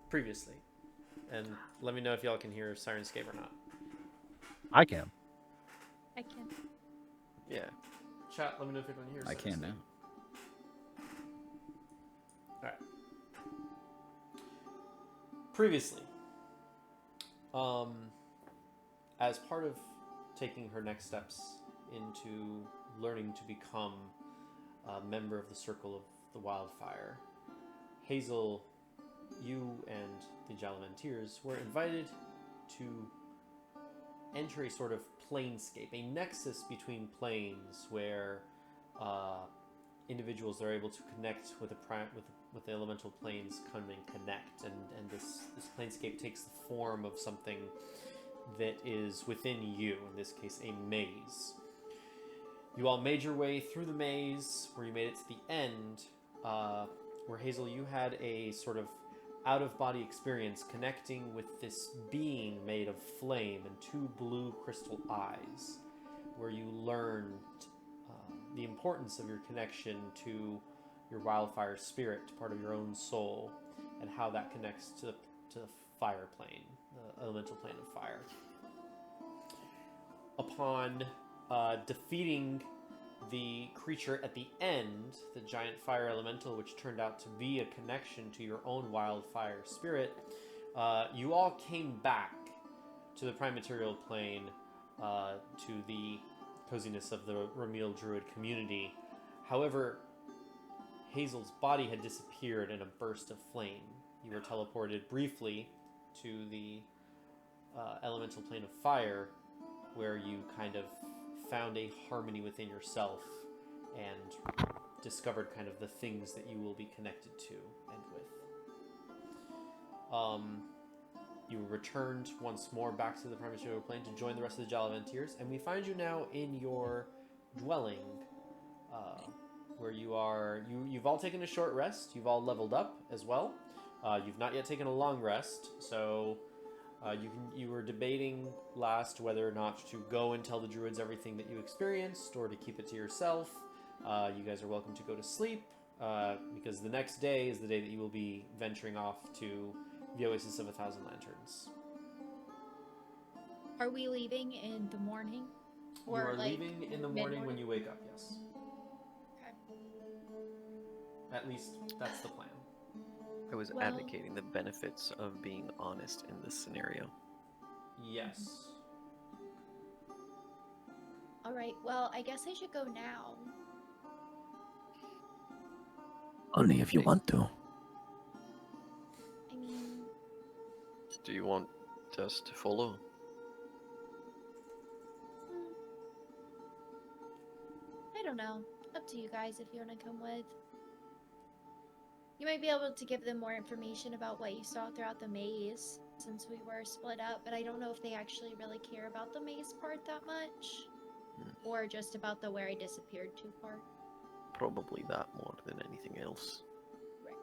previously. And let me know if y'all can hear Sirenscape or not. I can. I can. Yeah. Chat, let me know if anyone hears I can now. Alright. Previously, as part of taking her next steps into learning to become a member of the Circle of the Wildfire, Hazel, you and the Galavantiers were invited to enter a sort of planescape, a nexus between planes where individuals are able to connect with the elemental planes, come and connect, and this planescape takes the form of something that is within you, in this case a maze. You all made your way through the maze, where you made it to the end, where Hazel, you had a sort of out-of-body experience connecting with this being made of flame and two blue crystal eyes, where you learned the importance of your connection to your wildfire spirit, part of your own soul, and how that connects to the fire plane, the elemental plane of fire. Upon defeating the creature at the end, the giant fire elemental, which turned out to be a connection to your own wildfire spirit, you all came back to the prime material plane, to the coziness of the Ramil Druid community. However, Hazel's body had disappeared in a burst of flame. You were teleported briefly to the elemental plane of fire, where you kind of found a harmony within yourself and discovered kind of the things that you will be connected to and with. You returned once more back to the prime material plane to join the rest of the Galavantiers, and we find you now in your dwelling, where you are. You've all taken a short rest. You've all leveled up as well. You've not yet taken a long rest, so you were debating last whether or not to go and tell the druids everything that you experienced, or to keep it to yourself. You guys are welcome to go to sleep, because the next day is the day that you will be venturing off to the Oasis of 1,000 Lanterns. Are we leaving in the morning? Or you are leaving in the morning when you wake up, yes. Okay. At least that's the plan. I was advocating the benefits of being honest in this scenario. Yes. Alright, well, I guess I should go now. Only if you want to. I mean... Do you want us to follow? I don't know. Up to you guys if you want to come with. You might be able to give them more information about what you saw throughout the maze, since we were split up, but I don't know if they actually really care about the maze part that much. Or just about the where I disappeared to part. Probably that more than anything else. Right.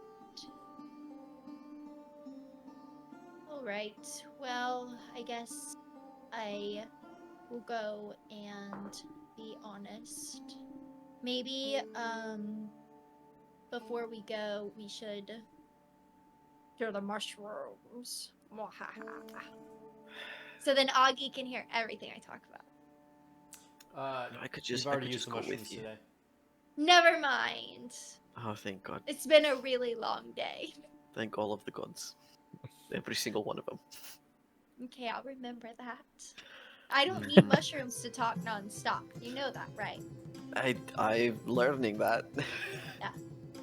Alright, well, I guess I will go and be honest. Maybe, before we go, we should do the mushrooms. So then Augie can hear everything I talk about. I could just, you've already I could used just the go mushrooms with you. today. Never mind. Oh, thank God. It's been a really long day. Thank all of the gods. Every single one of them. Okay, I'll remember that. I don't need mushrooms to talk non-stop. You know that, right? I'm learning that.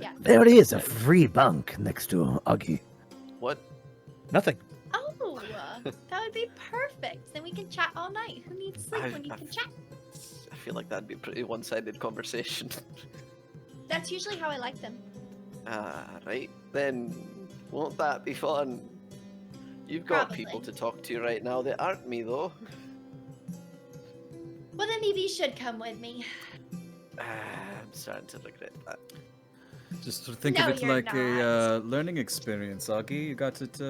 Yeah. There is a free bunk next to Augie. What? Nothing. Oh, that would be perfect. Then we can chat all night. Who needs sleep when you can chat? I feel like that'd be a pretty one-sided conversation. That's usually how I like them. Right. Then, won't that be fun? You've got Probably. people to talk to right now that aren't me, though. Well, then maybe you should come with me. I'm starting to regret that. Just to think No, of it you're like a learning experience, Augie. You got it,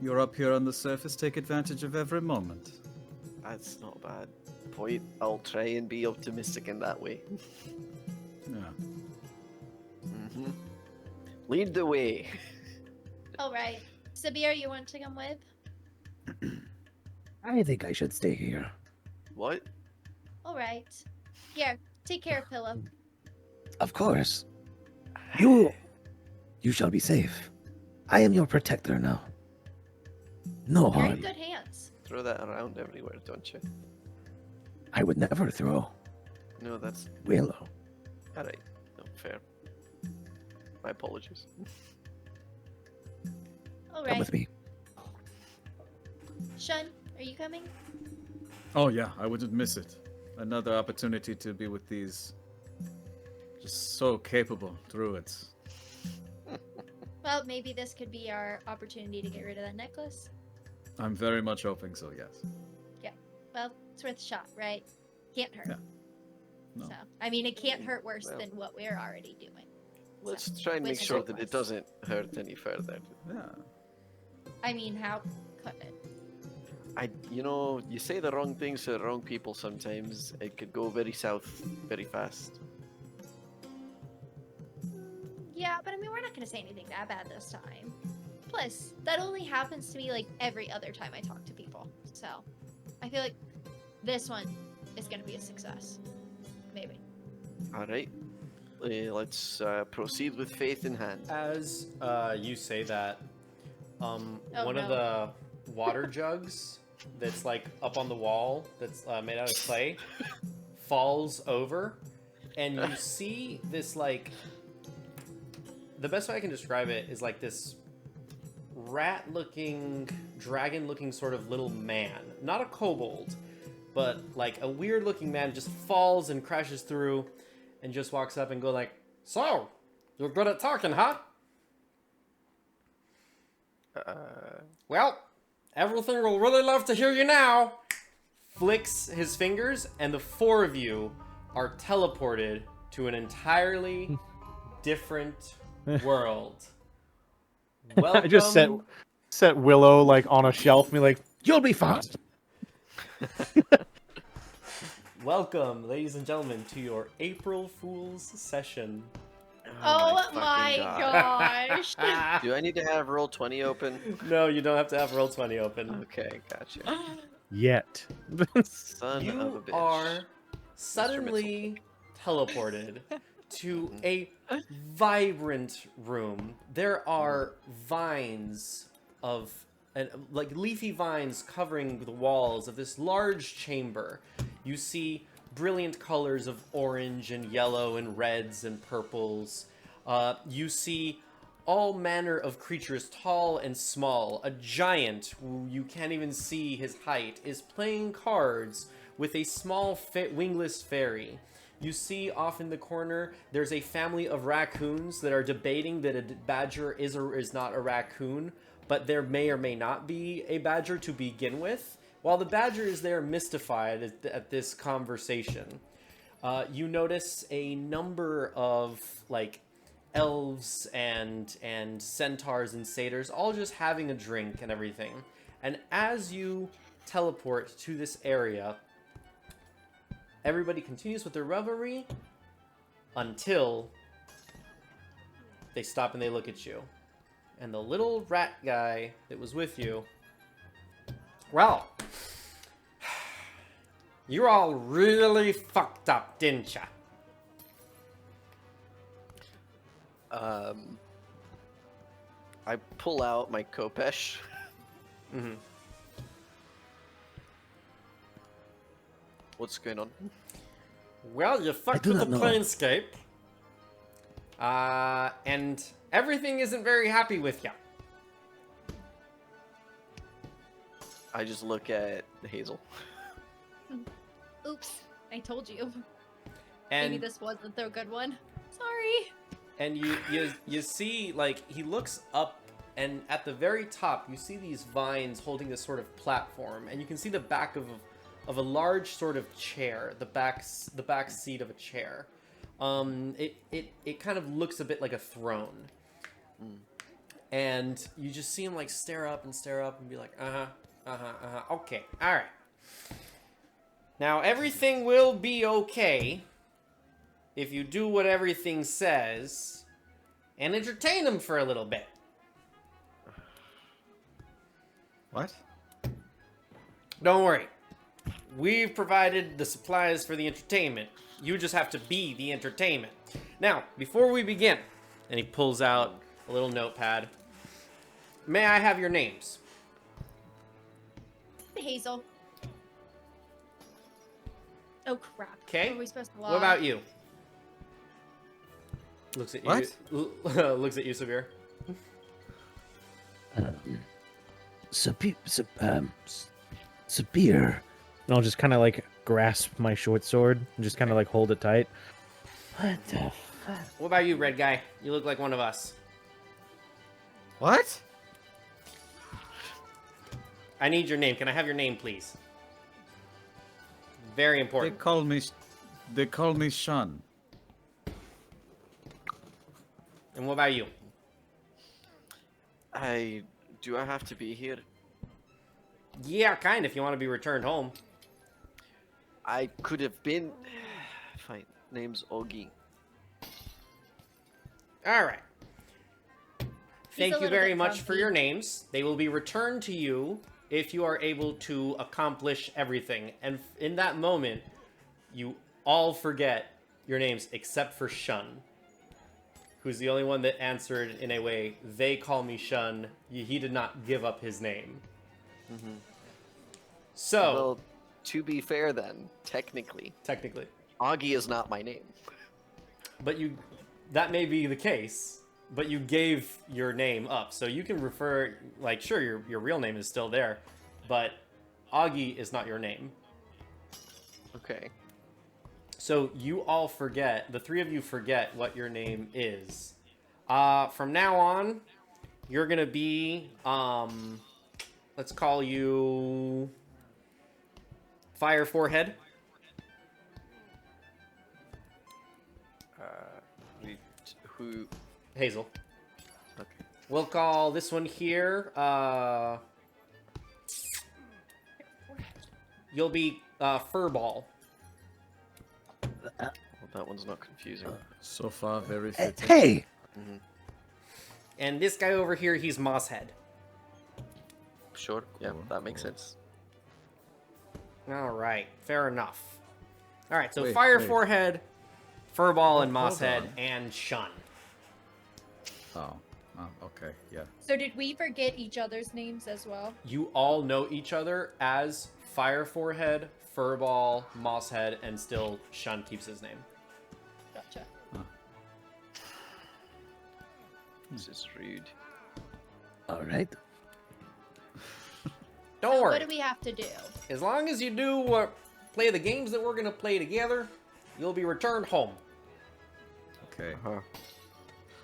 you're up here on the surface, take advantage of every moment. That's not a bad point. I'll try and be optimistic in that way. Yeah. Lead the way. All right. Sabir, you want to come with? I think I should stay here. What? All right. Here, take care of Pillow. Of course. You shall be safe. I am your protector now. No You're in harm. good hands. Throw that around everywhere, don't you? I would never throw. No, that's Willow. alright. No, fair. My apologies. All Come right. with me. Shun, are you coming? Oh yeah, I wouldn't miss it. Another opportunity to be with these just so capable druids. Well, maybe this could be our opportunity to get rid of that necklace. I'm very much hoping so, yes. Well, it's worth a shot, right? Can't hurt. Yeah. No. So, I mean, it can't hurt worse Well. than what we're already doing. Let's try and With make the sure that necklace. it doesn't hurt any further. Yeah. I mean, how could it? You say the wrong things to the wrong people sometimes. It could go very south very fast. Yeah, but I mean, we're not going to say anything that bad this time. Plus, that only happens to me like every other time I talk to people. So, I feel like this one is going to be a success. Maybe. Alright. Let's proceed with faith in hand. As you say that, one of no. the water jugs that's like up on the wall that's made out of clay falls over, and you see this like. The best way I can describe it is like this rat-looking, dragon-looking sort of little man. Not a kobold, but like a weird-looking man just falls and crashes through and just walks up and go like, "So, you're good at talking, huh? Well, everything will really love to hear you now." Flicks his fingers, and the four of you are teleported to an entirely different world. Welcome. I just set Willow like on a shelf and be like, You'll be fine. Welcome, ladies and gentlemen, to your April Fool's session. Oh fucking my gosh. Do I need to have roll 20 open? No, you don't have to have Roll20 open. Okay, gotcha. yet. Son of a You bitch. are suddenly teleported to a vibrant room. There are vines of like leafy vines covering the walls of this large chamber. You see brilliant colors of orange and yellow and reds and purples. You see all manner of creatures, tall and small. A giant, who you can't even see his height, is playing cards with a small wingless fairy. You see off in the corner, there's a family of raccoons that are debating that a badger is or is not a raccoon, but there may or may not be a badger to begin with. While the badger is there mystified at this conversation, you notice a number of like elves and centaurs and satyrs all just having a drink and everything. And as you teleport to this area, everybody continues with their revelry until they stop and they look at you. And the little rat guy that was with you, well, you're all really fucked up, didn't ya? I pull out my Kopesh. Mm-hmm. What's going on? Well, you fucked do with the not know. planescape. And everything isn't very happy with ya. I just look at Hazel. Oops, I told you. And Maybe this wasn't the good one. Sorry. and you see, like, he looks up, and at the very top you see these vines holding this sort of platform, and you can see the back of a large sort of chair, the back seat of a chair. It kind of looks a bit like a throne. And you just see him like stare up and be like, okay, all right. Now everything will be okay if you do what everything says and entertain him for a little bit. What? Don't worry. We've provided the supplies for the entertainment. You just have to be the entertainment. Now, before we begin, and he pulls out a little notepad. May I have your names? Hazel. Oh crap. Okay. What are we supposed to What about you? Looks at What? you. Looks at you, Sabir. Sabir. And I'll just kind of like grasp my short sword and just kind of like hold it tight. What the fuck? What about you, red guy? You look like one of us. What? I need your name. Can I have your name, please? Very They important. call me Sean. And what about you? Do I have to be here? Yeah, kind. If you want to be returned home. I could have been. Fine. Name's Augie. All right. Thank a you little very bit much for grumpy. your names. They will be returned to you if you are able to accomplish everything. And in that moment, you all forget your names except for Shun, who's the only one that answered in a way, they call me Shun. He did not give up his name. Mm-hmm. So, Well, to be fair, then technically, technically. Augie is not my name. But that may be the case, but you gave your name up. So you can refer, like, sure, your real name is still there, but Augie is not your name. Okay. So you all forget, the three of you forget what your name is. From now on, you're gonna be, let's call you Fire Forehead. Who? Hazel. Okay. We'll call this one here, you'll be, Furball. Well, that one's not confusing. So far, very Hey, fitting. hey! Mm-hmm. And this guy over here, he's Mosshead. Sure. Yeah, Cool, that makes cool. sense. All right, fair enough. All right, so Wait, Fire wait. Forehead, Furball, and Hold Mosshead, on. and Shun. Oh, okay, yeah. So did we forget each other's names as well? You all know each other as Fire Forehead, Furball, Mosshead, and still Shun keeps his name. Gotcha. This is rude. All right. Don't So worry. what do we have to do? As long as you do play the games that we're gonna play together, you'll be returned home. Okay. Huh.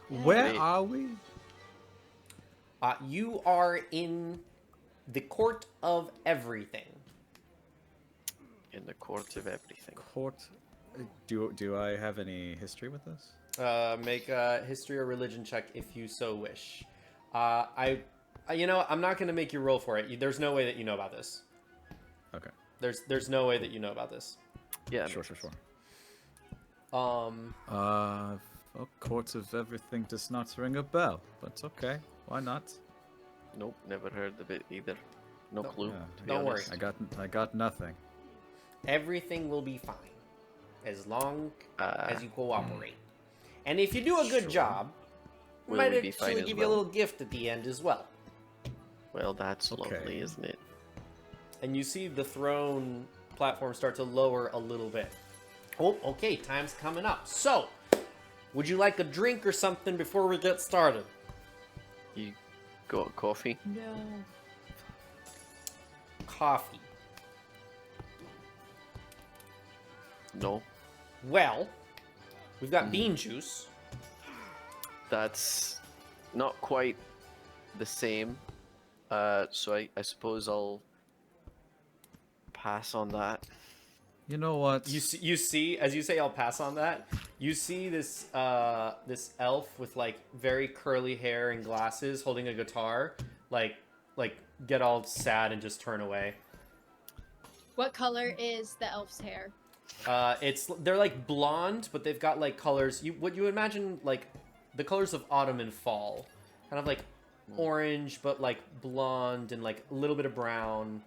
Where Wait. are we? You are in the court of everything. In the court of everything. Court. Do I have any history with this? Make a history or religion check if you so wish. You know, I'm not gonna make you roll for it. There's no way that you know about this. Okay. There's no way that you know about this. Yeah. Sure. Um, Court of everything does not ring a bell, but okay. Why not? Nope. Never heard of it either. No Don't- clue. Yeah. to be Don't worry. honest. I got nothing. everything will be fine as long as you cooperate. And if you do a good Sure. job, we Will might we be fine actually as give you a well? little gift at the end as well. Well, that's Okay. lovely, isn't it? And you see the throne platform start to lower a little bit. Oh, okay, time's coming up. So, would you like a drink or something before we get started? You got coffee? No. Coffee. No. Well, we've got bean juice. That's not quite the same. So I suppose I'll pass on that. You know what? You see, as you say, I'll pass on that. You see this this elf with like very curly hair and glasses, holding a guitar, like get all sad and just turn away. What color is the elf's hair? They're like blonde, but they've got like colors. What you imagine like the colors of autumn and fall, kind of like orange, but like blonde and like a little bit of brown.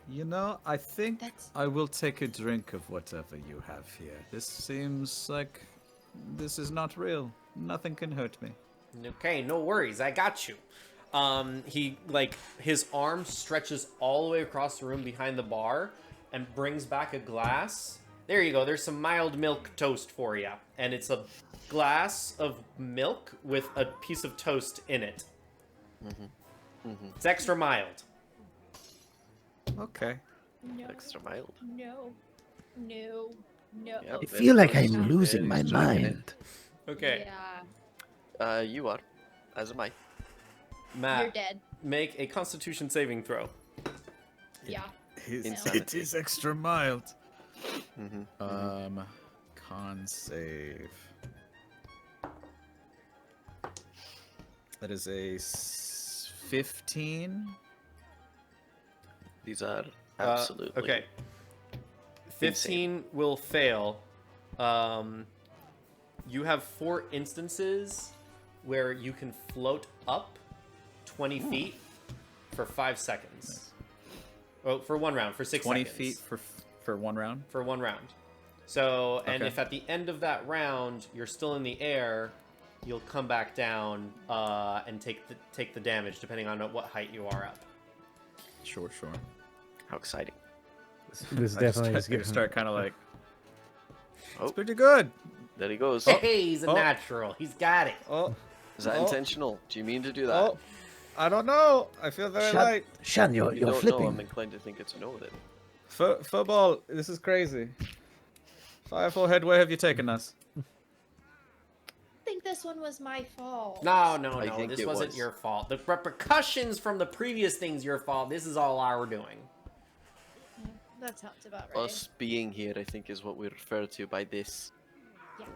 You know, I think That's- I will take a drink of whatever you have here. This seems like this is not real. Nothing can hurt me. Okay, no worries, I got you. He like his arm stretches all the way across the room behind the bar and brings back a glass. There you go. There's some mild milk toast for you, and it's a glass of milk with a piece of toast in it. It's extra mild. Okay. No. Extra mild. No. No. No. Yep. I feel like Very I'm losing my striking. mind. Okay, Yeah. You are, as am I. You're Matt, dead. make a Constitution saving throw. Yeah. It is extra mild. Mm-hmm. Con save. That is a 15. These are absolutely Okay. 15 will fail. You have 4 instances where you can float up 20 feet for 5 seconds. Oh, for 1 round, for 6 20 seconds. feet for 1 round. For 1 round. So, and Okay. if at the end of that round you're still in the air, you'll come back down and take the damage depending on what height you are up. Sure. How exciting! This I definitely just is getting. start kind of like. Oh. It's pretty good. There he goes. Hey, he's a Oh. natural. He's got it. Oh, Is that Oh. intentional? Do you mean to do that? oh, I don't know. I feel very light. Shan, you you're don't know. I'm flipping. inclined to think it's a no then. Football, this is crazy. Firefall Head, where have you taken us? I think this one was my fault. No. I think This it wasn't was. your fault. The repercussions from the previous thing's your fault. This is all our doing. That sounds about right. Us being here, I think, is what we refer to by this. Yeah.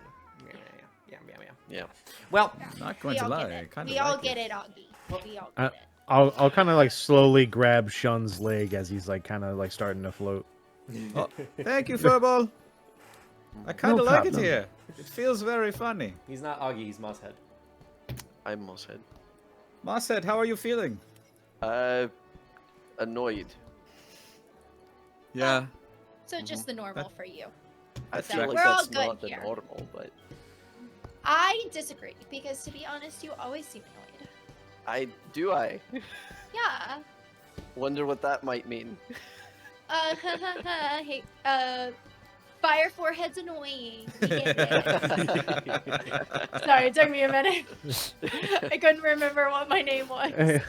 Yeah. Well, Not going We to all lie. get I it. kind We of all like get it. it, Augie. We all get it. I'll kind of like slowly grab Shun's leg as he's like kind of like starting to float. Oh, thank you, Furball. I kind of like it problem. here. It feels very funny. he's not Augie, he's Mosshead. I'm Mosshead. Mosshead, how are you feeling? Annoyed. Yeah. So just the normal for you. I So feel like we're all that's good not the here. normal, but I disagree because, to be honest, you always seem annoyed. I Yeah. wonder what that might mean. Hey, Fire Forehead's annoying. We get it. Sorry, it took me a minute. I couldn't remember what my name was. That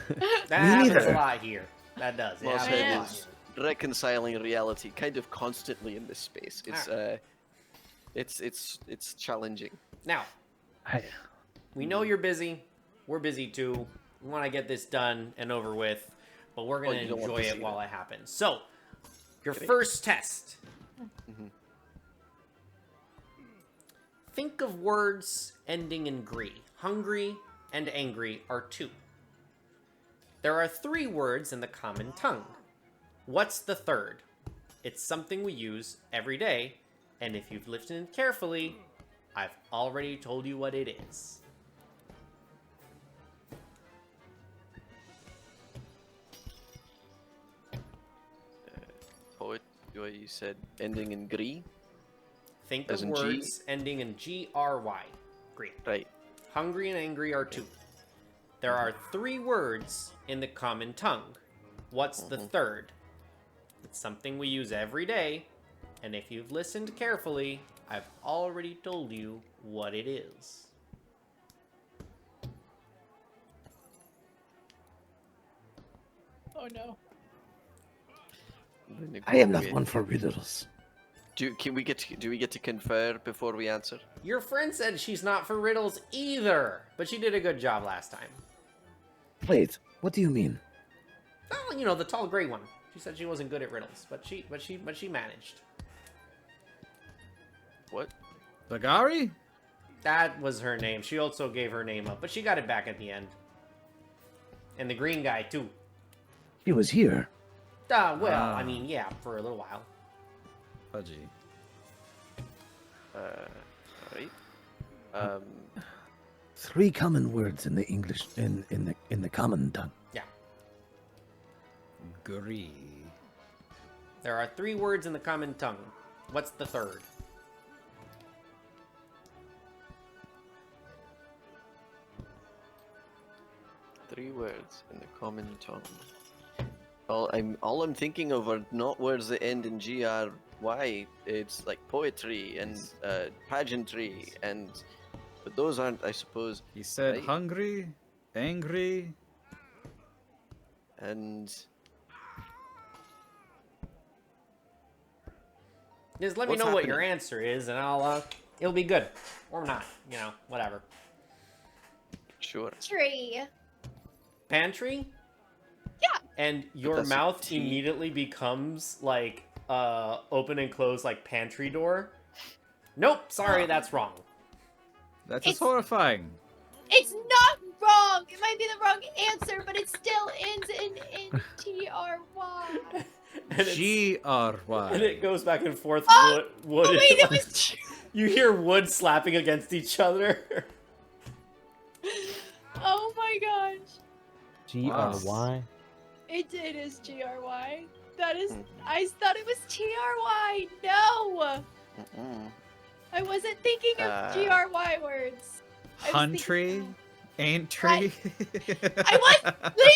happens a neither. lot here. That does. It happens a Mosshead lot is here. reconciling reality kind of constantly in this space. It's challenging. Now, we know you're busy. We're busy too. We want to get this done and over with, but we're going you to don't want enjoy to it see while that. it happens. So, your Okay. first test. Mhm. Think of words ending in "gree." Hungry and angry are 2. There are 3 words in the common tongue. What's the third? It's something we use every day, and if you've listened carefully, I've already told you what it is. Poet, what you said, ending in gree, Think As of in G? words ending in GRY. Green. right? Hungry and angry are 2. There are 3 words in the common tongue. What's the third? It's something we use every day, and if you've listened carefully, I've already told you what it is. Oh no. I am not one for riddles. Do we get to confer before we answer? Your friend said she's not for riddles either, but she did a good job last time. Wait, what do you mean? Oh, you know, the tall gray one. She said she wasn't good at riddles, but she managed. What? Bagari? That was her name. She also gave her name up, but she got it back at the end. And the green guy too. He was here. Well, I mean, yeah, for a little while. Fudgy. Right. 3 common words in the English in the common tongue. Yeah. Agree. There are 3 words in the common tongue. What's the third? Three words in the common tongue. All I'm thinking of are not words that end in GRY. It's like poetry and pageantry, but those aren't, I suppose. He said Right. hungry, angry. And Just let me What's know what your happening? answer is, and it'll be good. Or not, whatever. sure. Tree. Pantry? Yeah. And your that's a mouth T. immediately becomes like open and close like pantry door. Nope, sorry, that's wrong. That is It's- horrifying. It's not wrong. It might be the wrong answer, but it still ends in TRY. And it's- GRY. And it goes back and forth. Oh, wood Oh is wait, it like- was. You hear wood slapping against each other. Oh my gosh. GRY. It is GRY. That is. Mhm. I thought it was TRY. No, Mm-mm. I wasn't thinking of GRY words. I was Huntry, thinking- aintree. Leave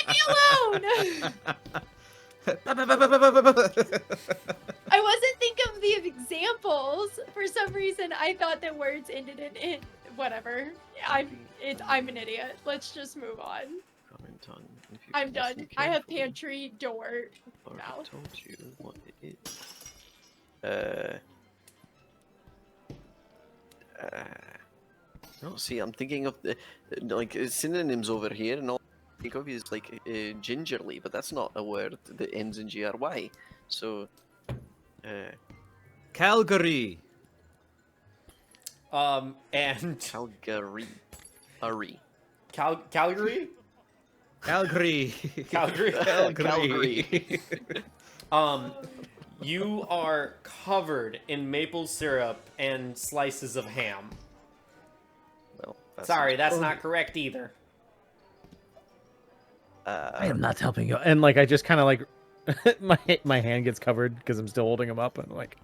me alone. I wasn't thinking of the examples. For some reason, I thought that words ended in it. Whatever. I'm an idiot. Let's just move on. Common tongue. If you I'm listen done. I have carefully, pantry door. or now. I told you what it is. No, see, I'm thinking of the like synonyms over here, and all I think of is like gingerly, but that's not a word that ends in GRY. So, Calgary. And Calgary, Ari, Calgary? Calgary. Calgary? Calgary. You are covered in maple syrup and slices of ham. Well, Sorry, that's not correct either. I am not helping you. And like I just kind of like my hand gets covered because I'm still holding him up and like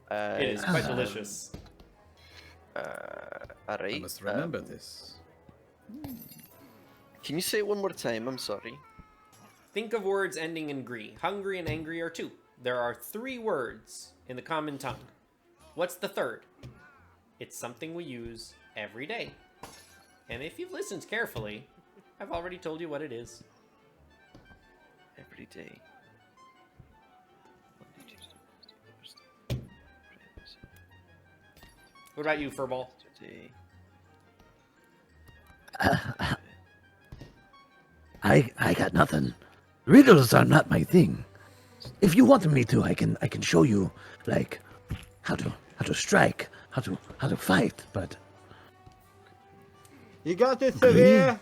It is quite delicious. Alright. I must remember this. Can you say it one more time? I'm sorry. Think of words ending in "gry." Hungry and angry are 2. There are 3 words in the common tongue. What's the third? It's something we use every day. And if you've listened carefully, I've already told you what it is. Every day. Monday, Tuesday, Wednesday, Thursday, Friday, What about you, Furball? Saturday. I got nothing. Riddles are not my thing. If you want me to, I can show you like how to strike, how to fight, but You got this, Green. Severe.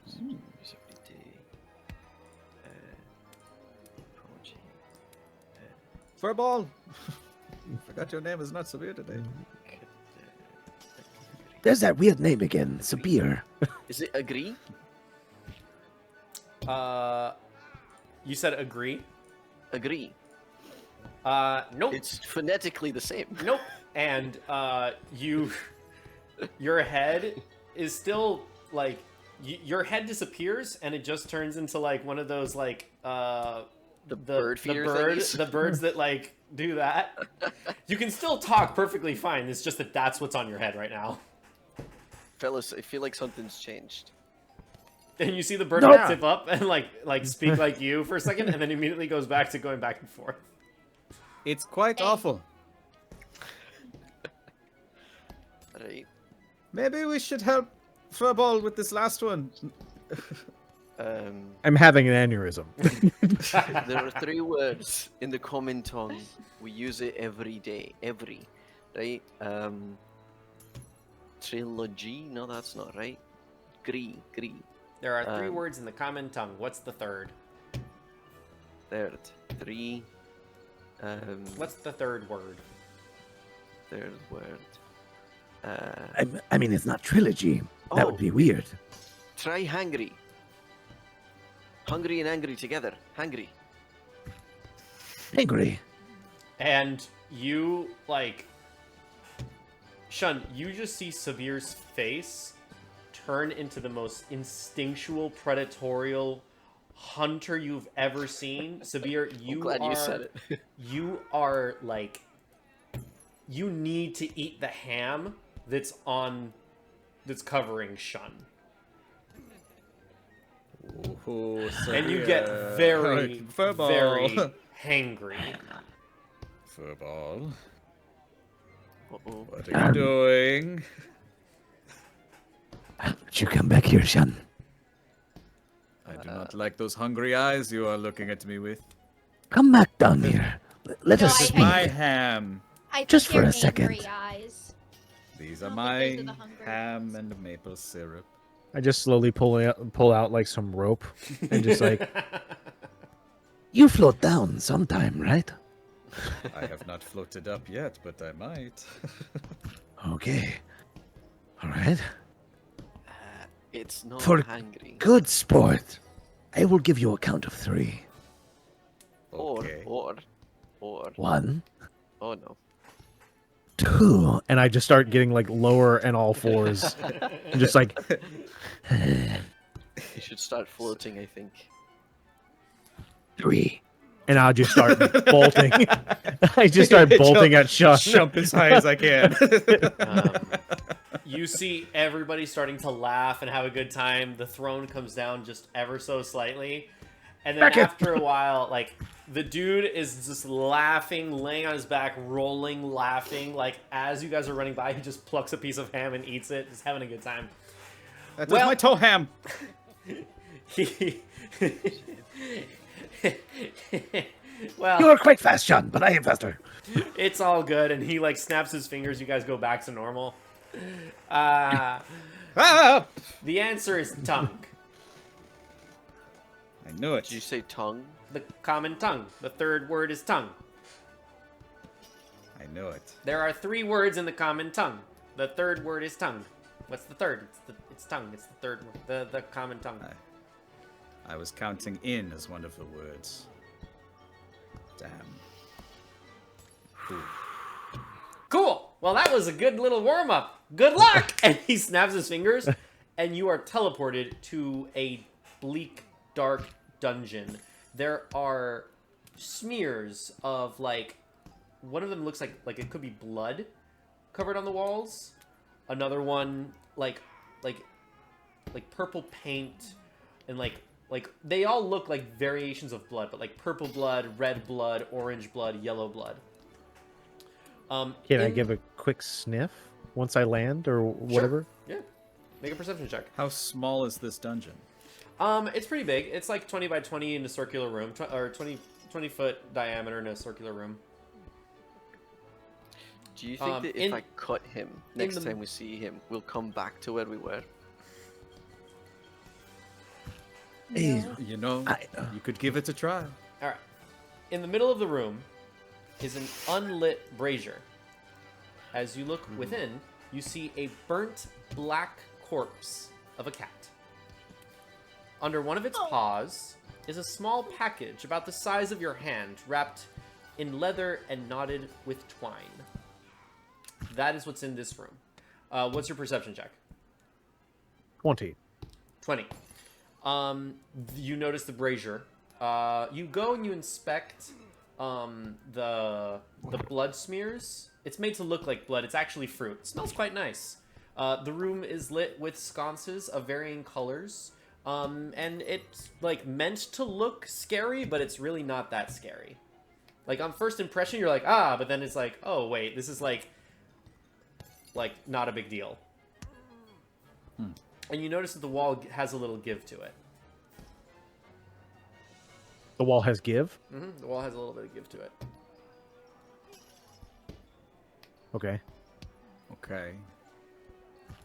Use every day. Apology. Furball. Forgot your name is not Severe today. there's that weird name again, Sabir. Is it agree? You said agree? Agree. Nope. It's phonetically the same. Nope. And your head is still like your head disappears and it just turns into like one of those like The bird feeder thingies? the birds that like do that. You can still talk perfectly fine. It's just that that's what's on your head right now. Fellas, I feel like something's changed. And you see the bird No. like tip up and like speak like you for a second, and then immediately goes back to going back and forth. It's quite awful. Alright. Maybe we should help Furball with this last one. I'm having an aneurysm. There are 3 words in the common tongue. We use it every day. Every. Right? Trilogy? No, that's not right. Gree. There are 3 Um, words in the common tongue. What's the third? Third. 3. What's the third word? Third word. I mean, it's not trilogy. That Oh. would be weird. Try hungry. Hungry and angry together. Hungry. Angry. And you, like... Shun, you just see Sabir's face turn into the most instinctual, predatorial hunter you've ever seen. Sabir, I'm glad you said it. You are, like... You need to eat the ham that's covering Shun. Ooh, And you get severe. very, Furball. very hangry. Furball. Uh-oh. What are you doing? How did you come back here, Sean? I do not like those hungry eyes you are looking at me with. Come back down here. Let No, us I- speak. My ham. I think Just for they're a second. angry eyes. These I are don't my think those are the hungry ham ones. and maple syrup. I just slowly pull out like some rope and just like You float down sometime, right? I have not floated up yet, but I might. Okay. All right. It's not For hungry. good sport, I will give you a count of 3. Okay. Or. 1, Oh no. 2, and I just start getting like lower and all fours and just like You should start floating, I think. 3. and I'll just start bolting. I just start bolting at Sean. Jump as high as I can. You see everybody starting to laugh and have a good time. The throne comes down just ever so slightly. And then after a while, like, the dude is just laughing, laying on his back, rolling, laughing. Like, as you guys are running by, he just plucks a piece of ham and eats it. Just having a good time. That Well- is my toe ham. Well, You are quite fast, Sean, but I am faster. it's all good. And he, like, snaps his fingers. You guys go back to normal. The Ah! answer is tongue. I knew it. Did you say tongue? The common tongue. The third word is tongue. I knew it. There are 3 words in the common tongue. The third word is tongue. What's the third? It's tongue. It's the third word. The common tongue. I was counting in as one of the words. Damn. Ooh. Cool. Well, that was a good little warm up. Good luck. And he snaps his fingers, and you are teleported to a bleak, dark dungeon. There are smears of, like, one of them looks like it could be blood covered on the walls. Another one like purple paint, and like they all look like variations of blood, but like purple blood, red blood, orange blood, yellow blood. Can I give a quick sniff once I land or whatever? Yeah. Make a perception check. How small is this dungeon? It's pretty big. It's like 20 by 20 in a circular room, or 20 foot diameter in a circular room. Do you think that if I cut him next time we see him, we'll come back to where we were? Hey, You know, you could give it a try. All right. In the middle of the room is an unlit brazier. As you look within, you see a burnt black corpse of a cat. Under one of its paws is a small package about the size of your hand, wrapped in leather and knotted with twine. That is what's in this room. What's your perception check? 20. 20. You notice the brazier. You go and you inspect the blood smears. It's made to look like blood. It's actually fruit. It smells quite nice. The room is lit with sconces of varying colors. And it's like meant to look scary, but it's really not that scary. Like on first impression, you're like, ah, but then it's like, oh wait, this is like not a big deal. And you notice that the wall has a little give to it. The wall has give? The wall has a little bit of give to it. Okay. Okay.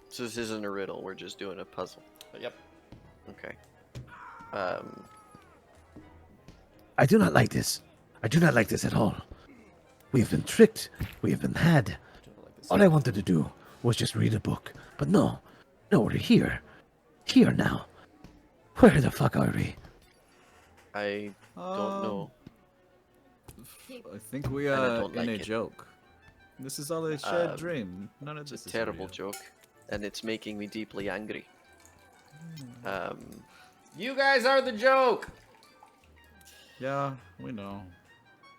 So this isn't a riddle. We're just doing a puzzle. But yep. Okay. I do not like this. I do not like this at all. We've been tricked. We've been had. Don't like this. All I wanted to do was just read a book. But no, we're here. Here now. Where the fuck are we? I don't know. I think we And I are don't in like a it. joke. This is all a shared dream. None of It's this a is terrible real. joke, and it's making me deeply angry. You guys are the joke. Yeah, we know.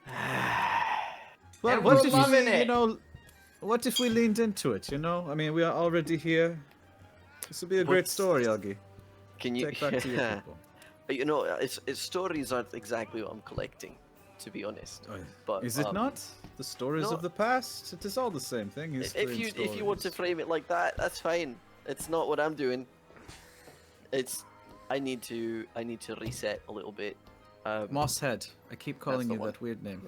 And what we're if loving we, it. you know, what if we leaned into it, you know? I mean, we are already here. This would be a great What's- story, Algi. Can you? Take back to your people. You know, it's stories aren't exactly what I'm collecting, to be honest. But Is it not? The stories no. of the past? It is all the same thing. History If and you want to stories. frame it like that, that's fine. It's not what I'm doing. It's I need to reset a little bit. Mosshead. I keep calling the you one. that weird name.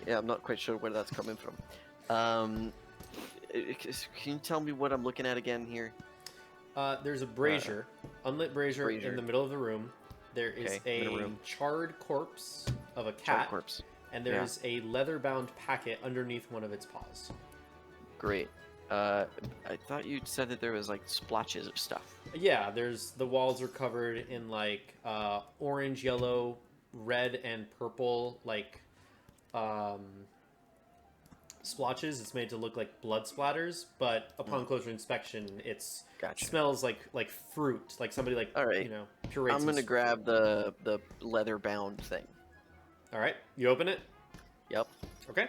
Yeah, I'm not quite sure where that's coming from. Can you tell me what I'm looking at again here? There's a brazier, unlit brazier in brazier. the middle of the room. There is Okay, middle a room. charred corpse of a Charred cat, corpse. and there's a leather-bound packet underneath one of its paws. Great. I thought you said that there was like splotches of stuff. Yeah, the walls are covered in like orange, yellow, red, and purple like splotches. It's made to look like blood splatters, but upon closer inspection, it Gotcha. smells like fruit, like somebody like All right. you know pureed. I'm some gonna s- grab the leather bound thing. All right, you open it. Yep. Okay.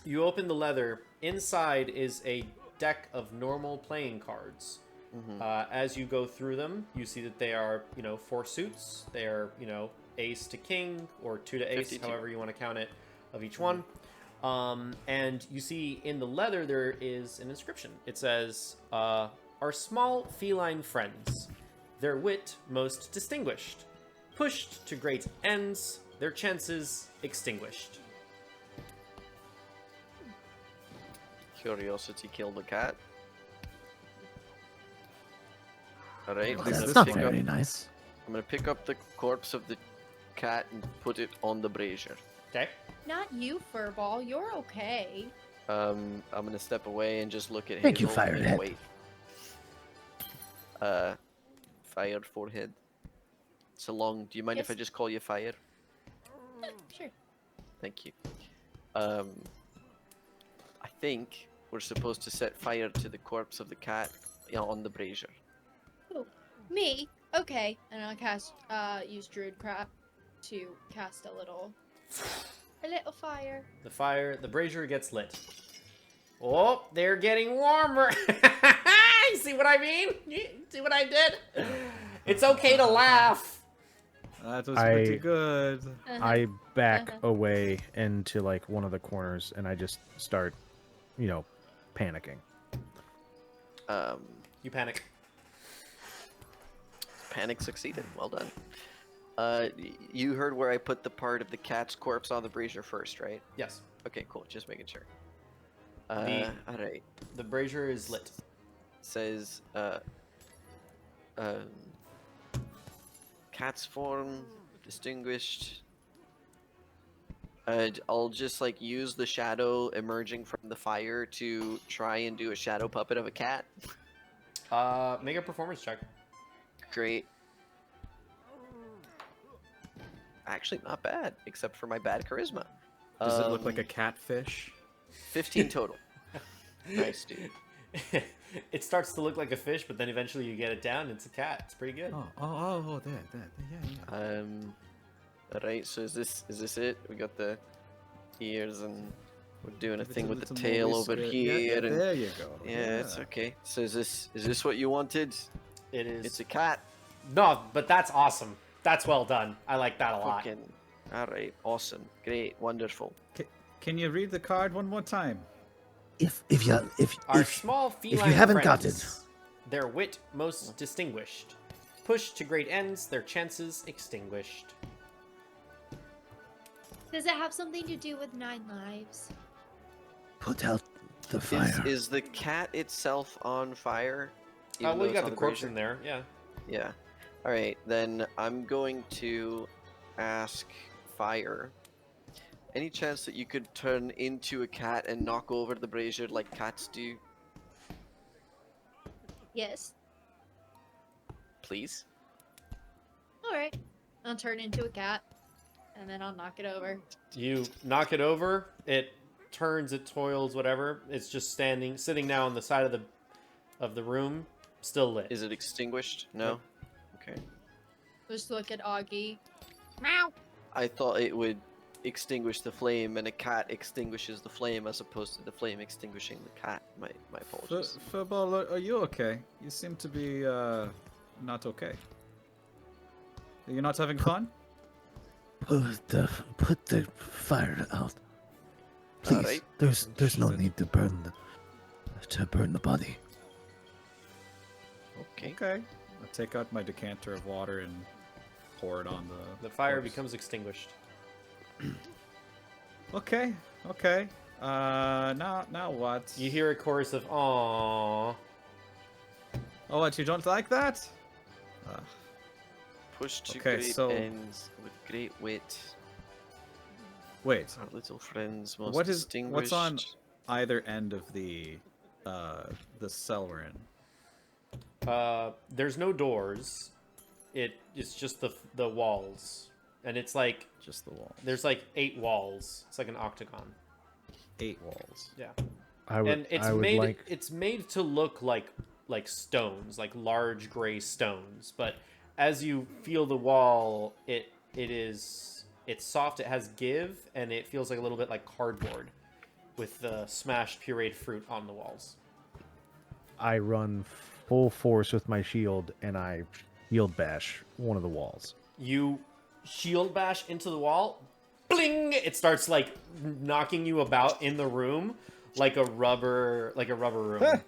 You open the leather. Inside is a deck of normal playing cards. As you go through them, you see that they are, 4 suits. They are, ace to king or 2 to ace, 52. however you want to count it, of each one. And you see in the leather there is an inscription. It says, "Our small feline friends, their wit most distinguished, pushed to great ends, their chances extinguished." Curiosity killed the cat. Alright, This- That's this not one. very nice. I'm gonna pick up the corpse of the cat and put it on the brazier. Okay. Not you, Furball. You're okay. I'm gonna step away and just look at Thank you, Hazel and Firehead. wait. Fired forehead. It's a long. Do you mind if I Yes. just call you Fire? Sure. Thank you. I think we're supposed to set fire to the corpse of the cat on the brazier. Me? Okay. And I'll use Druidcraft to cast a little fire. The brazier gets lit. Oh, they're getting warmer. You see what I mean? You see what I did? It's okay to laugh. That was pretty I- good. I back away into like one of the corners and I just start, panicking. You panic. Panic succeeded. Well done. You heard where I put the part of the cat's corpse on the brazier first, right? Yes. Okay, cool. Just making sure. The- All right. The brazier is lit. Says, cat's form distinguished. I'll just like use the shadow emerging from the fire to try and do a shadow puppet of a cat. Make a performance check. Great. Actually, not bad, except for my bad charisma. Does it look like a catfish? 15 total. Nice, dude. It starts to look like a fish, but then eventually you get it down. It's a cat. It's pretty good. There, yeah. Alright, so is this it? We got the ears and we're doing a Give it thing with the little tail more over whisker. here. Yeah, and there you go. yeah, it's okay. So is this what you wanted? It is. It's a cat. No, but that's awesome. That's well done. I like that a lot. Fucking. Alright, awesome. Great, wonderful. Can you read the card one more time? If Our small feline haven't got friends, their wit most distinguished, pushed to great ends, their chances extinguished. Does it have something to do with 9 lives? put out the fire. Is the cat itself on fire? Well, Even though you it's got on the corpse brazier? in there. Yeah. Yeah. Alright, then I'm going to ask Fire Any chance that you could turn into a cat and knock over the brazier like cats do? Yes. Please? Alright. I'll turn into a cat. And then I'll knock it over. You knock it over. It turns. It toils. Whatever. It's just sitting now on the side of the room, still lit. Is it extinguished? No? Okay. Just look at Augie. Meow! I thought it would extinguish the flame, and a cat extinguishes the flame as opposed to the flame extinguishing the cat. My apologies. Football, are you okay? You seem to be not okay. Are you not having fun? Put the fire out. Please. Alright. There's no need to burn the body. Okay. Okay. I'll take out my decanter of water and pour it on The fire corpse. becomes extinguished. Okay. Okay. Now what? You hear a chorus of "Aww." Oh, what? You don't like that? Push to Okay, great so- ends with great wit. Wait. Our little friends most What's distinguished. on either end of the cell we're in? There's no doors. It's just the walls, and it's like Just the wall. there's like 8 walls. It's like an octagon. 8 walls. Yeah. I would. And it's I would made like. it's made to look like stones, like large gray stones, but as you feel the wall, it's soft, it has give, and it feels like a little bit like cardboard with the smashed pureed fruit on the walls. I run full force with my shield, and I shield bash one of the walls. You shield bash into the wall, bling! It starts like knocking you about in the room like a rubber room.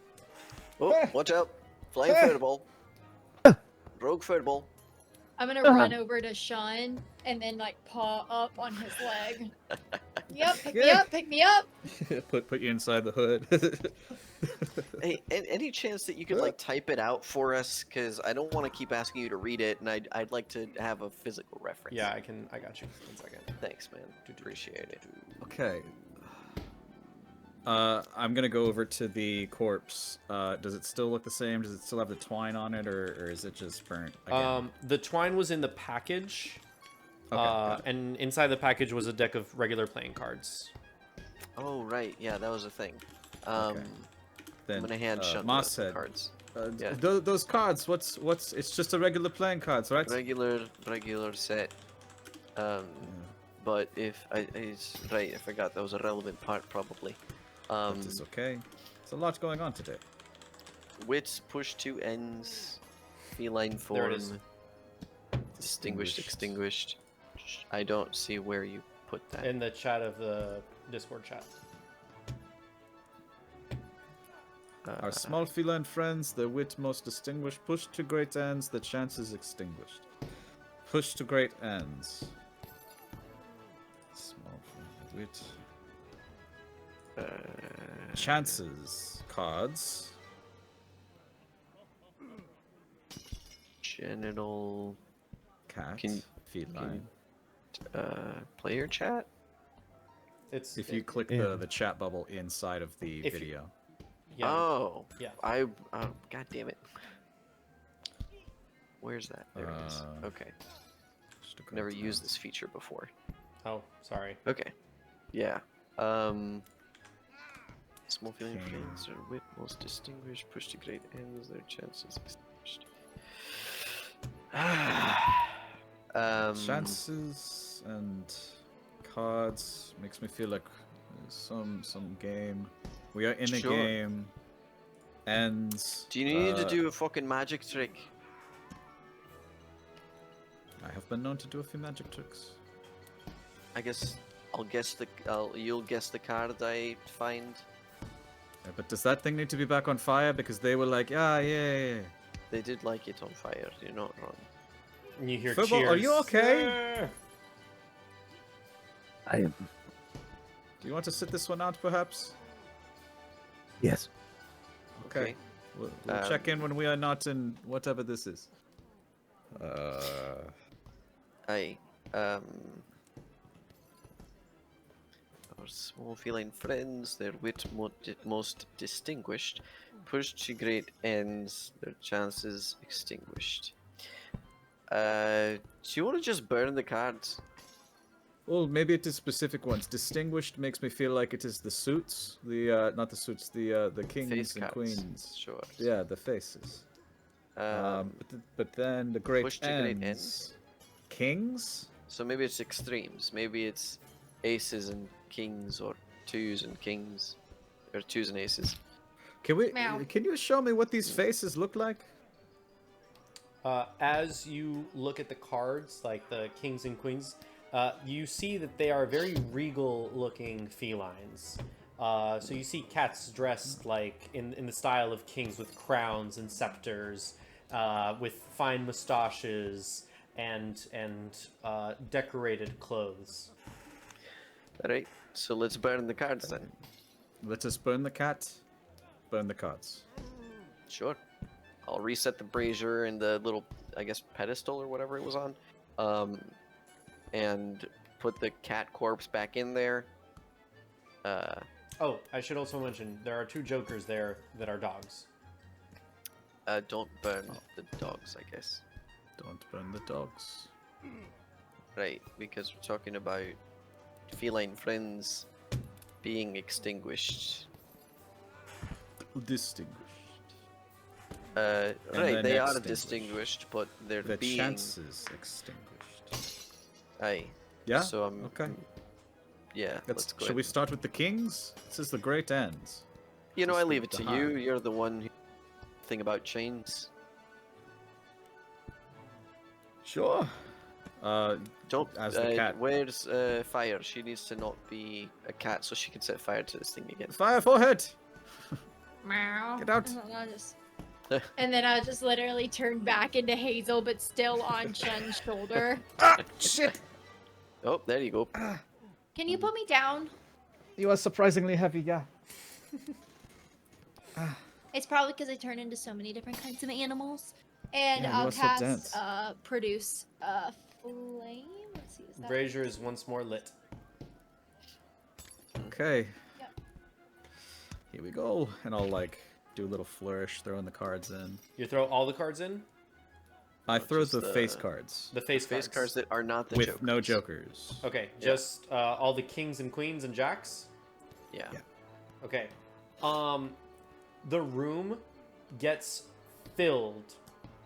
Oh, watch out! Flying fireball. Rogue fireball. I'm gonna run over to Sean and then like paw up on his leg. Yep, pick me up, pick me up. put you inside the hood. Hey, any chance that you could like type it out for us? Because I don't want to keep asking you to read it, and I'd like to have a physical reference. Yeah, I got you. 1 second. Thanks, man. Appreciate it. Okay. I'm gonna go over to the corpse. Does it still look the same? Does it still have the twine on it, or is it just burnt again? The twine was in the package, Okay, got it. and inside the package was a deck of regular playing cards. Oh right, yeah, that was a thing. Okay. Then, I'm gonna hand Sean Moss the said, cards. yeah. Those cards. What's? It's just a regular playing cards, right? Regular set. But if it's right, I forgot that was a relevant part probably. That is okay. There's a lot going on today. Wits push to ends. Feline There form. it is. Distinguished, extinguished. I don't see where you put that. In the chat of the Discord chat. Our small feline friends, their wit most distinguished. Push to great ends, the chances extinguished. Push to great ends. Small feline wit. Chances. Cards. Genital. Cat. Can- feline. Player chat. It's If you click Yeah. the chat bubble inside of the If you- video. yeah. Oh. Yeah. God damn it. Where's that? There it is. Okay. Just a great Never used ends. this feature before. Oh, sorry. Okay. Yeah. Small feeling Okay. friends are wit most distinguished. Push to great ends. Their chances extinguished. Chances and cards makes me feel like some game. We are in a Sure. game. Ends. Do you need to do a fucking magic trick? I have been known to do a few magic tricks. I guess you'll guess the card I find. Yeah, but does that thing need to be back on fire? Because they were like, yeah. They did like it on fire. You're not wrong. And you hear Football, cheers. are you okay? Yeah. I am. Do you want to sit this one out, perhaps? Yes. Okay. We'll check in when we are not in whatever this is. Our small feline friends, their wit most distinguished, pushed to great ends, their chances extinguished. Do you want to just burn the cards? Well, maybe it is specific ones. Distinguished makes me feel like it is the suits, the not the suits, the kings Face and cards. queens. Sure. Yeah, the faces. But then the great push to great ends. Kings? So maybe it's extremes. Maybe it's aces and kings, or twos and kings, or twos and aces. Meow. Can you show me what these faces look like? As you look at the cards, like the kings and queens, you see that they are very regal-looking felines. So you see cats dressed like in the style of kings, with crowns and scepters, with fine mustaches and decorated clothes. All right. So let's burn the cards then. Let us burn the cat. Burn the cards. Sure. I'll reset the brazier and the little, I guess, pedestal or whatever it was on. And put the cat corpse back in there. Oh, I should also mention, there are 2 jokers there that are dogs. Don't burn the dogs, I guess. Don't burn the dogs. Right, because we're talking about feline friends being extinguished. Distinguished. Right, then they are extinguished. distinguished, but they're The being... chances extinguished. Aye. Yeah? So I'm... Okay. Yeah, let's go Shall we ahead. start with the kings? This is the great ends. You know, Just I leave it the to high. you. You're the one who thing about chains. Sure. Don't. As the cat. Where's Fire? She needs to not be a cat, so she can set fire to this thing again. Fire forehead! Meow. Get out. And then I'll just literally turn back into Hazel, but still on Chun's shoulder. Ah, shit! Oh, there you go. Can you put me down? You are surprisingly heavy, yeah. It's probably because I turn into so many different kinds of animals. And Yeah, you I'll are so cast dense. produce flame. Let's see, is that Brazier is once more lit. Okay. Yep. Here we go. And I'll, like, do a little flourish, throwing the cards in. You throw all the cards in? I throw just the the- face cards. The face Face cards that are not the With jokers. no jokers. Okay, Yeah. just all the kings and queens and jacks? Yeah. Yeah. Okay. The room gets filled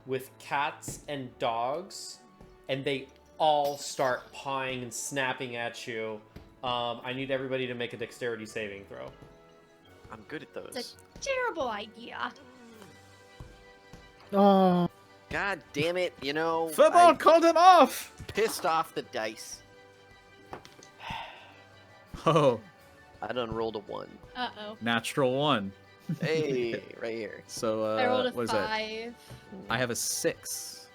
with cats and dogs, and they all start pawing and snapping at you. I need everybody to make a dexterity saving throw. I'm good at those. It's a terrible idea. Oh, God damn it! You know, Football I called him off! pissed off the dice. Oh, I done rolled a 1. Uh-oh. natural 1. Hey, right here. So, I rolled a what is that? 5. I have a 6.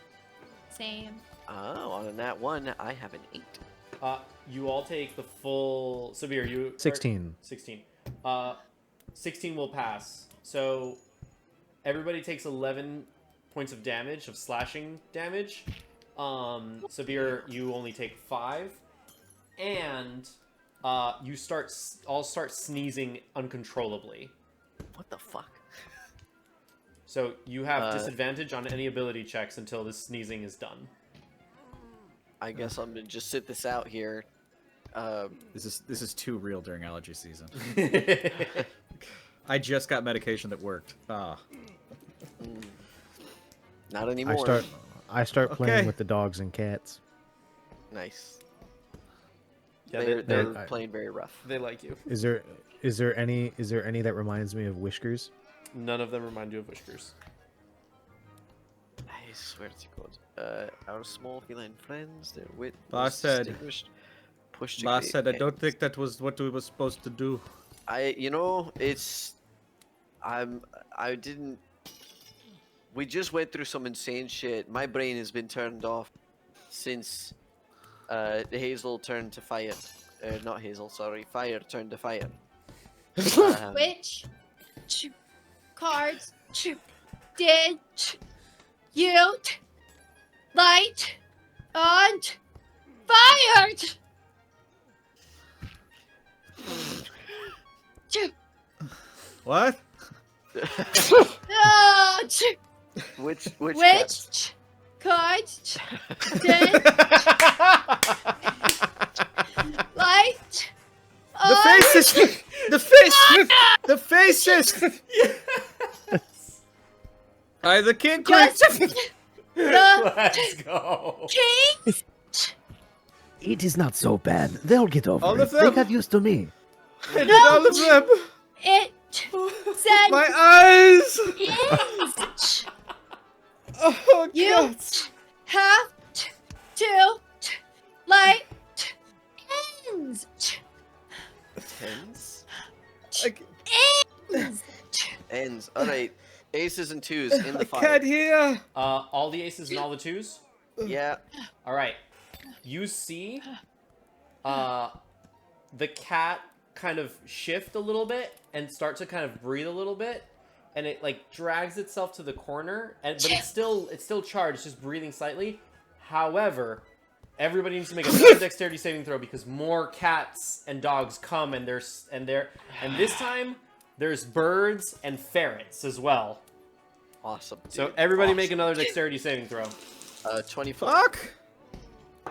Same. Oh, on that 1, I have an 8. You all take the full... Sabir, you... 16. 16. 16 will pass. So, everybody takes 11 points of damage, of slashing damage. Sabir, you only take 5. And you all start sneezing uncontrollably. What the fuck? So you have disadvantage on any ability checks until this sneezing is done. I guess I'm gonna just sit this out here. This is too real during allergy season. I just got medication that worked. Not anymore. I start playing Okay. with the dogs and cats. Nice. Yeah, they're they're- playing very rough. they like you. Is there any that reminds me of Whiskers? None of them remind you of Whiskers. I swear to God. Our small feline friends, their wit Boss most said- distinguished, pushed to Boss great said, I don't ends. think that was what we were supposed to do. I didn't. We just went through some insane shit. My brain has been turned off since Hazel turned to fire. Not Hazel, sorry. Fire turned to fire. Which cards did you light on fired? What? Which Which cards did light The faces! The faces! The faces! Yes. I the king queen. the Let's go. king? It is not so bad. They'll get over All it. of They them? got used to me. I did all of them. It said My eyes! ends. Oh, You God. have to light ends. Tens? Ends. Ends. Alright. Aces and twos in the I fire. can't hear. All the aces and all the twos. Yeah. All right. You see, the cat kind of shift a little bit and start to kind of breathe a little bit, and it like drags itself to the corner, but it's still charged, just breathing slightly. However, everybody needs to make another dexterity saving throw because more cats and dogs come, and this time there's birds and ferrets as well. Awesome. So dude. everybody Awesome. make another dexterity saving throw. 24. Fuck.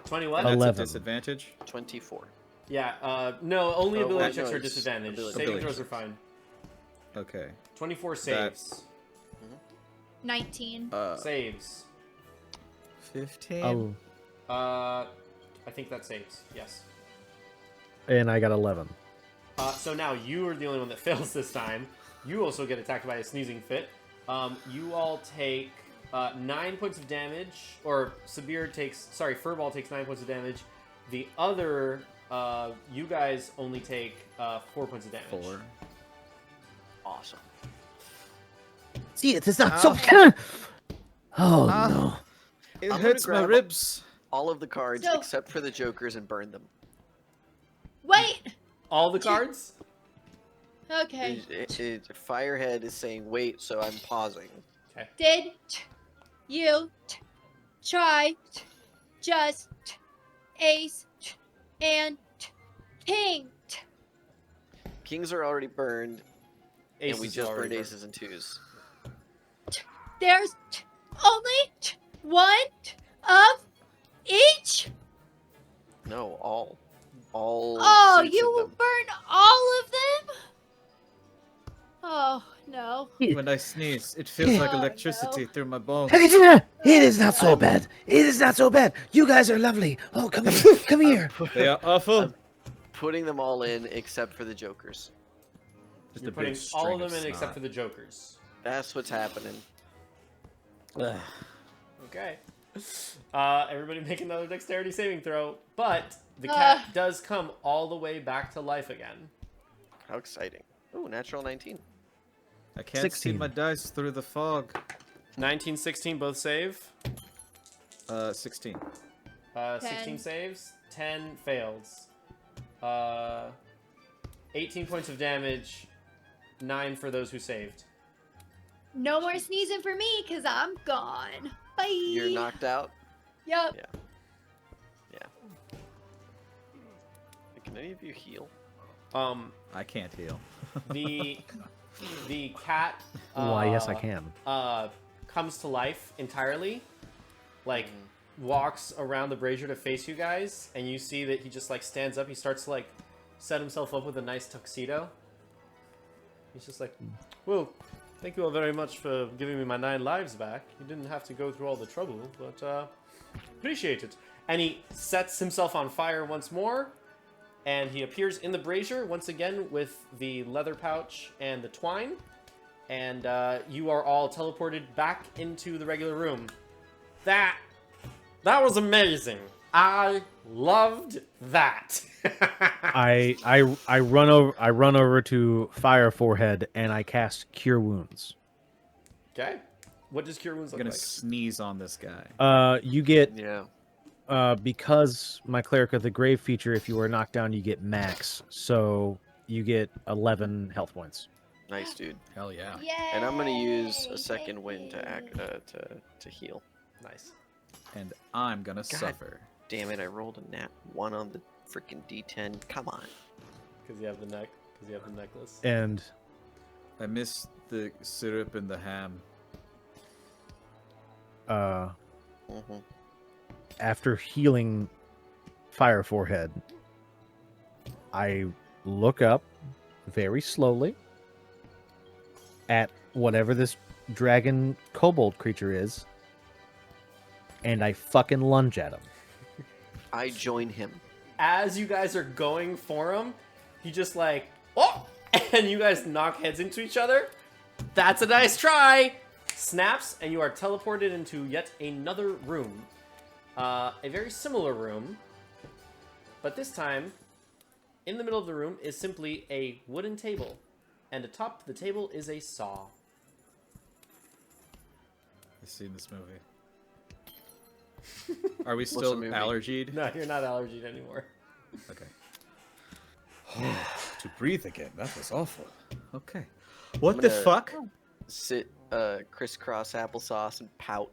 20 what? That's 11. a disadvantage. 24. Yeah, no, only Oh, ability wait, checks no, are it's disadvantaged. ability Saving checks. throws are fine. Okay. 24 saves. 19. Saves. 15. Oh, I think that saves, yes. and I got 11. So now you are the only one that fails this time. You also get attacked by a sneezing fit. You all take 9 points of damage, or Furball takes 9 points of damage. The other, you guys only take 4 points of damage. 4. Awesome. See, it is not so bad. Oh, Ah. no. It I'm hurts gonna my grab- ribs. All of the cards So- except for the jokers and burn them. Wait. All the cards? Okay. Firehead is saying wait, so I'm pausing. Did you try just ace and king? Kings are already burned, and we Aces just already burned burned. aces and twos. There's only one of each. No, all. All. Oh, suits you of will them. burn all of them? Oh, no. When I sneeze, it feels like Oh, electricity no. through my bones. It is not so bad. It is not so bad. You guys are lovely. Oh, come here. Come here. They are awful. I'm putting them all in except for the jokers. Just You're a big putting all string of them in snot. except for the jokers. That's what's happening. Ugh. Okay. Everybody make another dexterity saving throw, but the cat does come all the way back to life again. How exciting. Ooh, natural 19. I can't 16. see my dice through the fog. 19, 16 both save. 16. 16 10. saves. 10 fails. 18 points of damage. 9 for those who saved. No more sneezing for me, because I'm gone. Bye. You're knocked out? Yep. Yeah. Can any of you heal? I can't heal. The cat. Why, yes, I can. Comes to life entirely. Like walks around the brazier to face you guys, and you see that he just like stands up. He starts to like set himself up with a nice tuxedo. He's just like, well, thank you all very much for giving me my 9 lives back. You didn't have to go through all the trouble, but appreciate it. And he sets himself on fire once more, and he appears in the brazier once again with the leather pouch and the twine, and you are all teleported back into the regular room. That was amazing. I loved that. I run over to Fire Forehead and I cast Cure Wounds. Okay. What does Cure Wounds I'm look gonna like? sneeze on this guy. You get Yeah. because my Cleric of the Grave feature, if you are knocked down, you get max. So you get 11 health points. Nice, dude. Hell yeah. Yay. And I'm gonna use a second thank wind to act you. to heal. Nice. And I'm gonna suffer. Damn it! I rolled a nat 1 on the freaking D10. Come on. Because you have the neck. Because you have the necklace. And I miss the syrup and the ham. after healing Fire Forehead, I look up very slowly at whatever this dragon kobold creature is, and I fucking lunge at him. I join him. As you guys are going for him, he just like, oh! And you guys knock heads into each other. That's a nice try! Snaps, and you are teleported into yet another room. A very similar room, but this time, in the middle of the room is simply a wooden table, and atop the table is a saw. I've seen this movie. Are we still movie? allergied? No, you're not allergied anymore. Okay. To breathe again. That was awful. Okay. What the gonna- fuck? Sit, crisscross applesauce and pout.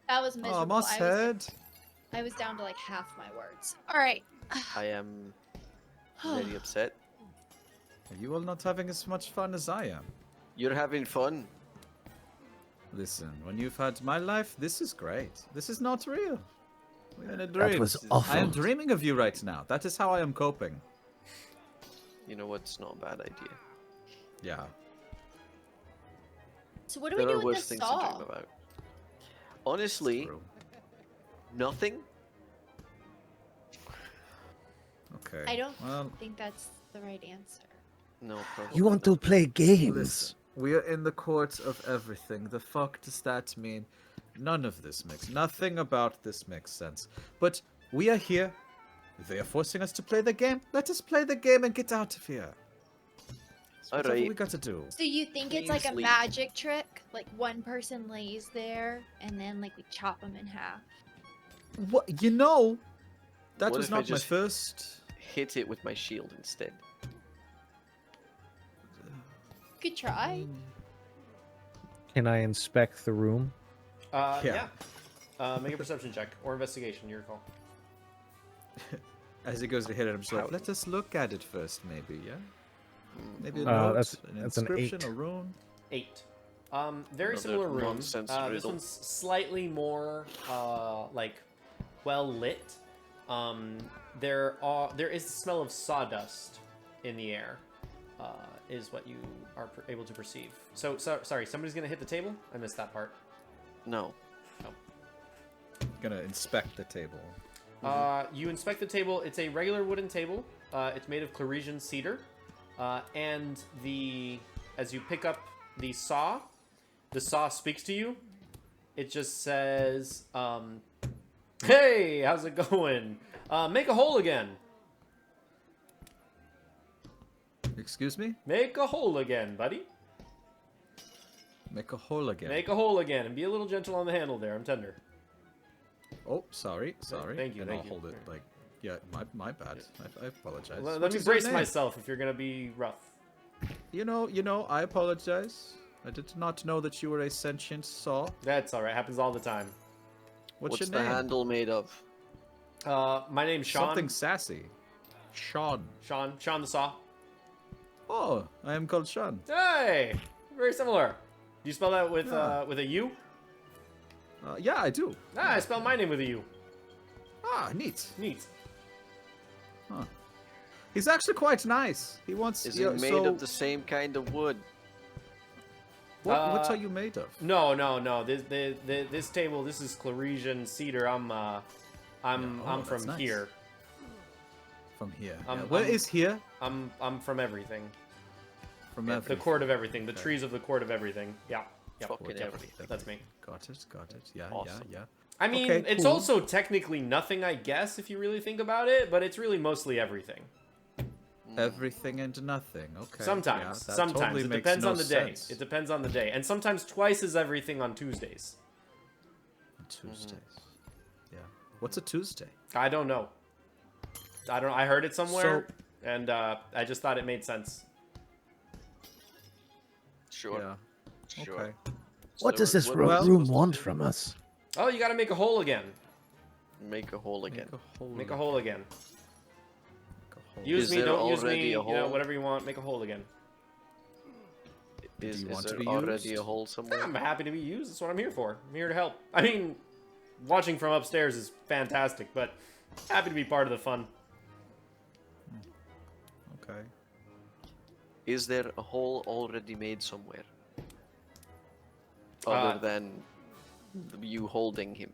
That was miserable. Oh, Moss head. I was down to like half my words. All right. I am very upset. Are you all not having as much fun as I am? You're having fun. Listen, when you've had my life, this is great. This is not real. We're in a dream. That was I am awful. dreaming of you right now. That is how I am coping. You know what's not a bad idea. Yeah. So what do we There do are with worse this things to saw? dream about. Honestly, True. nothing. Okay. I don't Well, think that's the right answer. No, probably You want to not. play games? listen. We are in the court of everything. The fuck does that mean? None of this makes. Nothing about this makes sense. But we are here. They are forcing us to play the game. Let us play the game and get out of here. That's whatever Alright. we got to do. So you think it's like a Please leave. magic trick? Like one person lays there and then like we chop them in half. What? You know, that What was if I not my just- first. Hit it with my shield instead. Could try. Can I inspect the room? Yeah. Make a perception check or investigation, your call. As he goes to hit it, I'm just like, let us look at it first, maybe, yeah? Maybe a Uh, note, that's- an that's an inscription, 8. a rune. 8. Very Another similar room. nonsense This riddle. one's slightly more like well lit. There is the smell of sawdust in the air. Is what you are able to perceive. So sorry, somebody's gonna hit the table. I missed that part. No. Gonna inspect the table. You inspect the table. It's a regular wooden table. It's made of Claresian cedar, and as you pick up the saw speaks to you. It just says, "Hey, how's it going? Make a hole again. Excuse me? Make a hole again, buddy. Make a hole again. Make a hole again, and be a little gentle on the handle there. I'm tender." Oh, sorry. Thank you, And thank I'll you. hold it like, yeah, my bad. I apologize. Let What me is your brace name? myself if you're gonna be rough. You know, I apologize. I did not know that you were a sentient saw. That's all right. Happens all the time. What's What's your the name? handle made of? My name's Sean. Something sassy. Sean. Sean the saw. Oh, I am called Sean. Hey, very similar. Do you spell that with Yeah. with a U? Yeah, I do. Ah, I spell my name with a U. Ah, neat. Neat. Huh. He's actually quite nice. He wants. Is yeah, it made so of the same kind of wood? what Uh, are you made of? No. This table. This is Claresian cedar. I'm that's from nice. here. From here. I'm- Yeah. Where I'm- is here? I'm from everything. From The everything. court of everything. The Okay. trees of the court of everything. Yeah. Yeah. Fucking yeah, everything. That's me. Got it. Yeah, Awesome. yeah. I mean, Okay, it's cool. also technically nothing, I guess, if you really think about it. But it's really mostly everything. Everything and nothing. Okay. Sometimes. Yeah, that Sometimes. totally It makes depends no on the day. sense. It depends on the day. And sometimes twice as everything on Tuesdays. Tuesdays. Yeah. What's a Tuesday? I don't know. I heard it somewhere, and I just thought it made sense. Sure. Yeah. Sure. Okay. What does this well- room want from us? Oh, you gotta make a hole again. Make a hole again. Make a hole again. Make a Use Is me, there don't use already me. a You know, hole? whatever you want. Make a hole again. Is, you is want to there be already used? a hole somewhere? I'm happy to be used. That's what I'm here for. I'm here to help. I mean, watching from upstairs is fantastic, but happy to be part of the fun. Okay. Is there a hole already made somewhere? Other than you holding him?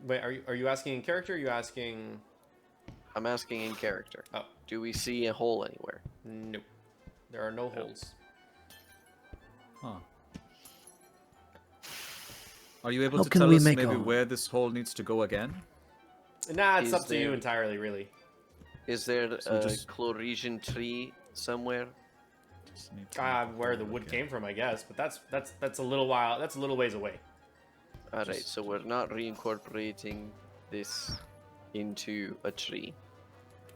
Wait, are you asking in character? Or are you asking? I'm asking in character. Oh, Do we see a hole anywhere? no. There are no holes. Huh. Are you able How to can tell we us make maybe a- where this hole needs to go again? Nah, it's Is up to you there- entirely, really. Is there So a just- Chloresian tree somewhere? Just need to make a Where the hole wood again. came from, I guess. But that's a little while. That's a little ways away. Alright, Just- so we're not reincorporating this into a tree.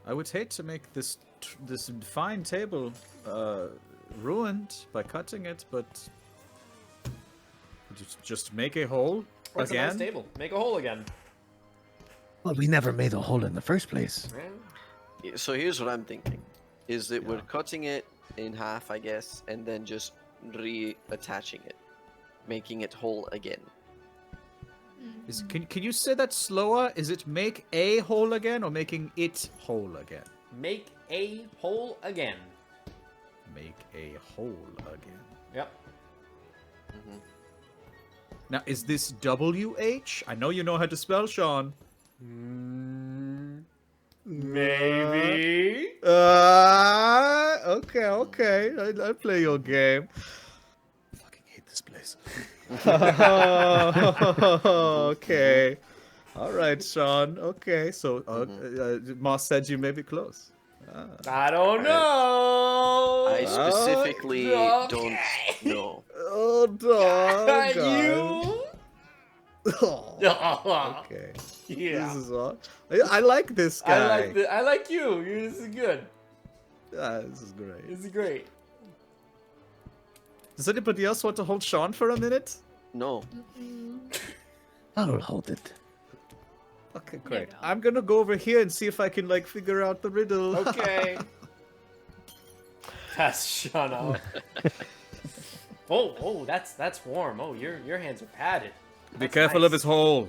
I would hate to make this this fine table ruined by cutting it, but just make a hole What's a again. nice table? Make a hole again. Well, we never made a hole in the first place. So here's what I'm thinking. Is that we're cutting it in half, I guess, and then just reattaching it. Making it whole again. Can you say that slower? Is it make a hole again or making it whole again? Make a hole again. Make a hole again. Yep. Now, is this WH? I know you know how to spell, Sean. Maybe. Okay. I play your game. I fucking hate this place. Okay. All right, Sean. Okay, so Moss said you may be close. I don't know. I specifically okay. don't know. Oh, dog. You. Okay. Yeah. This is all. I like this guy. I like you. This is good. This is great. This is great. Does anybody else want to hold Sean for a minute? No. I'll hold it. Okay, great. I'm gonna go over here and see if I can like figure out the riddle. Okay. Pass Sean out. Oh, that's warm. Oh, your hands are padded. Be That's careful nice. of his hole.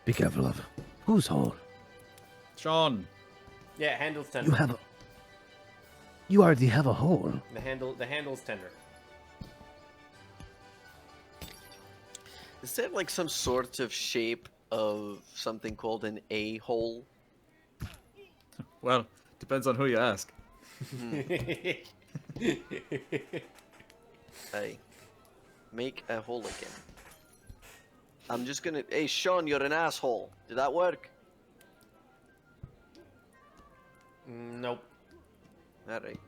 Be careful of whose hole. Sean. Yeah, handle's tender. You have a. You already have a hole. The handle's tender. Is there like some sort of shape of something called an A-hole? Well, depends on who you ask. I make a hole again. I'm just gonna. Hey, Sean, you're an asshole. Did that work? Nope. Alright.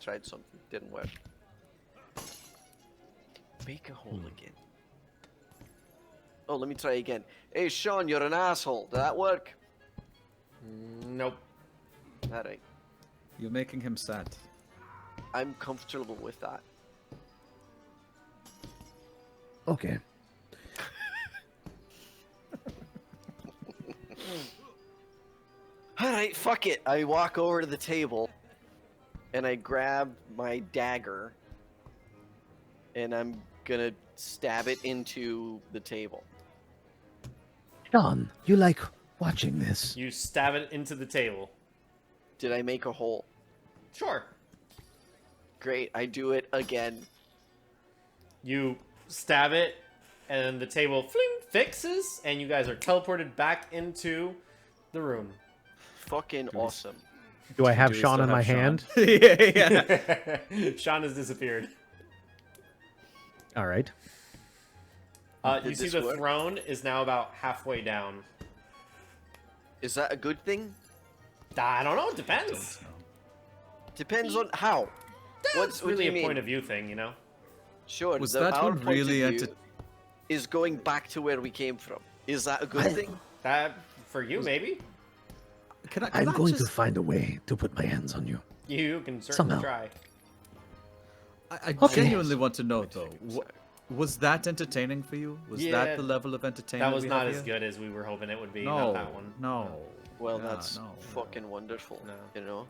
Tried something. Didn't work. Make a hole again. Oh, let me try again. Hey, Sean, you're an asshole. Did that work? Nope. Alright. You're making him sad. I'm comfortable with that. Okay. Alright, fuck it. I walk over to the table and I grab my dagger and I'm gonna stab it into the table. Sean, you like watching this. You stab it into the table. Did I make a hole? Sure. Great, I do it again. You stab it, and the table fling, fixes, and you guys are teleported back into the room. Fucking awesome. Do I have Do we Sean still in my have Sean? hand? yeah. Sean has disappeared. All right. You Did see this the work? throne is now about halfway down. Is that a good thing? I don't know. It depends. Depends on how. It's what do really you a mean? point of view thing, you know. Sure. Was the, that our one point of really view is going back to where we came from. Is that a good thing? That for you, maybe. Can I I'm going just... to find a way to put my hands on you. You can certainly Somehow. try. I Okay. genuinely want to know though. Was that entertaining for you? Was Yeah, that the level of entertainment? That was we not have as here? good as we were hoping it would be. No, Not that one. no. Well, Yeah, that's no. fucking wonderful. No. You know,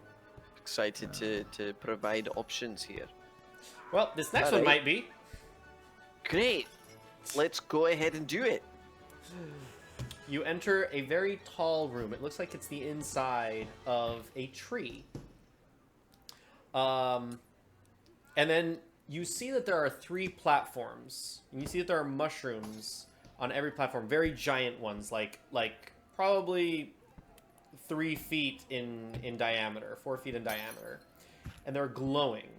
excited to provide options here. Well, this next one Alright. might be. Great. Let's go ahead and do it. You enter a very tall room. It looks like it's the inside of a tree. And then you see that there are 3 platforms. And you see that there are mushrooms on every platform, very giant ones, like probably 3 feet in diameter, 4 feet in diameter, and they're glowing.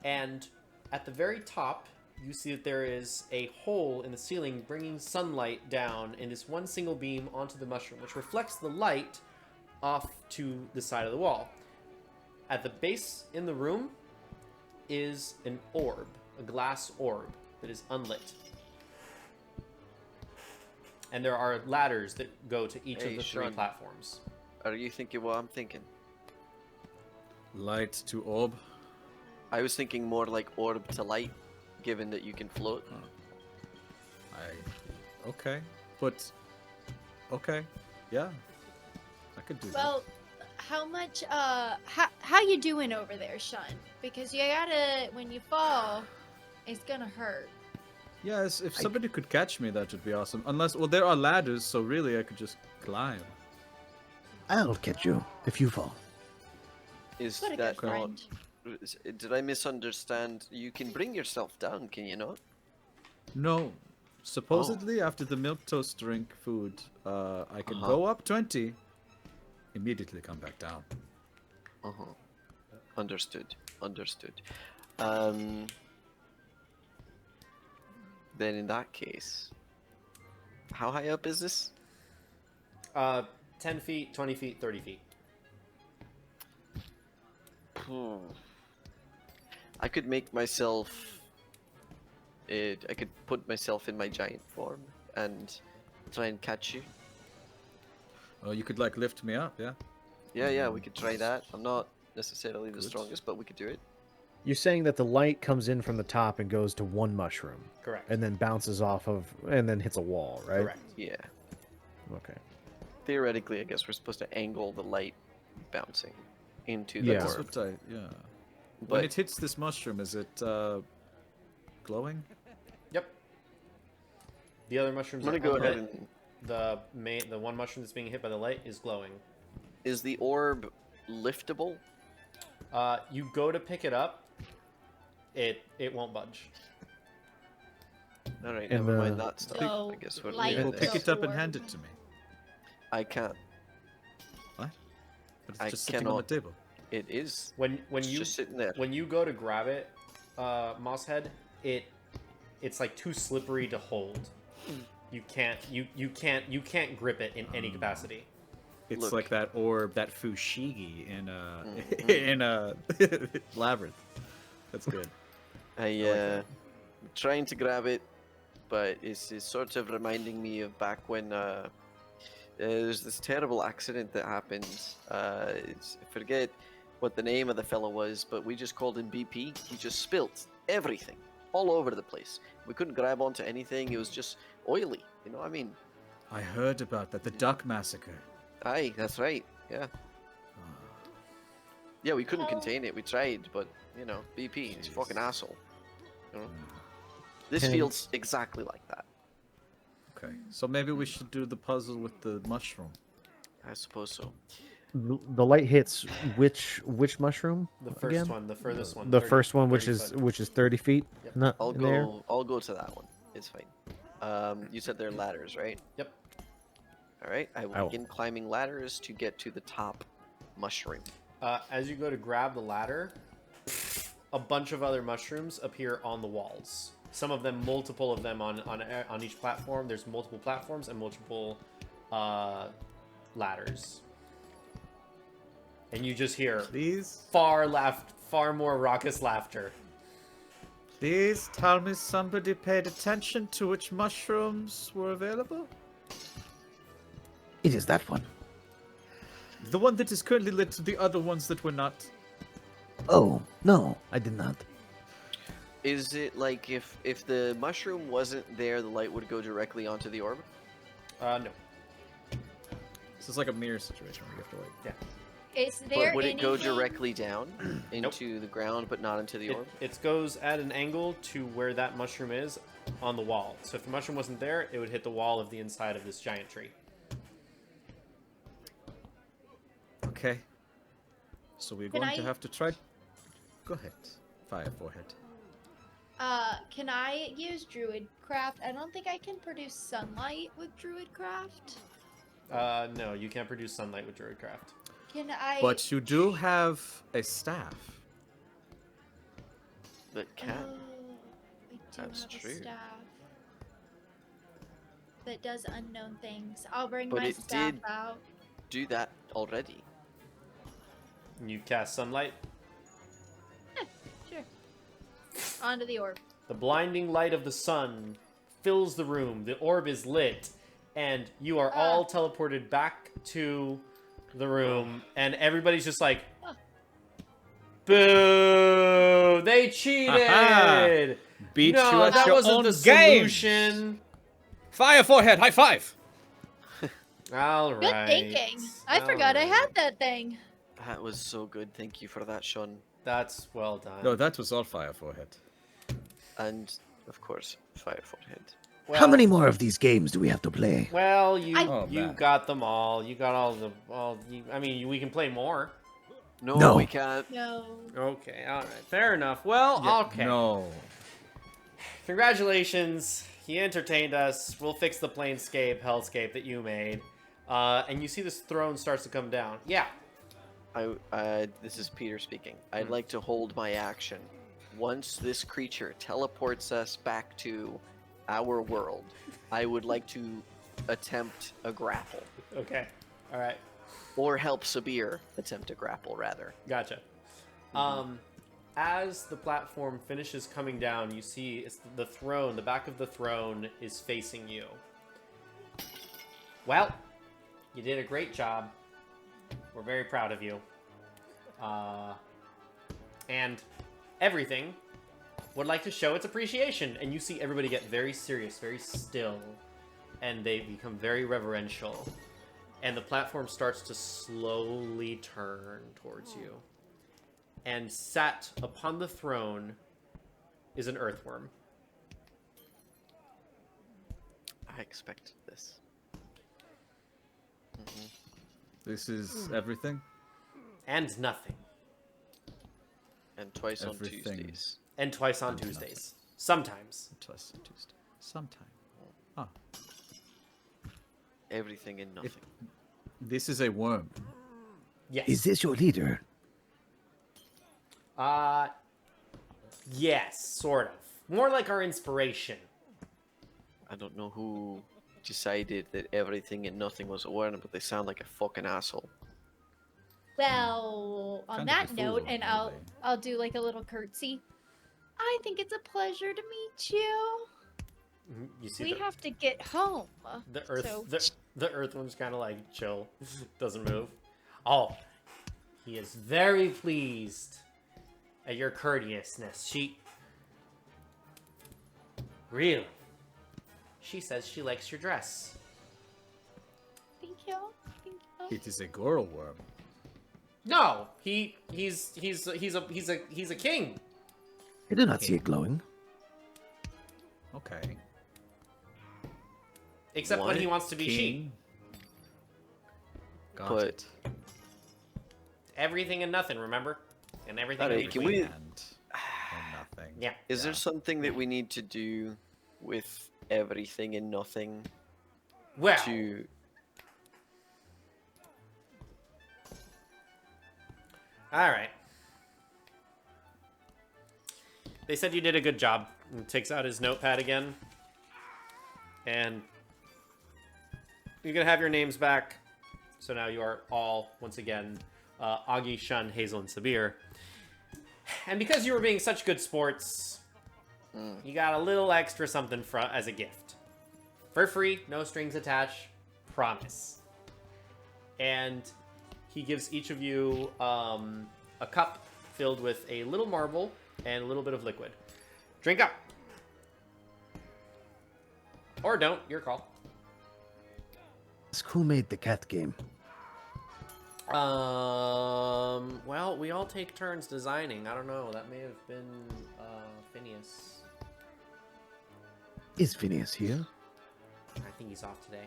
And at the very top, you see that there is a hole in the ceiling bringing sunlight down in this one single beam onto the mushroom, which reflects the light off to the side of the wall. At the base in the room is an orb, a glass orb that is unlit. And there are ladders that go to each Hey, of the 3 Shreem. platforms. Are you thinking what I'm thinking? Light to orb. I was thinking more like orb to light, given that you can float. Okay, but okay, yeah, I could do Well, how much, how you doing over there, Sean? Because you gotta, when you fall, it's gonna hurt. that. Yes, if somebody could catch me, that would be awesome. Unless, well, there are ladders, so really I could just climb. I'll catch you if you fall. Is What a that good friend. Did I misunderstand? You can bring yourself down, can you not? No, supposedly after the milk toast drink food, I can Uh-huh. go up 20, immediately come back down. Uh-huh. Understood. Understood. Then in that case, how high up is this? 10 feet, 20 feet, 30 feet. I could make myself. I could put myself in my giant form and try and catch you. Oh, you could like lift me up, yeah? Yeah, we could try that. I'm not necessarily the Good. strongest, but we could do it. You're saying that the light comes in from the top and goes to one mushroom, Correct. and then bounces off of, and then hits a wall, right? Correct. Yeah. Okay. Theoretically, I guess we're supposed to angle the light bouncing into the Yeah. That's orb. what yeah. When But it hits this mushroom, is it glowing? Yep. The other mushrooms I'm gonna are go ahead unlit. and. The one mushroom that's being hit by the light is glowing. Is the orb liftable? You go to pick it up, it won't budge. All right, And never mind the- that stuff. So, I guess we're light leaving Well, the this. pick it up and orb. hand it to me. I can't. What? But it's I just sitting on the cannot. table. It is. When It's you just sitting there. when you go to grab it, Mosshead, it's like too slippery to hold. You can't grip it in any capacity. It's Look. like that orb, that Fushigi in Mhm. in Labyrinth. That's good. I like that. I'm trying to grab it, but it's sort of reminding me of back when there's this terrible accident that happened. I forget what the name of the fellow was, but we just called him BP. He just spilt everything all over the place. We couldn't grab onto anything. It was just oily. You know what I mean? I heard about that. The duck massacre. Aye, that's right. Yeah. Yeah, we couldn't Oh. contain it. We tried, but you know, BP, he's a fucking Jeez. asshole. You know? This Can- feels exactly like that. Okay, so maybe we should do the puzzle with the mushroom. I suppose so. The light hits which mushroom? The first again? one, the furthest one. The 30 first one, 30 foot. which is 30 feet. Yep. Not I'll in there. go. I'll go to that one. It's fine. You said they're ladders, right? Yep. All right. I I will will. begin climbing ladders to get to the top mushroom. As you go to grab the ladder, a bunch of other mushrooms appear on the walls. Some of them, multiple of them on each platform. There's multiple platforms and multiple ladders. And you just hear Please, far more raucous laughter. please tell me somebody paid attention to which mushrooms were available. It is that one. The one that is currently lit, the other ones that were not. Oh, no, I did not. Is it like if the mushroom wasn't there, the light would go directly onto the orb? No. This is like a mirror situation where you have to like. Yeah. Is there But would it go anything- directly down into the ground, but not into the orb? It goes at an angle to where that mushroom is on the wall. So if the mushroom wasn't there, it would hit the wall of the inside of this giant tree. Okay. So we're Can going to I- have to try. Go ahead. Fire forehead. Can I use Druidcraft? I don't think I can produce sunlight with Druidcraft. No, you can't produce sunlight with Druidcraft. Can I? But you do have a staff. That Oh, can. I do That's have true. a staff that does unknown things. I'll bring But my it staff did- out. Do that already. You cast sunlight. Sure. Onto the orb. The blinding light of the sun fills the room. The orb is lit, and you are all teleported back to the room, and everybody's just like, "Boo! They cheated! Beat no, you at that your wasn't own the game. solution." Fire forehead. High five. All Good right. thinking. I forgot I All had right. that thing. That was so good. Thank you for that, Sean. That's well done. No, that was all fire forehead. And of course, fire forehead. How many more of these games do we have to play? Well, you Oh, you man. got them all. You got all. I mean, we can play more. No, No. we can't. No. Okay, all right, fair enough. Well, okay. No. Congratulations, you entertained us. We'll fix the planescape, hellscape that you made. And you see this throne starts to come down. Yeah. This is Peter speaking. I'd like to hold my action. Once this creature teleports us back to our world, I would like to attempt a grapple. Okay. All right. Or help Sabir attempt a grapple, rather. Gotcha. As the platform finishes coming down, you see it's the throne. The back of the throne is facing you. Well, you did a great job. We're very proud of you. And everything would like to show its appreciation. And you see everybody get very serious, very still, and they become very reverential. And the platform starts to slowly turn towards you. And sat upon the throne is an earthworm. I expect this. This is everything. And nothing. And twice Everything. on Tuesdays. And twice on And nothing. Tuesdays. Sometimes. Twice on Tuesday. Sometime. Ah, Everything and nothing. this is a worm. Yes. Is this your leader? Yes, sort of. More like our inspiration. I don't know who decided that everything and nothing was a worm, but they sound like a fucking asshole. Well, on Kind of that a fool, note, and really. I'll do like a little curtsy. I think it's a pleasure to meet you. You see We the, have to get home. the earth. so- The earthworm's kind of like chill, doesn't move. Oh, he is very pleased at your courteousness. Really? She says she likes your dress. Thank you. Thank you. It is a girl worm. No, he's a king. I do not see it glowing. Okay. Except when What? he wants to be she. King. Got But- it. Everything and nothing, remember? And everything in Alright, can between. we- And nothing. Yeah. Is there something that we need to do with everything and nothing Well, to... all right. They said you did a good job. And takes out his notepad again. And you're going to have your names back. So now you are all, once again, Augie, Shun, Hazel, and Sabir. And because you were being such good sports, you got a little extra something as a gift. For free, no strings attached. Promise. And he gives each of you a cup filled with a little marble and a little bit of liquid. Drink up. Or don't. Your call. Who made the cat game? Well, we all take turns designing. I don't know. That may have been Phineas. Is Phineas here? I think he's off today.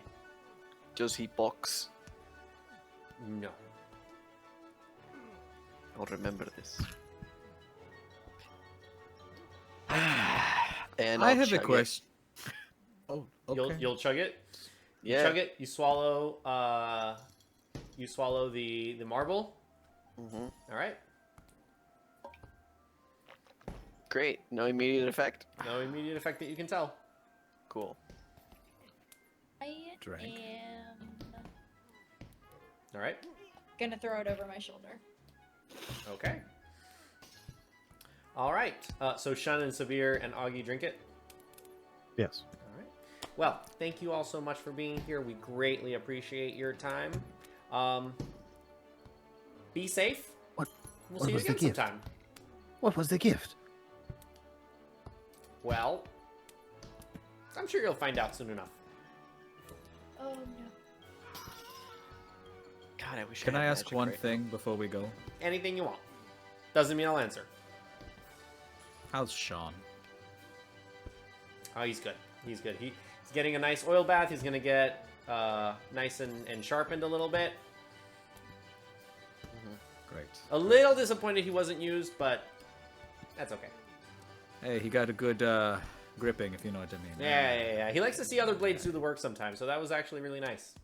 Does he box? No. I'll remember this. And I I'll have a chug it. question. Oh, okay. You'll chug it. You Yeah. chug it. You swallow. You swallow the marble. Mm-hmm. All right. Great. No immediate effect. No immediate effect that you can tell. Cool. I Drank. am All right. gonna throw it over my shoulder. Okay. All right. So Shun and Sabir and Augie drink it. Yes. All right. Well, thank you all so much for being here. We greatly appreciate your time. Be safe. What? We'll What see you was the again gift? sometime. What was the gift? Well, I'm sure you'll find out soon enough. Oh no. God, I wish. Can I had ask magic one right thing before we go? Anything you want. Doesn't mean I'll answer. How's Sean? Oh, he's good. He's good. He's getting a nice oil bath. He's gonna get nice and sharpened a little bit. Great. A little disappointed he wasn't used, but that's okay. Hey, he got a good gripping, if you know what I mean. Yeah. He likes to see other blades do the work sometimes, so that was actually really nice.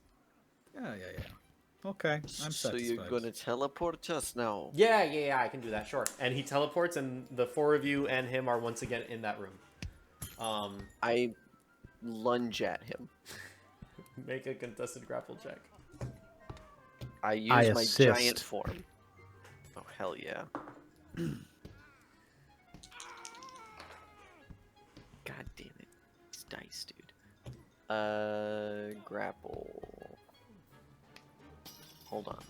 Yeah. Okay, I'm So satisfied. you're gonna teleport us now? Yeah, I can do that, sure. And he teleports, and the four of you and him are once again in that room. I lunge at him. Make a contested grapple check. I use I my assist. giant form. Oh hell yeah! God damn it! It's dice, dude. Grapple. Hold on.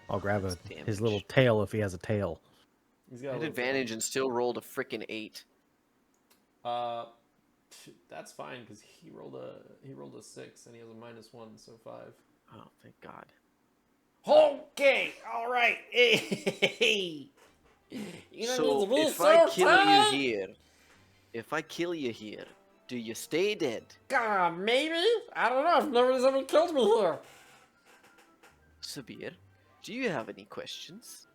I'll grab That's his little damage. tail if he has a tail. He's I got a had little advantage and still rolled a frickin' 8. That's fine because he rolled a 6 and he has a -1, so 5. Oh, thank God. Okay, all right. Hey. You don't So need to be if I so kill tight. you here, do you stay dead? Maybe. I don't know. Nobody's ever killed me here. Sabir, do you have any questions?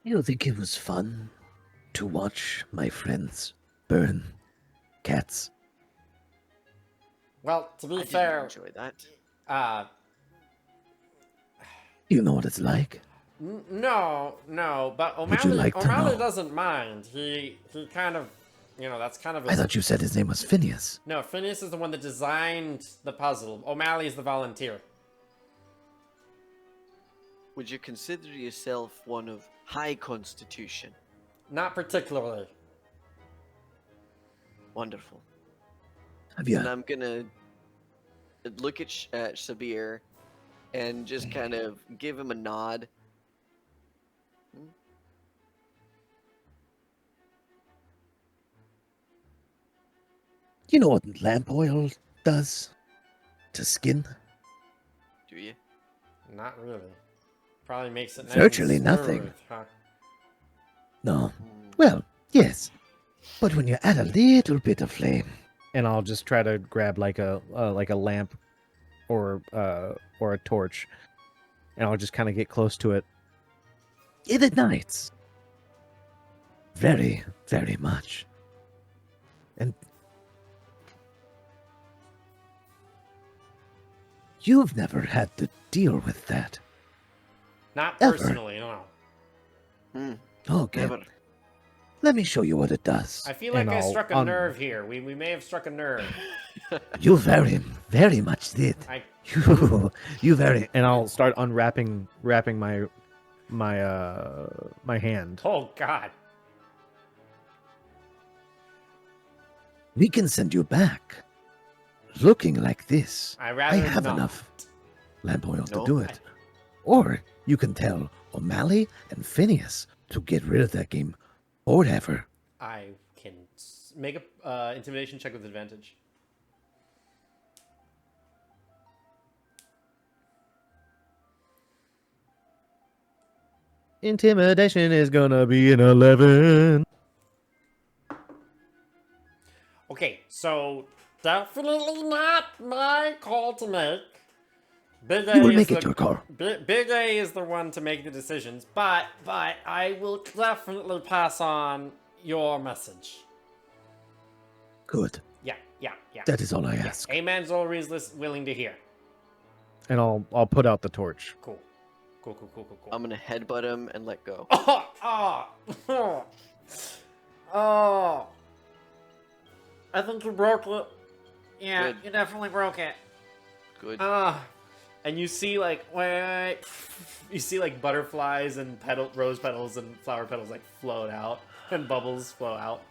You think it was fun to watch my friends burn cats? Well, to be I didn't fair, enjoy that. You know what it's like. no, but Would you like to O'Malley know? doesn't mind. He kind of, that's kind of. I thought you said his name was Phineas. No, Phineas is the one that designed the puzzle. O'Malley is the volunteer. Would you consider yourself one of high constitution? Not particularly. Wonderful. Have you? And I'm gonna look at Sabir and just kind of give him a nod. You know what lamp oil does to skin? Do you? Not really. Probably makes it nice Virtually and nothing. smooth, huh? No. Well, yes. But when you add a little bit of flame, And I'll just try to grab like a lamp or a torch, and I'll just kind of get close to it. it ignites. Very, very much. And you've never had to deal with that. Not Ever. personally, no. Okay. Never. Let me show you what it does. I feel like And I I'll struck a nerve here. We may have struck a nerve. You very, very much did. I You very. And I'll start wrapping my hand. Oh God. We can send you back. Looking like this. I I rather have not. enough lamp oil to No, do it. Or you can tell O'Malley and Phineas to get rid of that game forever. I can make a intimidation check with advantage. Intimidation is gonna be an 11. Okay, so definitely not my call to make. Big A You will is make the, it your call. Big A is the one to make the decisions, but I will definitely pass on your message. Good. Yeah. That is all I ask. Amen's always willing to hear. And I'll put out the torch. Cool. I'm gonna headbutt him and let go. Oh. I think you broke it. Yeah, Good. you definitely broke it. Good. And you see like you see like butterflies and rose petals and flower petals like float out and bubbles flow out.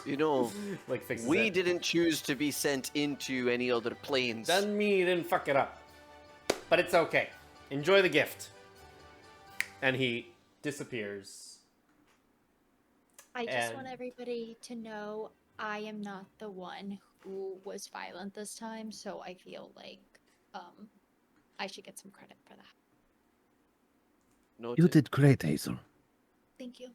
You know, Like fixes we it. didn't choose to be sent into any other planes. Doesn't mean you didn't fuck it up. But it's okay. Enjoy the gift. And he disappears. I just want And- everybody to know I am not the one who was violent this time, so I feel like I should get some credit for that. Noted. You did great, Hazel. Thank you.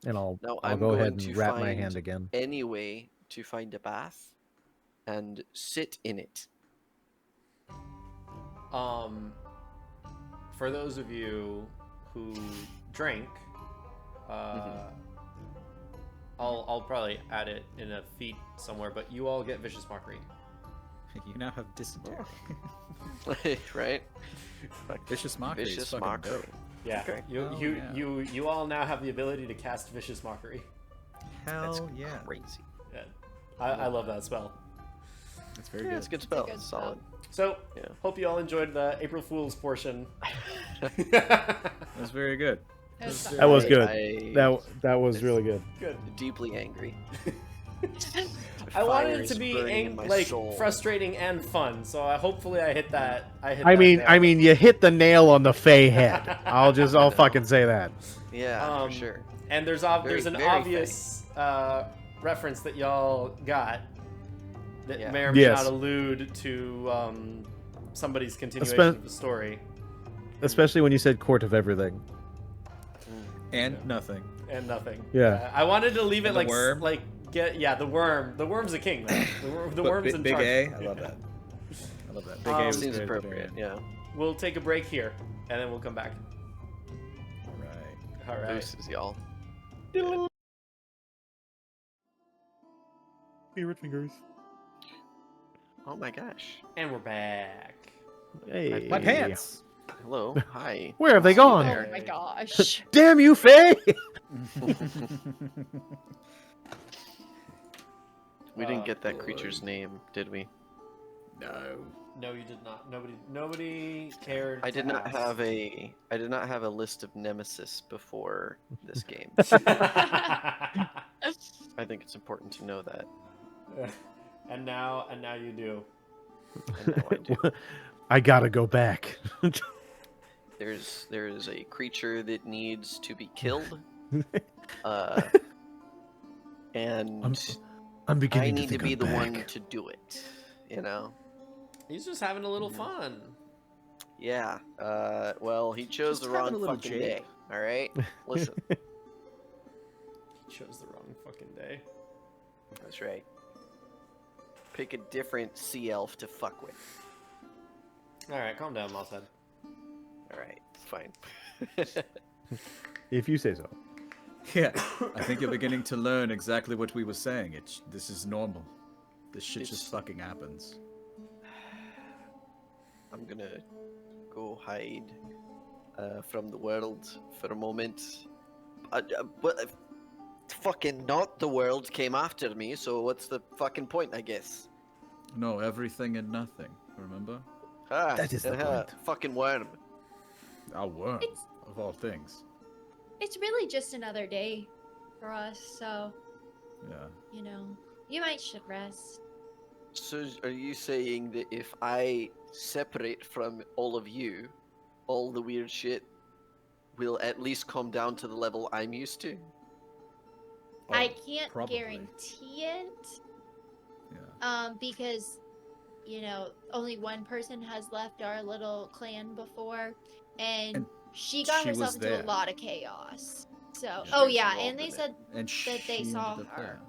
And I'll Now I'll I'm go ahead going to and wrap my find hand again. any way to find a bath and sit in it. For those of you who drink, I'll probably add it in a feat somewhere, but you all get vicious mockery. You now have dysentery. Right? Vicious mockery is Vicious fucking mockery. dope. Yeah, Okay. Oh, yeah. you all now have the ability to cast vicious mockery. That's Hell yeah. crazy. Yeah, I love that spell. That's very Yeah, good. it's a good spell. good Solid. So, Yeah. hope you all enjoyed the April Fool's portion. That was very good. It was That was fun. good. That was really good. Good. Deeply angry. I wanted Fire it to is be burning in my like soul. frustrating and fun, so hopefully I hit that. I mean, you hit the nail on the Fey head. I'll fucking say that. Yeah, for sure. And there's an very obvious reference that y'all got that Yeah. may or may Yes. not allude to somebody's continuation Espe- of the story Especially when you said court of everything. And nothing. and nothing. Yeah. I wanted to leave it And the like worm? the worm. The worm's a king. Man. The But worm's in Big charge. A, I love that. I love that. Big A was Seems good at the appropriate. very end. Yeah. We'll take a break here, and then we'll come back. Right. All right. Deuces, y'all. Favorite fingers. Oh my gosh. And we're back. Hey. My pants. Hello. Hi. Where have they See you gone? there. Oh my gosh. Damn you, Faye! We didn't get that boy. creature's name, did we? No. No, you did not. Nobody cared. I to did not ask. have a list of nemesis before this game. I think it's important to know that. and now you do. And now I do. I gotta go back. There is a creature that needs to be killed. And I'm I beginning need to to think be I'm the back. one to do it. You know? He's just having a little fun. Yeah. Well, he chose Just the having wrong a little fucking jig. day. All right. Listen. He chose the wrong fucking day. That's right. Pick a different sea elf to fuck with. All right, calm down, Mosshead. All right. Fine. If you say so. Yeah. I think you're beginning to learn exactly what we were saying. This is normal. This shit It's- just fucking happens. I'm gonna go hide from the world for a moment. But fucking not the world came after me, so what's the fucking point, I guess? No, everything and nothing. Remember? Ah, That is the point. Fucking worm. Our worm, It's- of all things. It's really just another day for us, so Yeah. you know, you might should rest. So are you saying that if I separate from all of you, all the weird shit will at least come down to the level I'm used to? I Oh, can't probably. guarantee it. Yeah. Because, only one person has left our little clan before, and And she got she was herself into a there. lot of chaos. So, Yeah. oh She was yeah, involved and they in it. said And that they she saw ended up her. there.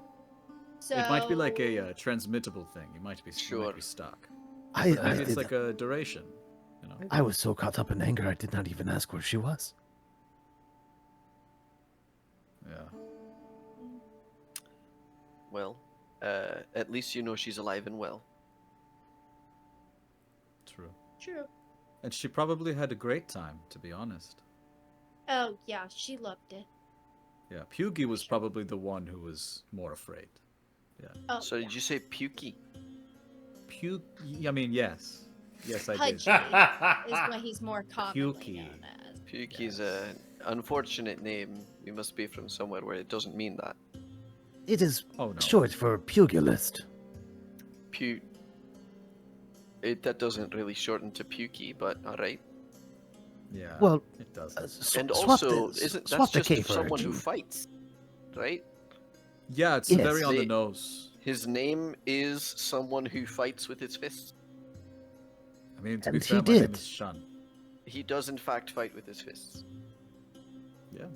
So It might be like a transmittable thing. You might be Sure. stuck. I Maybe it's did. like a duration. I was so caught up in anger, I did not even ask where she was. Yeah. Well, at least you know she's alive and well. True. True. And she probably had a great time, to be honest. Oh yeah, she loved it. Yeah. Pugie was probably the one who was more afraid. Yeah. Oh, So yeah. did you say pukey? I mean, yes. Yes, I did. Pudgy is what he's more commonly Pukey. known as. Pukey's Yes. an unfortunate name. You must be from somewhere where it doesn't mean that. It is Oh, no. short for pugilist. Pu. That doesn't really shorten to pukey, but alright. Yeah. Well, it does. And swap also, the, isn't swap that's the just K for a someone who G. fights, right? Yeah, it's yes. very on the They- nose. His name is someone who fights with his fists. I mean, to be And fair, he my name did. is Shun. He does in fact fight with his fists. Yeah.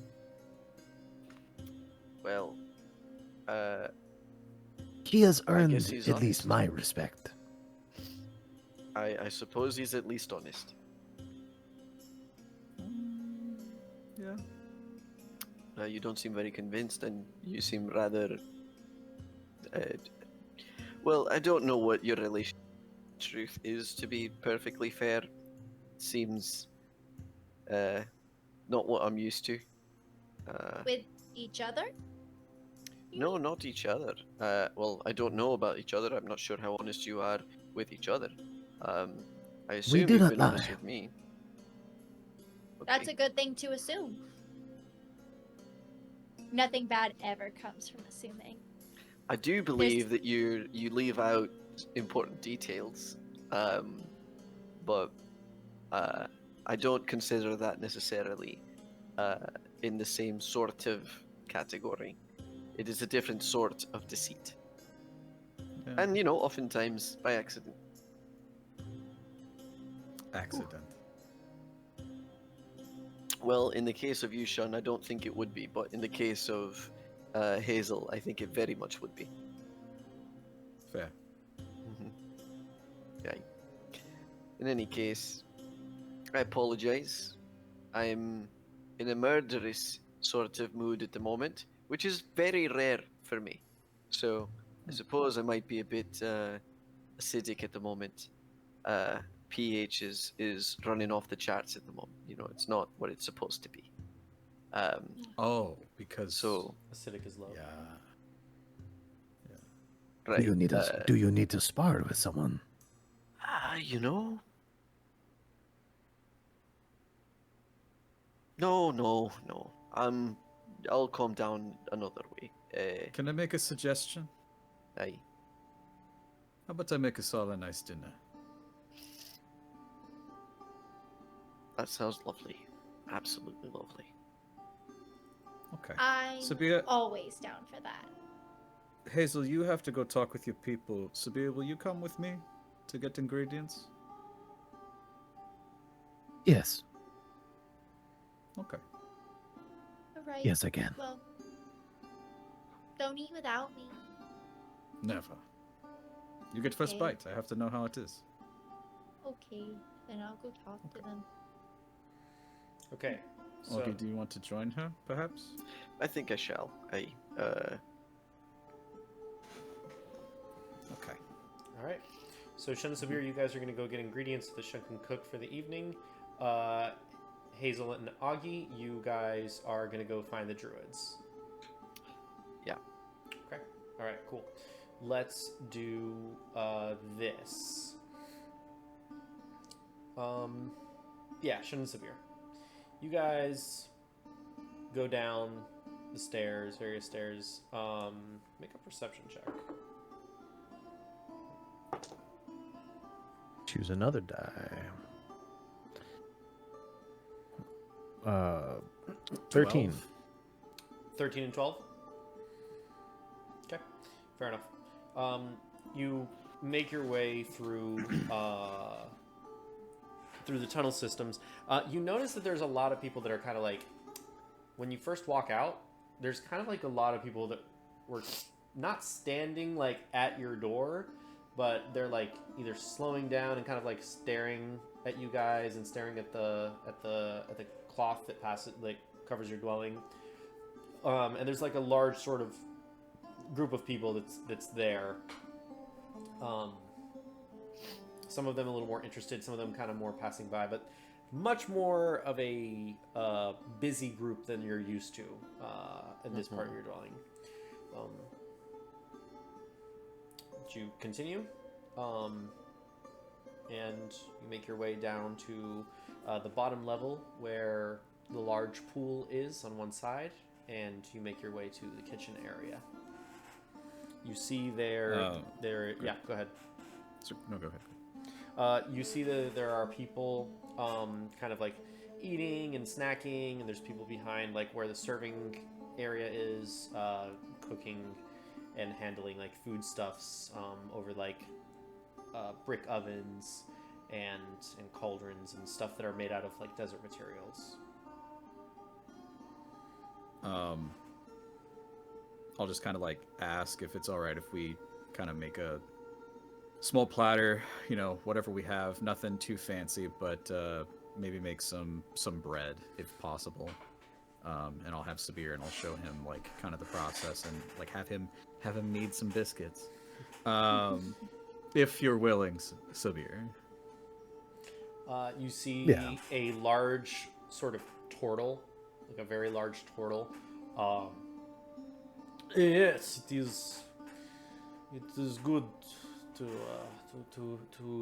Well, He has I earned guess he's at least honest. my respect. I suppose he's at least honest. Yeah. You don't seem very convinced, and you seem rather. Well, I don't know what your relation truth is, to be perfectly fair. Seems not what I'm used to. With each other? No, not each other. Well, I don't know about each other. I'm not sure how honest you are with each other. I assume do you've not been honest lie. with me. That's Okay. a good thing to assume. Nothing bad ever comes from assuming. I do believe that you leave out important details, but I don't consider that necessarily in the same sort of category. It is a different sort of deceit, Yeah. and oftentimes by accident. Accident. Well, in the case of you, Sean, I don't think it would be, but in the case of Hazel, I think it very much would be. Fair. Yeah. In any case, I apologize. I'm in a murderous sort of mood at the moment, which is very rare for me. So I suppose I might be a bit acidic at the moment. pH is running off the charts at the moment. It's not what it's supposed to be. Oh, because. So Acidic is low. Yeah. right. Do you need to spar with someone? No. I'll calm down another way. Can I make a suggestion? Aye. How about I make us all a nice dinner? That sounds lovely. Absolutely lovely. Okay. I'm Sabia, always down for that. Hazel, you have to go talk with your people. Sabia, will you come with me to get ingredients? Yes. Okay. Alright. Yes, I can. Well, don't eat without me. Never. You get first Okay. bite. I have to know how it is. Okay, then I'll go talk to them. Okay. So, Augie, do you want to join her, perhaps? I think I shall. Okay. all right. So Shun and Sabir, you guys are going to go get ingredients that Shun can cook for the evening. Hazel and Augie, you guys are going to go find the druids. Yeah. Okay. All right. Cool. Let's do this. Yeah, Shun and Sabir. You guys go down the stairs, various stairs. Make a perception check. choose another die. 13. 13 and 12? Okay, fair enough. You make your way through through the tunnel systems. You notice that there's a lot of people that are kind of like, when you first walk out, there's kind of like a lot of people that were not standing like at your door, but they're like either slowing down and kind of like staring at you guys and staring at the cloth that passes, like covers your dwelling. And there's like a large sort of group of people that's there. Some of them a little more interested, some of them kind of more passing by, but much more of a busy group than you're used to in this part of your dwelling. You continue, and you make your way down to the bottom level where the large pool is on one side, and you make your way to the kitchen area. You see there. Yeah, go ahead. No, go ahead. You see that there are people kind of like eating and snacking, and there's people behind like where the serving area is, cooking and handling like foodstuffs over like brick ovens and cauldrons and stuff that are made out of like desert materials. I'll just kind of like ask if it's all right if we kind of make a small platter, you know, whatever we have, nothing too fancy, but maybe make some bread if possible. And I'll have Sabir and I'll show him like kind of the process and like have him knead some biscuits. If you're willing, Sabir. You see Yeah. a large sort of turtle, like a very large turtle. Yes, it is good to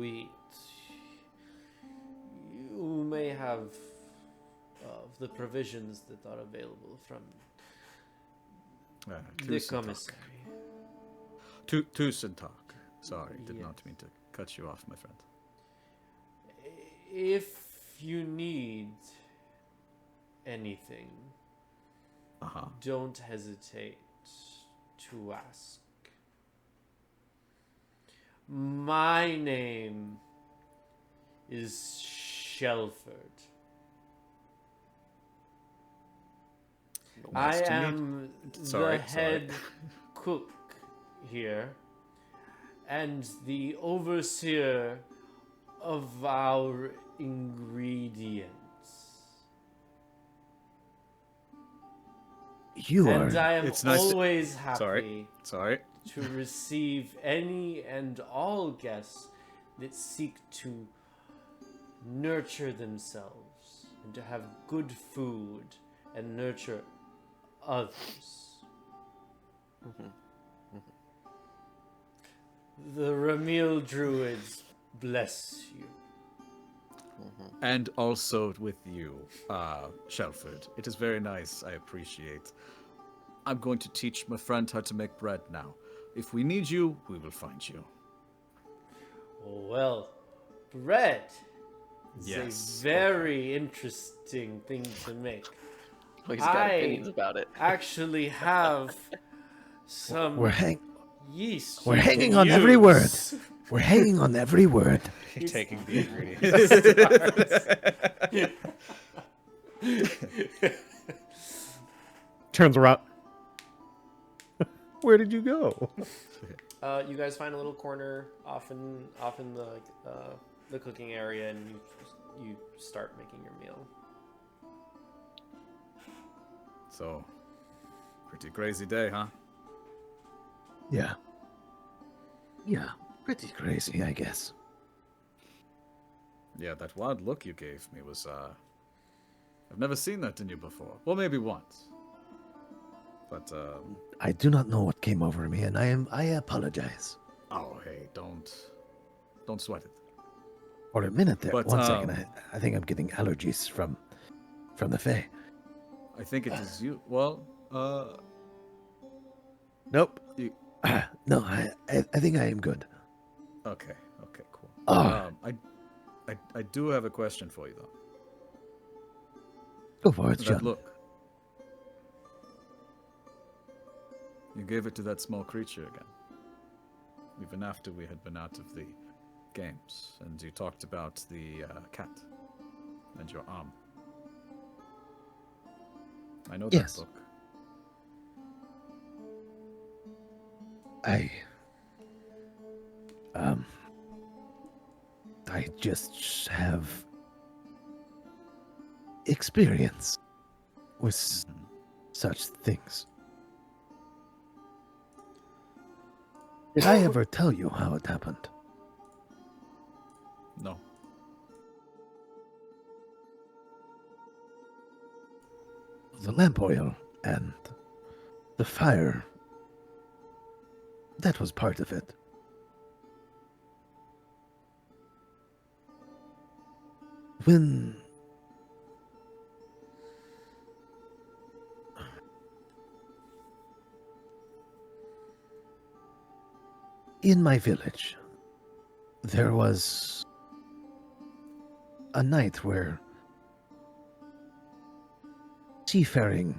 eat. You may have the provisions that are available from the commissary. To Sintak. Sorry, did Yeah. not mean to cut you off, my friend. If you need anything, don't hesitate to ask. My name is Shelford. Nice I to meet- am Sorry, the head cook here and the overseer of our ingredients. You And are. I am It's nice to- always happy Sorry. to receive any and all guests that seek to nurture themselves and to have good food and nurture others. The Ramil Druids bless you. And also with you, Shelford. It is very nice. I appreciate. I'm going to teach my friend how to make bread now. If we need you, we will find you. Well, bread is Yes, a very interesting thing to make. Oh, he's got opinions about it. Actually have some We're yeast. we're you hanging can on every word. use. We're hanging on every word. You're taking the ingredients. Turns around. Where did you go? You guys find a little corner off in the cooking area, and you start making your meal. So, pretty crazy day, huh? Yeah. Yeah. Pretty crazy, I guess. Yeah, that wild look you gave me was, I've never seen that in you before. Well, maybe once. But, I do not know what came over me, and I apologize. oh, hey, don't sweat it. For a minute there, But, 1 second, I think I'm getting allergies from the Fae. I think it is you. Well, Nope. you, No, I think I am good. okay, cool. Ah, I do have a question for you, though. go for it, That John. look. You gave it to that small creature again. Even after we had been out of the games, and you talked about the cat and your arm. I know Yes. that book. I just have experience with such things. Did I ever tell you how it happened? No. The lamp oil and the fire. That was part of it. When in my village, there was a night where seafaring,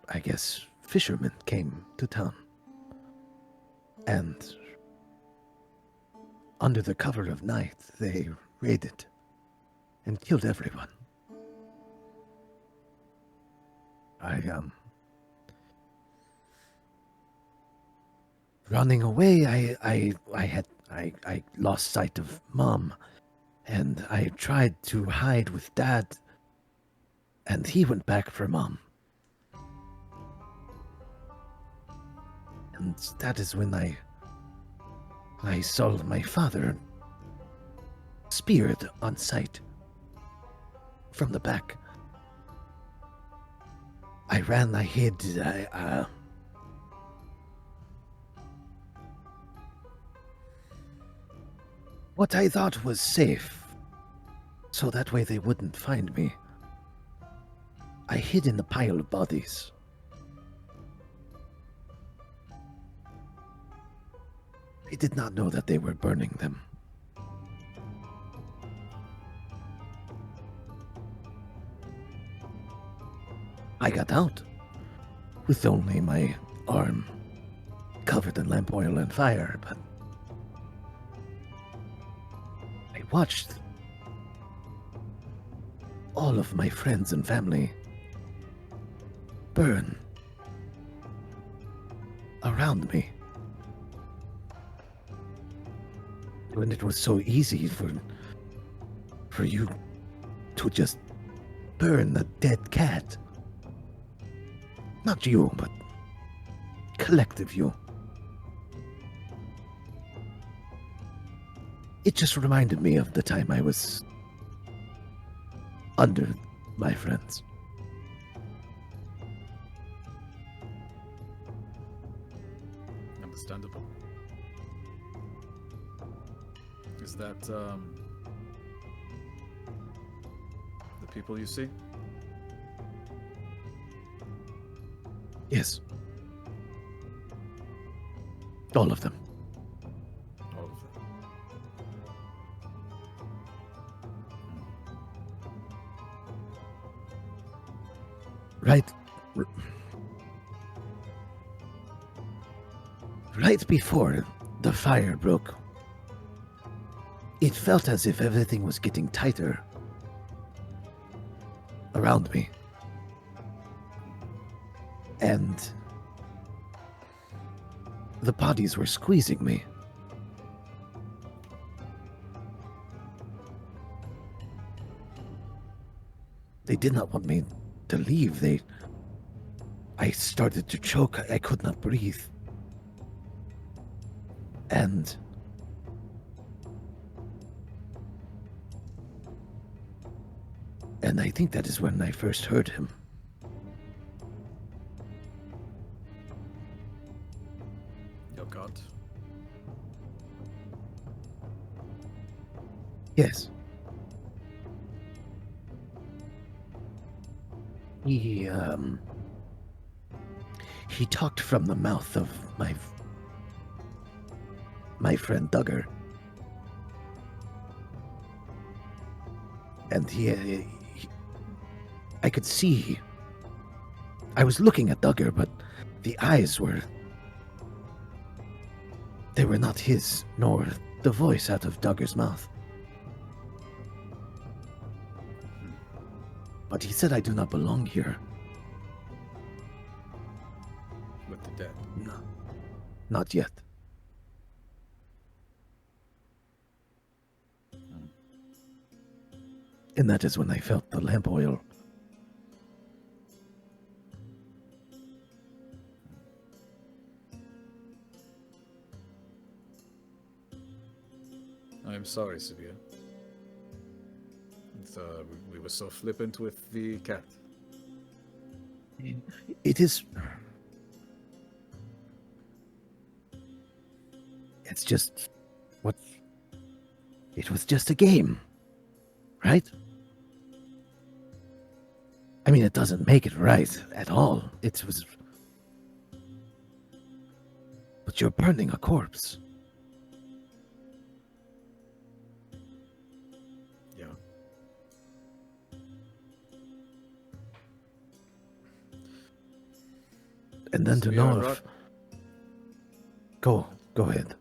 I guess, fishermen came to town. And under the cover of night, they raided and killed everyone. Running away, I lost sight of Mom, and I tried to hide with Dad, and he went back for Mom. And that is when I saw my father speared on sight from the back. I ran, I hid, what I thought was safe, so that way they wouldn't find me. I hid in the pile of bodies. I did not know that they were burning them. I got out with only my arm covered in lamp oil and fire, but I watched all of my friends and family burn around me. When it was so easy for you to just burn a dead cat. Not you, but collective you. It just reminded me of the time I was under my friends. Understandable. Is that, the people you see? Yes. All of them. All of them. Right before the fire broke, it felt as if everything was getting tighter around me. And the bodies were squeezing me. They did not want me to leave. I started to choke. I could not breathe. And I think that is when I first heard him. Your god. Yes. He talked from the mouth of my friend Duggar. and I could see. I was looking at Duggar, but the eyes were. They were not his, nor the voice out of Duggar's mouth. But he said I do not belong here. With the dead. No, not yet. And that is when I felt the lamp oil. I am sorry, Sabia. We were so flippant with the cat. It is. It's just. What? It was just a game. Right? I mean, it doesn't make it right at all. It was. But you're burning a corpse. Yeah. And then to Sabia, know Rod- if. Go ahead.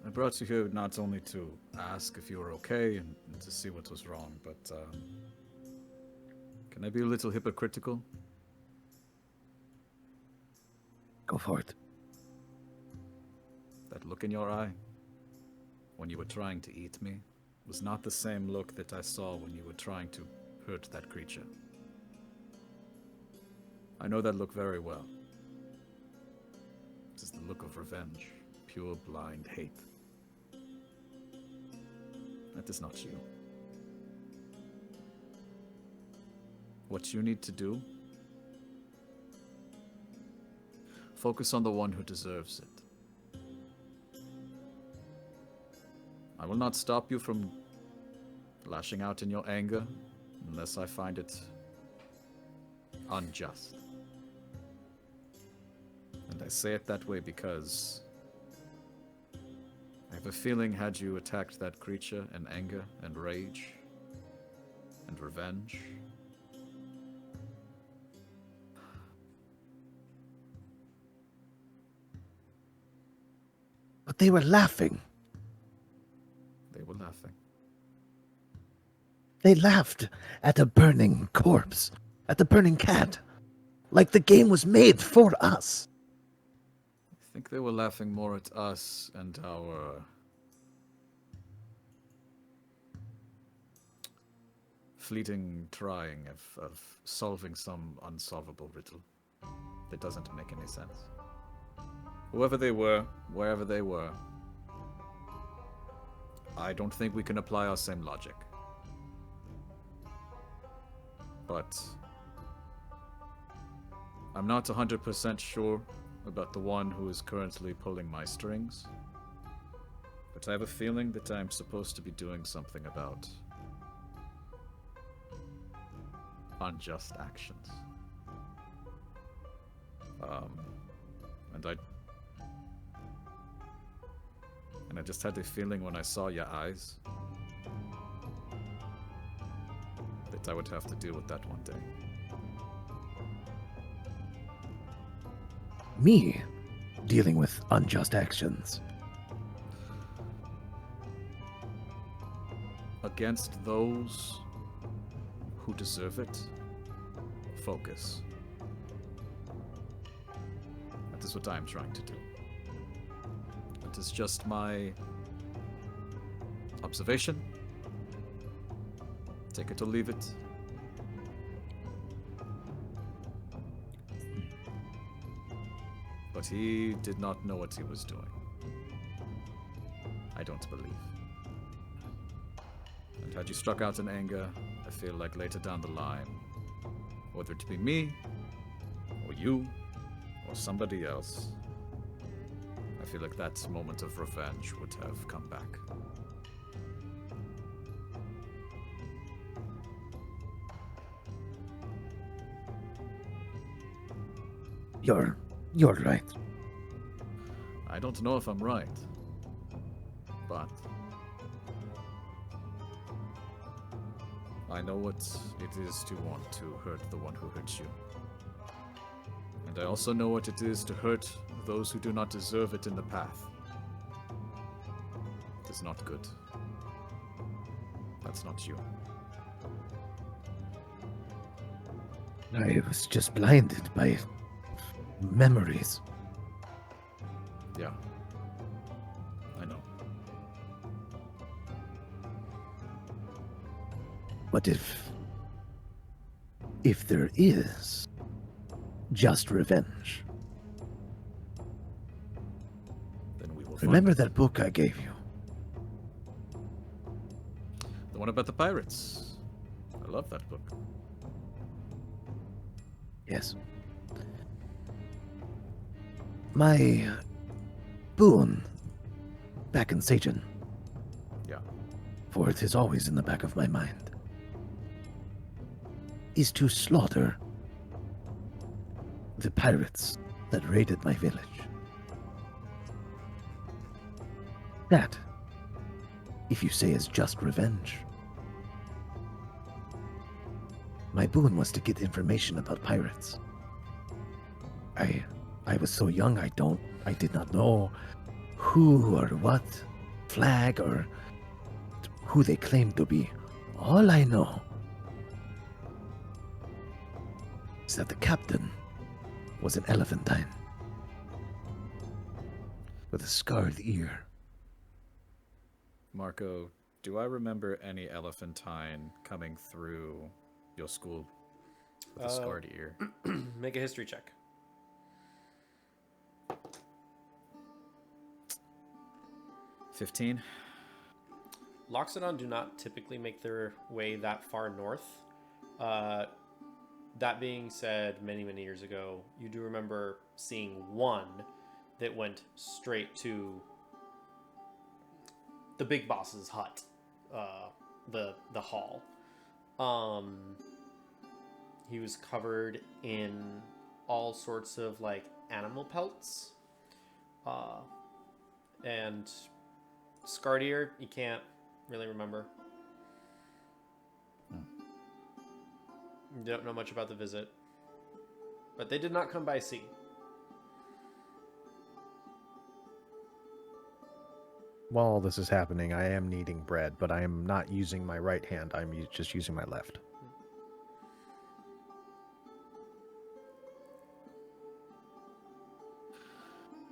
I brought you here not only to ask if you were okay and to see what was wrong, but can I be a little hypocritical? Go for it. That look in your eye when you were trying to eat me was not the same look that I saw when you were trying to hurt that creature. I know that look very well. It is the look of revenge, pure blind hate. That is not you. What you need to do, focus on the one who deserves it. I will not stop you from lashing out in your anger unless I find it unjust. And I say it that way because I have a feeling had you attacked that creature in anger and rage and revenge, But they were laughing. they were laughing. They laughed at a burning corpse, at the burning cat, like the game was made for us. I think they were laughing more at us and our fleeting trying of solving some unsolvable riddle that doesn't make any sense. Whoever they were, wherever they were, I don't think we can apply our same logic. But I'm not 100% sure about the one who is currently pulling my strings. But I have a feeling that I'm supposed to be doing something about unjust actions. And I just had a feeling when I saw your eyes that I would have to deal with that one day. Me dealing with unjust actions. Against those who deserve it, focus. That is what I'm trying to do. It is just my observation. Take it or leave it. But he did not know what he was doing. I don't believe. And had you struck out in anger, I feel like later down the line, whether it be me, or you, or somebody else, I feel like that moment of revenge would have come back. You're right. I don't know if I'm right, but I know what it is to want to hurt the one who hurts you. And I also know what it is to hurt those who do not deserve it in the path. It is not good. That's not you. I was just blinded by memories. Yeah. I know. But if there is just revenge, Then we will remember find that book I gave you? the one about the pirates. I love that book. Yes. My boon back in Satan, Yeah. for it is always in the back of my mind, is to slaughter the pirates that raided my village. That, if you say, is just revenge. My boon was to get information about pirates. I was so young, I did not know who or what flag or who they claimed to be. All I know is that the captain was an elephantine with a scarred ear. Marco, do I remember any elephantine coming through your school with a scarred ear? Make a history check. 15? Loxodon do not typically make their way that far north. That being said, many, many years ago, you do remember seeing one that went straight to the big boss's hut, the hall. He was covered in all sorts of like animal pelts, and scarred ear. You can't really remember. You don't know much about the visit, but they did not come by sea. While all this is happening, I am kneading bread, but I am not using my right hand. I'm just using my left.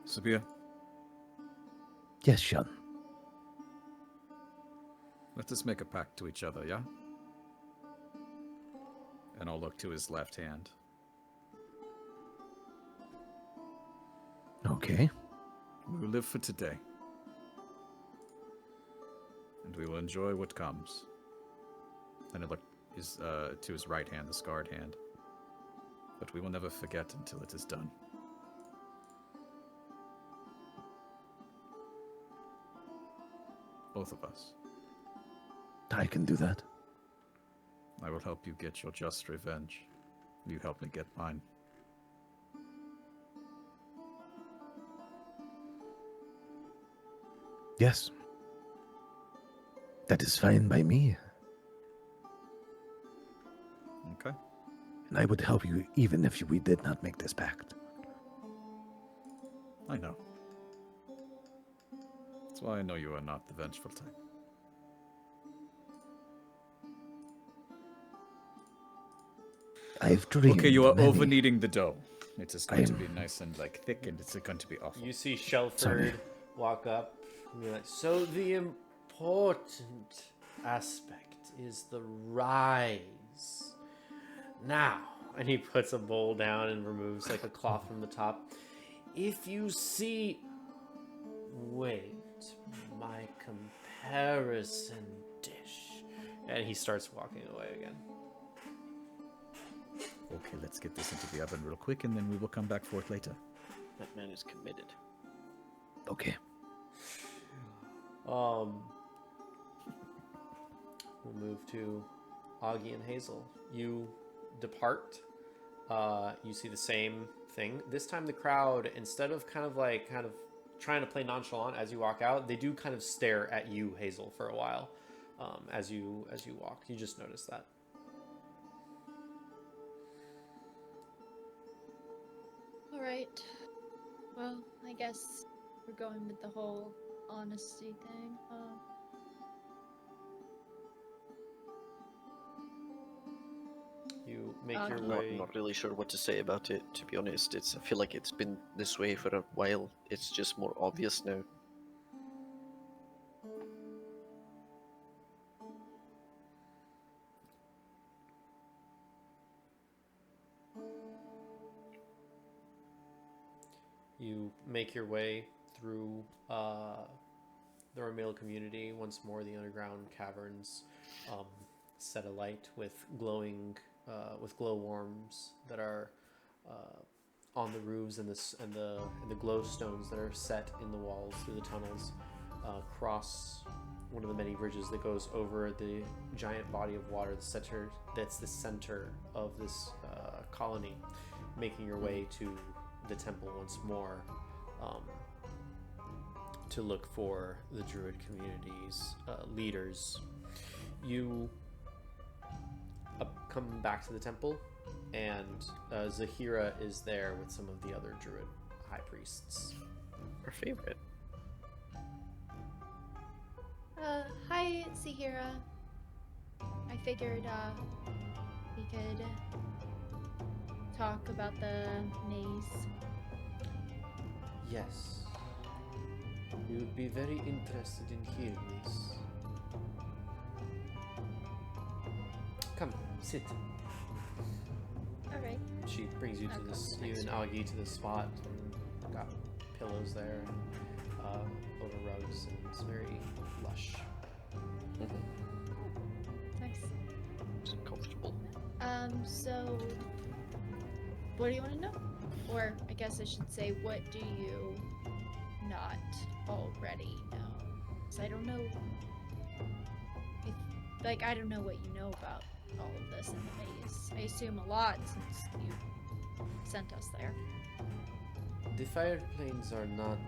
Sabia, Yes, Sean. let us make a pact to each other, yeah? And I'll look to his left hand. Okay. We will live for today. And we will enjoy what comes. And it looked to his right hand, the scarred hand. But we will never forget until it is done. Both of us. I can do that. I will help you get your just revenge. You help me get mine. Yes. That is fine by me. Okay? And I would help you even if we did not make this pact. I know. That's why I know you are not the vengeful type. I've dreamed. Okay, you are many- over kneading the dough. It is going to I'm- be nice and like thick, and it's going to be awful. You see Shelford Sorry. walk up and be like, so the important aspect is the rise. Now, and he puts a bowl down and removes like a cloth from the top. If you see... Wait, my comparison dish. And he starts walking away again. Okay, let's get this into the oven real quick, and then we will come back for it later. That man is committed. Okay. We'll move to Augie and Hazel. You depart. You see the same thing. This time the crowd, instead of kind of trying to play nonchalant as you walk out, they do kind of stare at you, Hazel, for a while. as you walk. You just notice that. All right. Well, I guess we're going with the whole honesty thing. You make Uh, your I'm not, way. not really sure what to say about it, to be honest. I feel like it's been this way for a while. It's just more obvious now. You make your way through the Romeo community. Once more, the underground caverns set alight with glowing, with glowworms that are on the roofs and the glow stones that are set in the walls through the tunnels. Across one of the many bridges that goes over the giant body of water, that's the center of this colony, making your way to the temple once more, to look for the druid community's leaders. You come back to the temple, and Zahira is there with some of the other druid high priests. Our favorite. Hi, Zahira. I figured, we could talk about the maze. Yes. You would be very interested in hearing this. Come, sit. Alright. She brings you to Okay, this, you thanks, and Ray. Augie to this spot, and got pillows there, and over rugs, and it's very lush. Nice. It's comfortable. So, what do you want to know? Or, I guess I should say, what do you not already know? Because I don't know if, like, I don't know what you know about all of this in the maze. I assume a lot since you sent us there. The fire planes are not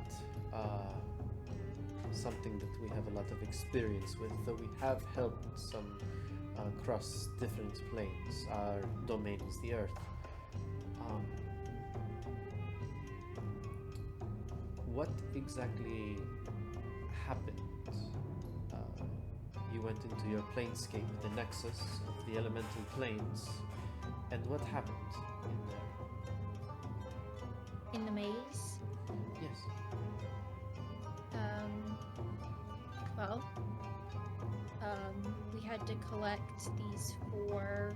something that we have a lot of experience with, though we have helped some across different planes. Our domain is the Earth. What exactly happened? You went into your planescape, the nexus of the elemental planes, and what happened in there? In the maze, Yes. well, we had to collect these 4,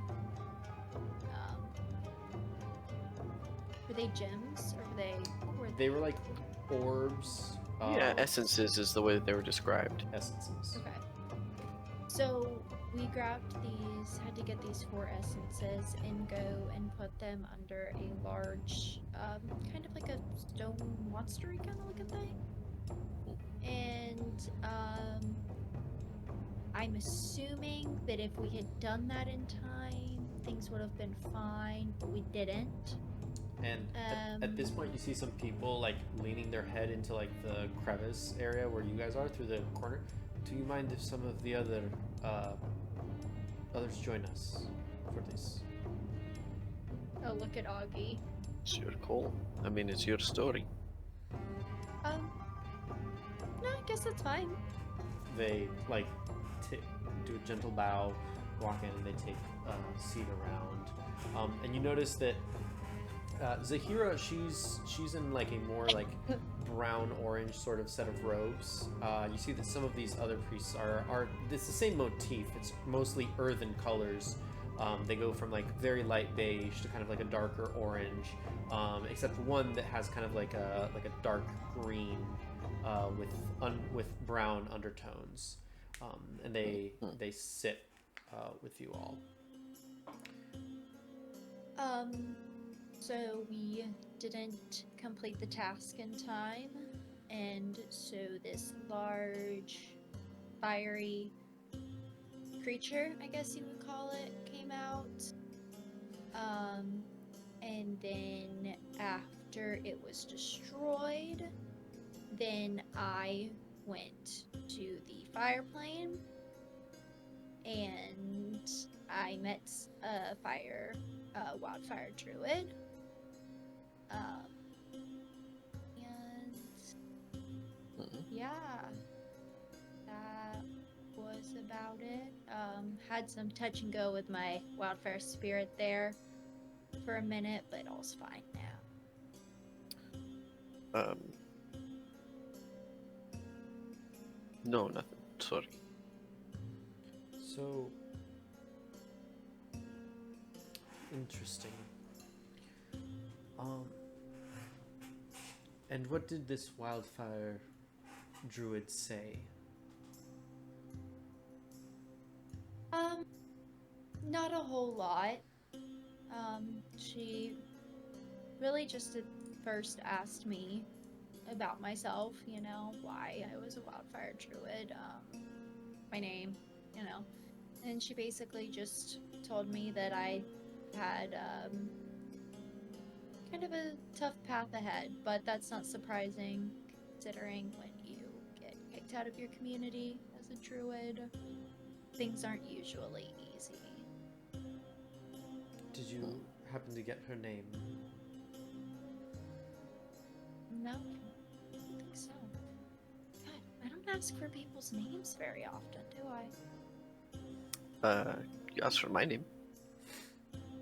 were they gems, or were They were like orbs. Yeah, essences is the way that they were described. Essences. Okay. So we grabbed these, had to get these 4 essences and go and put them under a large, kind of like a stone monstery kind of looking thing. And, I'm assuming that if we had done that in time, things would have been fine, but we didn't. And at this point, you see some people like leaning their head into like the crevice area where you guys are through the corner. Do you mind if some of the others join us for this? Oh, look at Augie. It's your call. I mean, it's your story. No, I guess that's fine. They like do a gentle bow, walk in, and they take a seat around. And you notice that Zahira, she's in like a more like brown orange sort of set of robes. You see that some of these other priests are it's the same motif. It's mostly earthen colors. They go from like very light beige to kind of like a darker orange, except one that has kind of like a dark green with brown undertones. And they sit with you all. So we didn't complete the task in time, and so this large, fiery creature, I guess you would call it, came out. And then after it was destroyed, then I went to the fire plane and I met a wildfire druid. And Mhm. yeah, that was about it. Had some touch and go with my wildfire spirit there for a minute, but all's fine now. No, nothing. Sorry. So interesting. And what did this wildfire druid say? Not a whole lot. She really just at first asked me about myself, why I was a wildfire druid, my name, and she basically just told me that I had, kind of a tough path ahead, but that's not surprising considering when you get kicked out of your community as a druid, things aren't usually easy. Did you happen to get her name? No, I don't think so. God, I don't ask for people's names very often, do I? You asked for my name.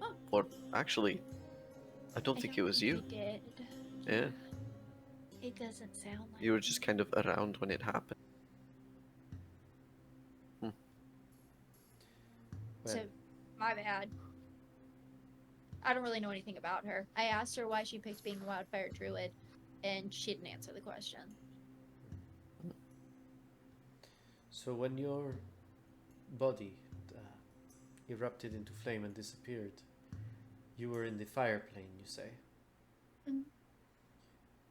Oh. Or actually, I don't think it was you. I did. Yeah. It doesn't sound like You were just kind of around when it happened. So, Well, my bad. I don't really know anything about her. I asked her why she picked being a wildfire druid, and she didn't answer the question. so when your body erupted into flame and disappeared, you were in the fire plane, you say? Mhm.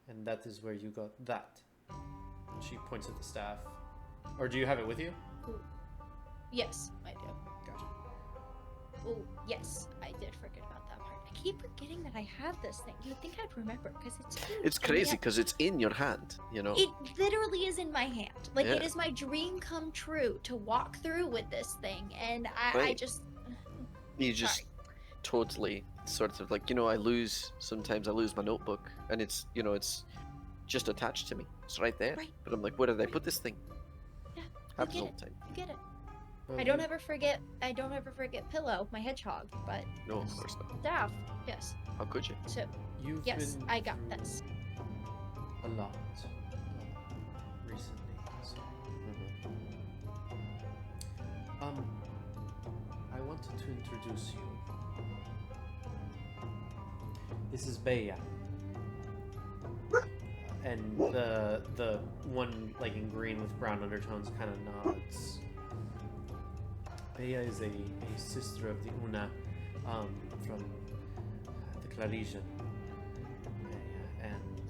And that is where you got that. And she points at the staff. Or do you have it with you? Yes, I do. Gotcha. Oh, yes, I did forget about that part. I keep forgetting that I have this thing. You'd think I'd remember because it's huge. It's and crazy yet because it's in your hand, It literally is in my hand. Like, it Yeah. is my dream come true to walk through with this thing, and I Right. just... You just totally sort of like, sometimes I lose my notebook and it's just attached to me. It's right there. Right. But I'm like, where did I Right. put this thing? Yeah, Happens get all it. the time. You get it. Well, I don't ever forget Pillow, my hedgehog, but No, of course not. staff, yes. How could you? So, You've yes, been I got through this. a lot recently. So, I wanted to introduce you. This is Bea. And the one like in green with brown undertones kind of nods. Bea is a sister of the Una from the Clarisian. And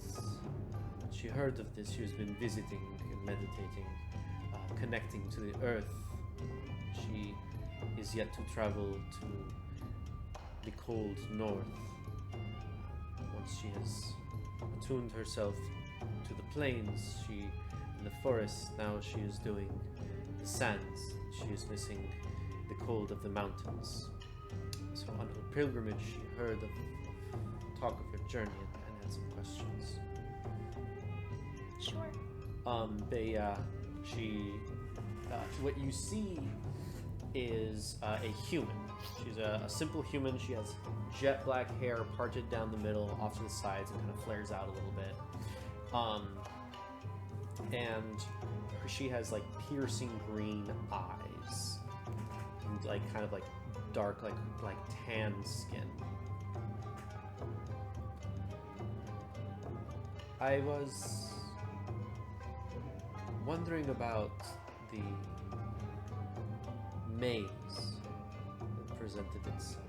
when she heard of this, she has been visiting and meditating, connecting to the earth. She is yet to travel to the cold north. Once she has attuned herself to the plains, in the forest, now she is doing the sands. She is missing the cold of the mountains. So on her pilgrimage, she heard of talk of her journey and had some questions. Sure. Bea, what you see is a human. She's a simple human. She has jet black hair parted down the middle, off to the sides, and kind of flares out a little bit. And she has like piercing green eyes, and like kind of like dark, like tan skin. I was wondering about the maze that presented itself.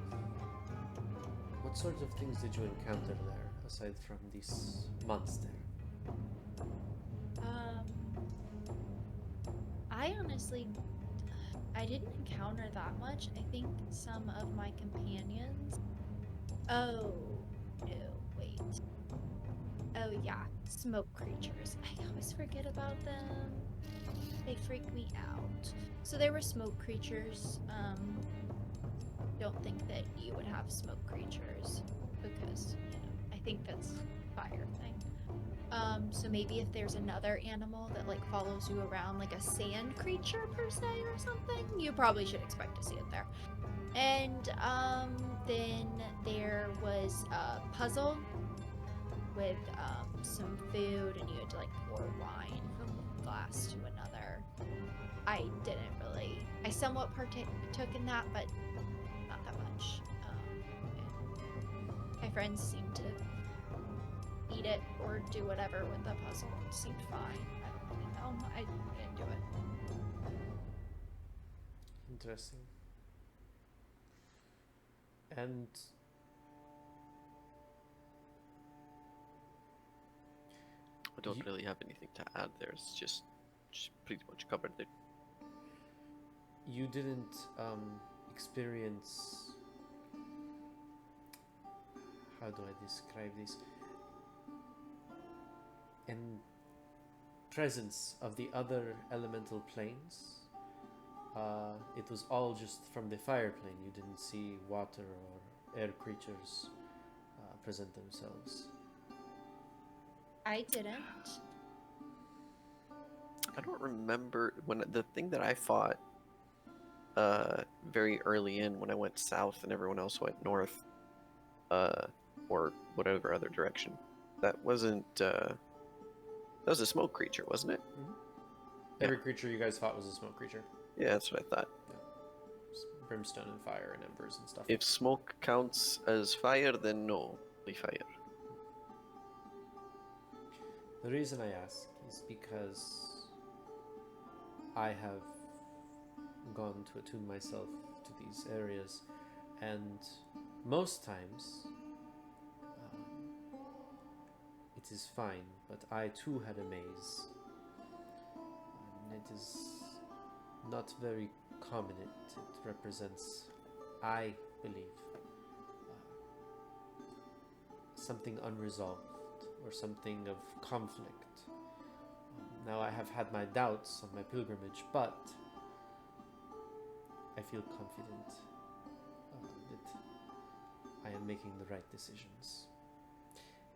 What sorts of things did you encounter there, aside from this monster? I honestly, I didn't encounter that much. I think some of my companions... Oh, no, wait. Oh, yeah. Smoke creatures. I always forget about them. They freak me out. So there were smoke creatures. Don't think that you would have smoke creatures because, I think that's fire thing. So maybe if there's another animal that like follows you around, like a sand creature per se or something, you probably should expect to see it there. And then there was a puzzle with some food, and you had to like pour wine from one glass to another. I didn't really. I somewhat partook in that, but not that much. And my friends seemed to eat it or do whatever with the puzzle. It seemed fine. I don't really know. I didn't do it. Interesting. And I don't You- really have anything to add there. It's just pretty much covered it. you didn't experience, how do I describe this, in presence of the other elemental planes. It was all just from the fire plane. You didn't see water or air creatures present themselves. I didn't. I don't remember when the thing that I fought very early in when I went south and everyone else went north, or whatever other direction. That wasn't that was a smoke creature, wasn't it? Every creature you guys fought was a smoke creature. Yeah, that's what I thought. Brimstone and fire and embers and stuff. If smoke counts as fire, then no, only fire. The reason I ask is because I have gone to attune myself to these areas, and most times it is fine, but I too had a maze, and it is not very common. It represents, I believe, something unresolved or something of conflict. Now I have had my doubts on my pilgrimage, but I feel confident that I am making the right decisions.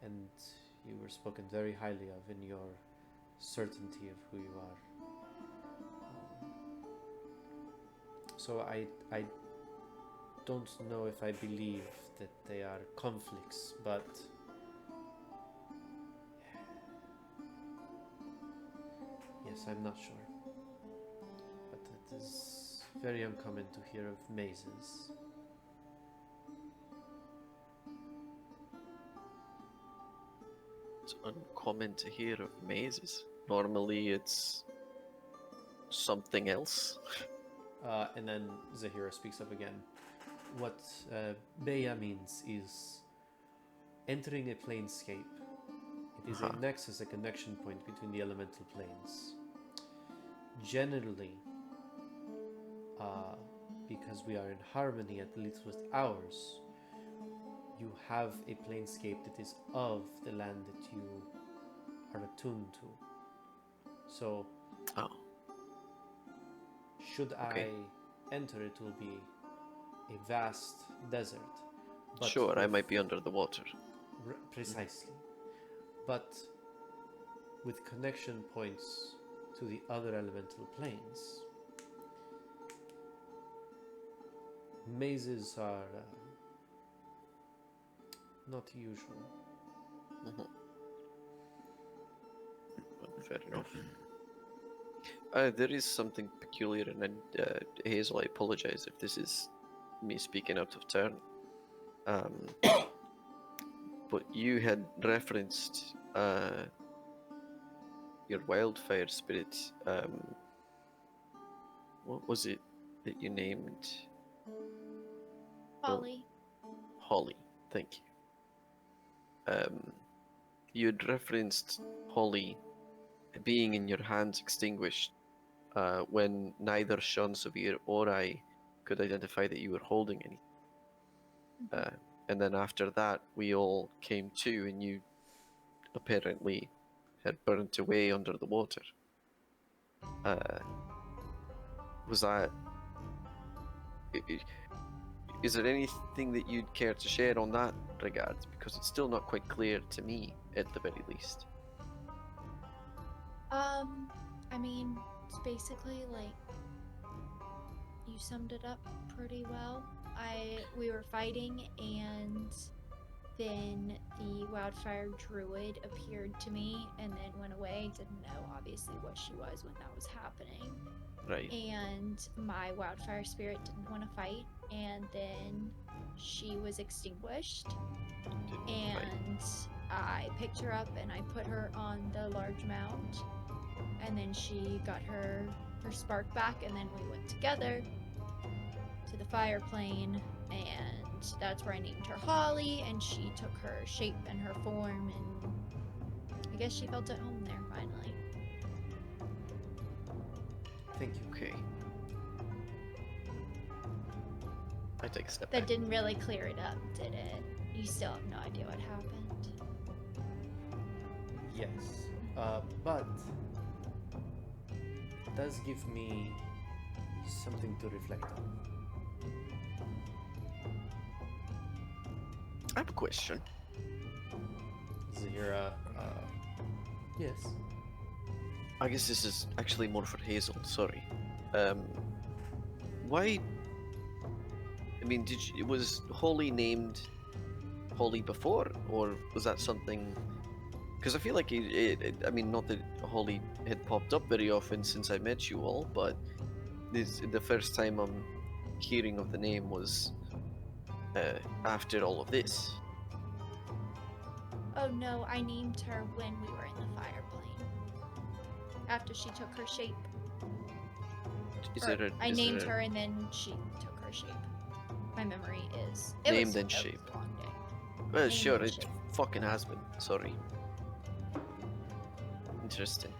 And you were spoken very highly of in your certainty of who you are. So I don't know if I believe that they are conflicts, but yes, I'm not sure. But it is very uncommon to hear of mazes. It's uncommon to hear of mazes. Normally it's something else. And then Zahira speaks up again. What Beya means is entering a planescape. It is a nexus, a connection point between the elemental planes. Generally, because we are in harmony, at least with ours, you have a planescape that is of the land that you are attuned to. So, should Okay. I enter, it will be a vast desert. But Sure, I with- might be under the water. Precisely. But with connection points to the other elemental planes, mazes are not usual. Fair enough. There is something peculiar, and Hazel, I apologize if this is me speaking out of turn. But you had referenced your wildfire spirit. What was it that you named? Holly. Holly. Thank you. You had referenced Holly being in your hands extinguished when neither Sean Severe or I could identify that you were holding any. And then after that, we all came to, and you apparently had burnt away under the water. Was that? Is there anything that you'd care to share on that regard? Because it's still not quite clear to me, at the very least. I mean, it's basically like you summed it up pretty well. We were fighting, and then the wildfire druid appeared to me and then went away. Didn't know obviously what she was when that was happening. Right. And my wildfire spirit didn't want to fight, and then she was extinguished. Didn't fight. And I picked her up and I put her on the large mound, and then she got her spark back, and then we went together to the fire plane, and that's where I named her Holly, and she took her shape and her form, and I guess she felt at home there finally. Thank you. Okay. I take a step That back. didn't really clear it up, did it? You still have no idea what happened. Yes, but it does give me something to reflect on. I have a question. Is it your, yes. I guess this is actually more for Hazel. Sorry. Why? I mean, was Holly named Holly before, or was that something? Because I feel like I mean, not that Holly had popped up very often since I met you all, but the first time I'm hearing of the name was after all of this. Oh no, I named her when we were in the fire plane. After she took her shape. I named her and then she took her shape. My memory is. Name then shape. A long day. Well, Name sure, then it shape. fucking has been. Sorry. Interesting.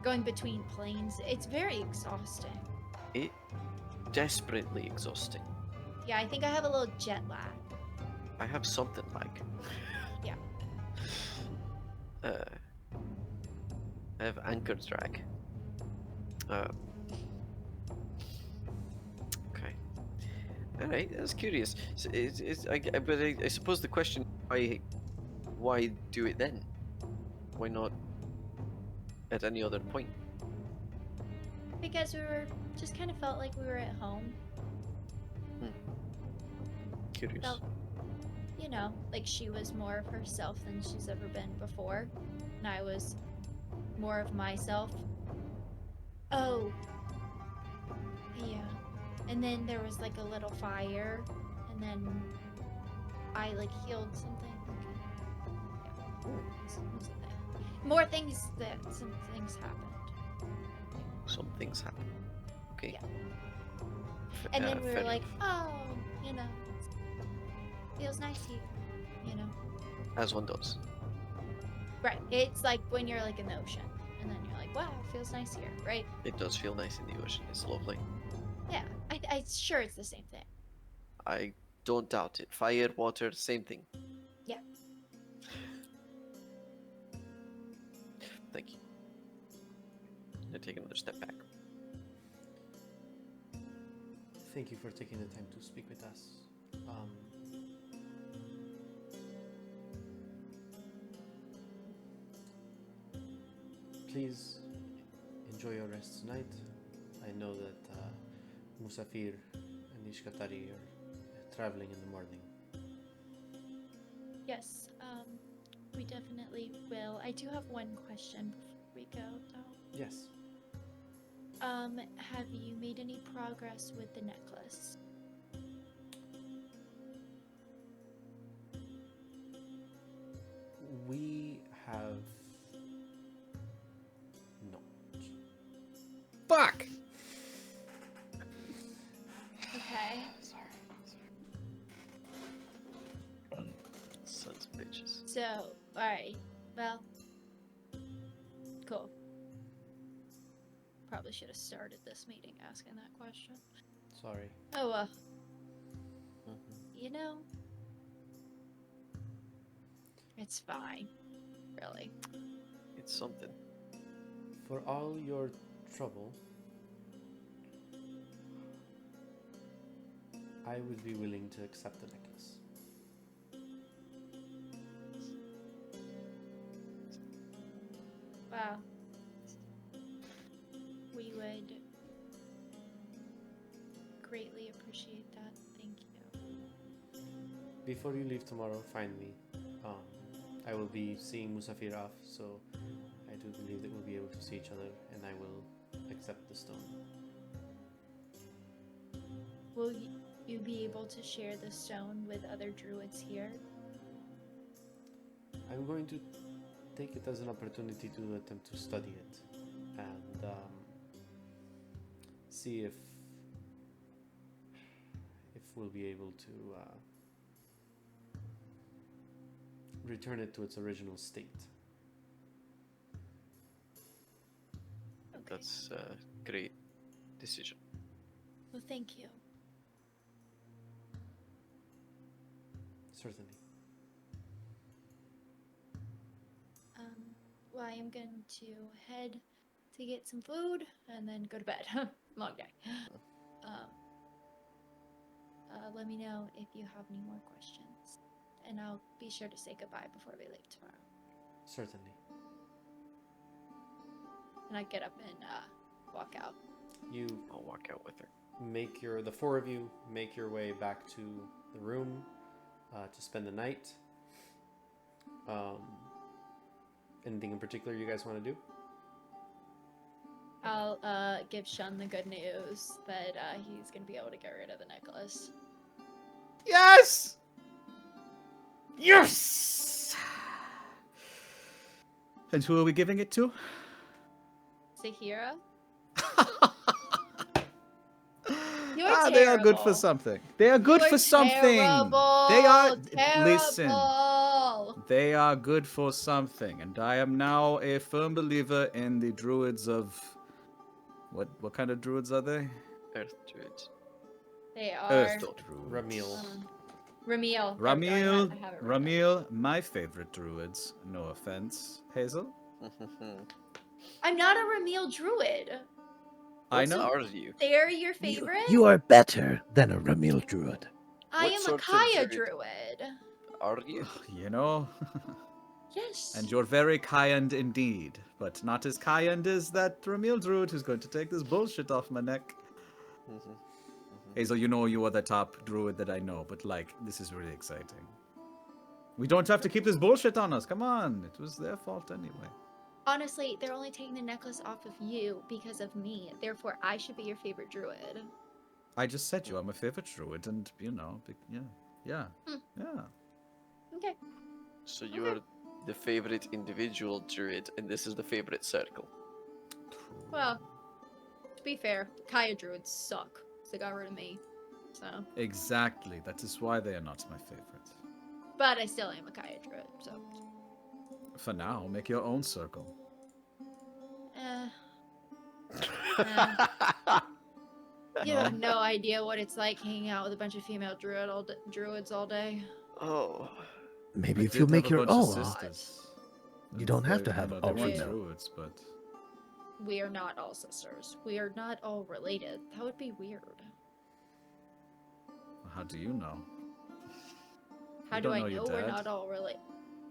Going between planes, it's very exhausting. It desperately exhausting. Yeah, I think I have a little jet lag. I have something like. Yeah. I have anchor drag. Okay. All right, that's curious. So but I suppose the question: why do it then? Why not at any other point? Because we were just kind of felt like we were at home. Curious. Felt, you know, like she was more of herself than she's ever been before, and I was more of myself. Oh. Yeah. And then there was like a little fire, and then I like healed something. Yeah. It was a thing. More things some things happened. Some things happen. Okay. Yeah. And then we were fair like, enough. oh, you know, feels nice here, you know. As one does. Right. It's like when you're like in the ocean, and then you're like, wow, it feels nice here, right? It does feel nice in the ocean. It's lovely. Yeah. I sure it's the same thing. I don't doubt it. Fire, water, same thing. Yeah. Thank you. I take another step back. Thank you for taking the time to speak with us. Please enjoy your rest tonight. I know that Musafir and Ishkatari are traveling in the morning. Yes. We definitely will. I do have one question before we go, though. Yes. Have you made any progress with the necklace? We have not. Fuck! Okay. Sons of bitches. So, alright. Well, cool. Probably should have started this meeting asking that question. Sorry. Oh, Mhm. you know, it's fine. Really. need something. For all your trouble, I would be willing to accept the necklace. Wow. We would greatly appreciate that. Thank you. Before you leave tomorrow, find me. I will be seeing Musafir off, so I do believe that we'll be able to see each other, and I will accept the stone. Will you be able to share the stone with other druids here? I'm going to take it as an opportunity to attempt to study it, and see if we'll be able to return it to its original state. Okay. That's a great decision. Well, thank you. Certainly. Well, I am going to head to get some food and then go to bed. Long day. Let me know if you have any more questions, and I'll be sure to say goodbye before we leave tomorrow. Certainly. And I get up and walk out. You I'll walk out with her. the four of you make your way back to the room to spend the night. Anything in particular you guys want to do? I'll give Shun the good news that he's gonna be able to get rid of the necklace. Yes! Yes! And who are we giving it to? Sahira? They are good for terrible. something. They are good You're for something. terrible, They are. terrible. Listen. They are good for something, and I am now a firm believer in the druids of. What kind of druids are they? Earth druids. They are. Earth druids. Ramiel. Ramiel. Ramiel. I have it right. Ramiel, my favorite druids. No offense, Hazel. I'm not a Ramiel druid. I What know. are you? They're your favorite? You are better than a Ramil druid. I What am a sort of Kaya druid? druid. Are you? You know. Yes. And you're very kind indeed, but not as kind as that Ramil druid who's going to take this bullshit off my neck. Hazel, you know you are the top druid that I know, but like, this is really exciting. We don't have to keep this bullshit on us. Come on. It was their fault anyway. Honestly, they're only taking the necklace off of you because of me. Therefore, I should be your favorite druid. I just said you are my favorite druid, and you know, yeah. Okay. So you're the favorite individual druid, and this is the favorite circle. Well, to be fair, Kaya druids suck. So they got rid of me. So. Exactly. That is why they are not my favorite. But I still am a Kaya druid, so. For now, make your own circle. You have no idea what it's like hanging out with a bunch of female druids all day. Oh. Maybe I if you did make have a your bunch own. of sisters. You don't have to They- have they all weren't female. druids, but We are not all sisters. We are not all related. That would be weird. how do you know? How You do don't I know your know we're dad? not all related?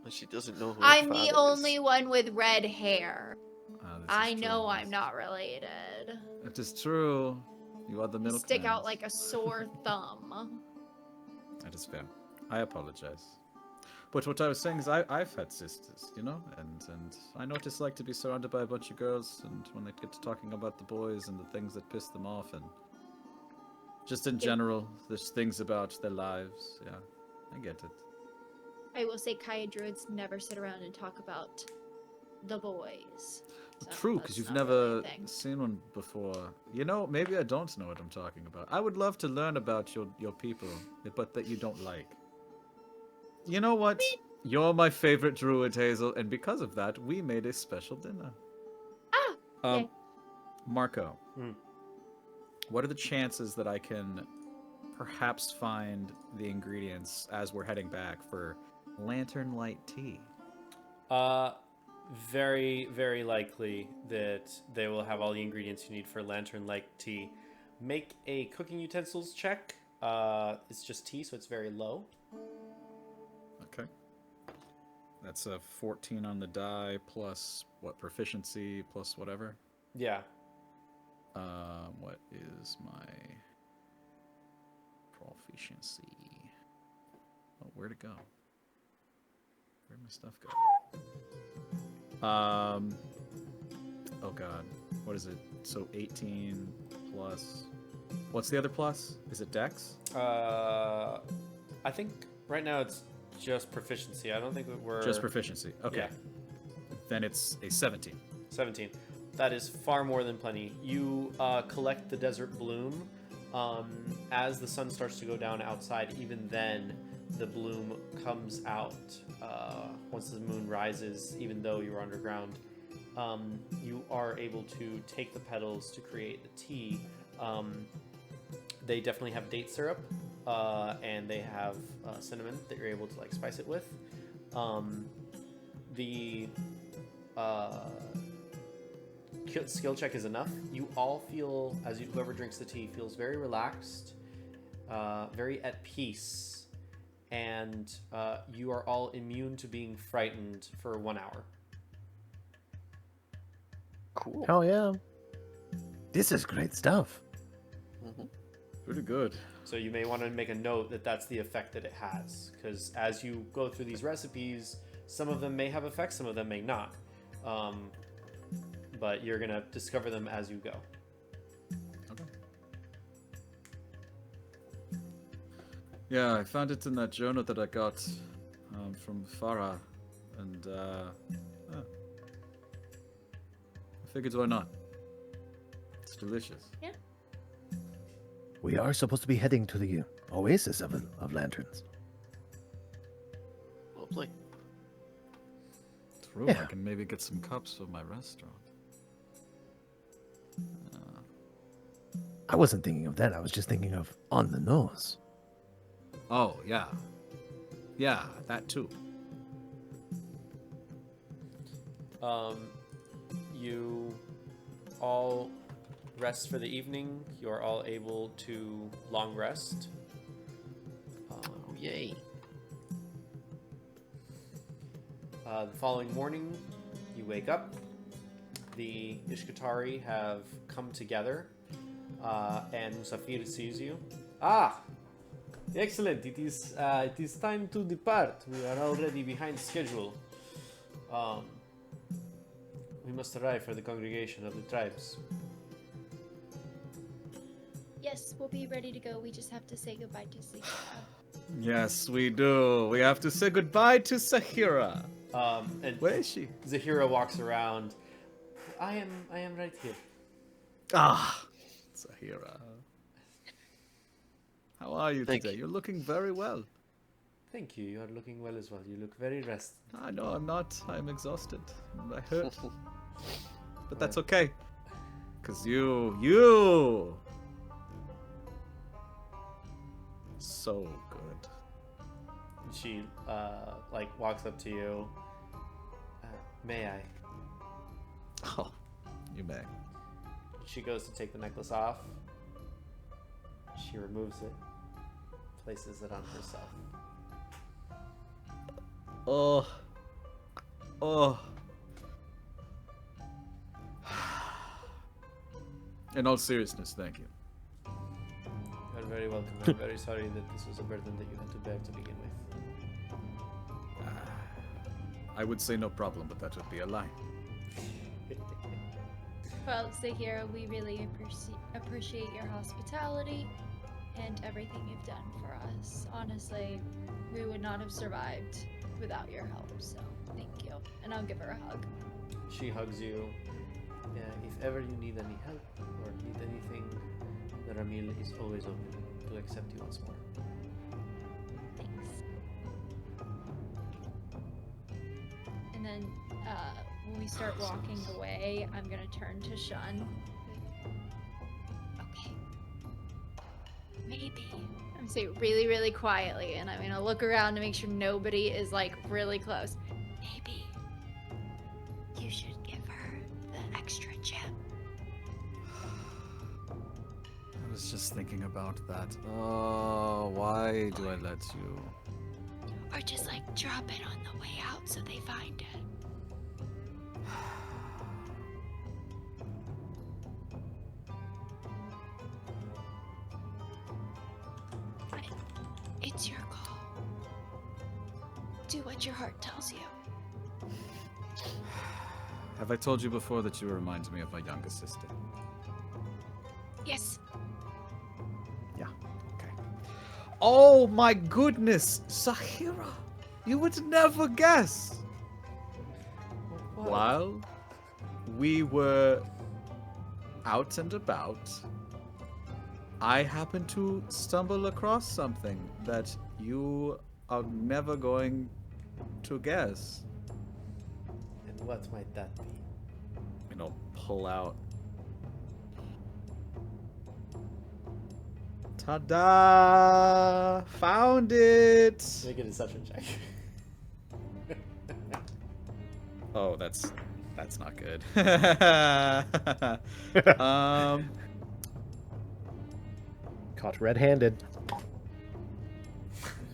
She doesn't know who her I'm the father only is. one with red hair. Ah, this I is know true. I'm not related. It is true. You are the You milkman. stick out like a sore thumb. That is fair. I apologize. But what I was saying is I've had sisters, you know? And I know what it's like to be surrounded by a bunch of girls, and when they get to talking about the boys and the things that piss them off, and just in general, there's things about their lives. Yeah, I get it. I will say Kaya druids never sit around and talk about the boys. So True, because that's you've not really never a thing. seen one before. You know, maybe I don't know what I'm talking about. I would love to learn about your people, but that you don't like. You know what? You're my favorite druid, Hazel, and because of that, we made a special dinner. Ah! Yay. Marco, Hmm. what are the chances that I can perhaps find the ingredients as we're heading back for lantern light tea? very, very likely that they will have all the ingredients you need for lantern-like tea. Make a cooking utensils check. It's just tea, so it's very low. Okay. That's a 14 on the die plus what, proficiency plus whatever. Yeah. What is my proficiency? Oh, where'd it go? Where'd my stuff go? Oh god, what is it? So 18 plus. What's the other plus? Is it Dex? I think right now it's just proficiency. I don't think that we're Just proficiency. Okay. Yeah. Then it's a 17. 17. That is far more than plenty. You collect the desert bloom. As the sun starts to go down outside, even then, the bloom comes out once the moon rises, even though you're underground. You are able to take the petals to create the tea. They definitely have date syrup, and they have cinnamon that you're able to like spice it with. The skill check is enough. You all feel, as whoever drinks the tea feels very relaxed, very at peace, and you are all immune to being frightened for 1 hour. Cool. Hell yeah. This is great stuff. Pretty good. So you may want to make a note that that's the effect that it has, because as you go through these recipes, some of them may have effects, some of them may not. But you're gonna discover them as you go. Okay. Yeah, I found it in that journal that I got from Farah, and I figured why not? It's delicious. Yeah. We are supposed to be heading to the Oasis of Lanterns. Lovely. True, Yeah. I can maybe get some cups for my restaurant. I wasn't thinking of that. I was just thinking of on the nose. Oh, yeah. Yeah, that too. You all rest for the evening. You are all able to long rest. Oh, yay. The following morning, you wake up. The Ishkatari have come together, and Musafir sees you. Ah! Excellent. It is time to depart. We are already behind schedule. We must arrive for the congregation of the tribes. Yes, we'll be ready to go. We just have to say goodbye to Sigma. Yes, we do. We have to say goodbye to Sahira. And Where is she? Zahira walks around. I am right here. Ah, Sahira. How are you Thank today? you. You're looking very well. Thank you. You are looking well as well. You look very rested. I know I'm not. I'm exhausted. I hurt. But that's okay. Because you. So good. She like walks up to you. May I? Oh, you may. She goes to take the necklace off. She removes it, places it on herself. Oh. Oh. In all seriousness, thank you. You're very welcome. I'm very sorry that this was a burden that you had to bear to begin with. I would say no problem, but that would be a lie. Well, Zahira, we really appreciate your hospitality and everything you've done for us. Honestly, we would not have survived without your help, so thank you. And I'll give her a hug. She hugs you. Yeah, if ever you need any help or need anything, the Ramil is always open to accept you once more. Thanks. And then when we start walking away, I'm gonna turn to Shun. Okay. Maybe. I'm gonna say really, really quietly, and I'm gonna look around to make sure nobody is like really close. Maybe extra chip. I was just thinking about that. Oh, why do I let you? Or just like drop it on the way out so they find it. It's your call. Do what your heart tells you. Have I told you before that you remind me of my younger sister? Yes. Yeah, okay. Oh my goodness, Sahira! You would never guess! What? While we were out and about, I happened to stumble across something that you are never going to guess. And what might that be? And I'll pull out. Ta-da! Found it! Make a deception check. Oh, that's not good. um, Caught red-handed.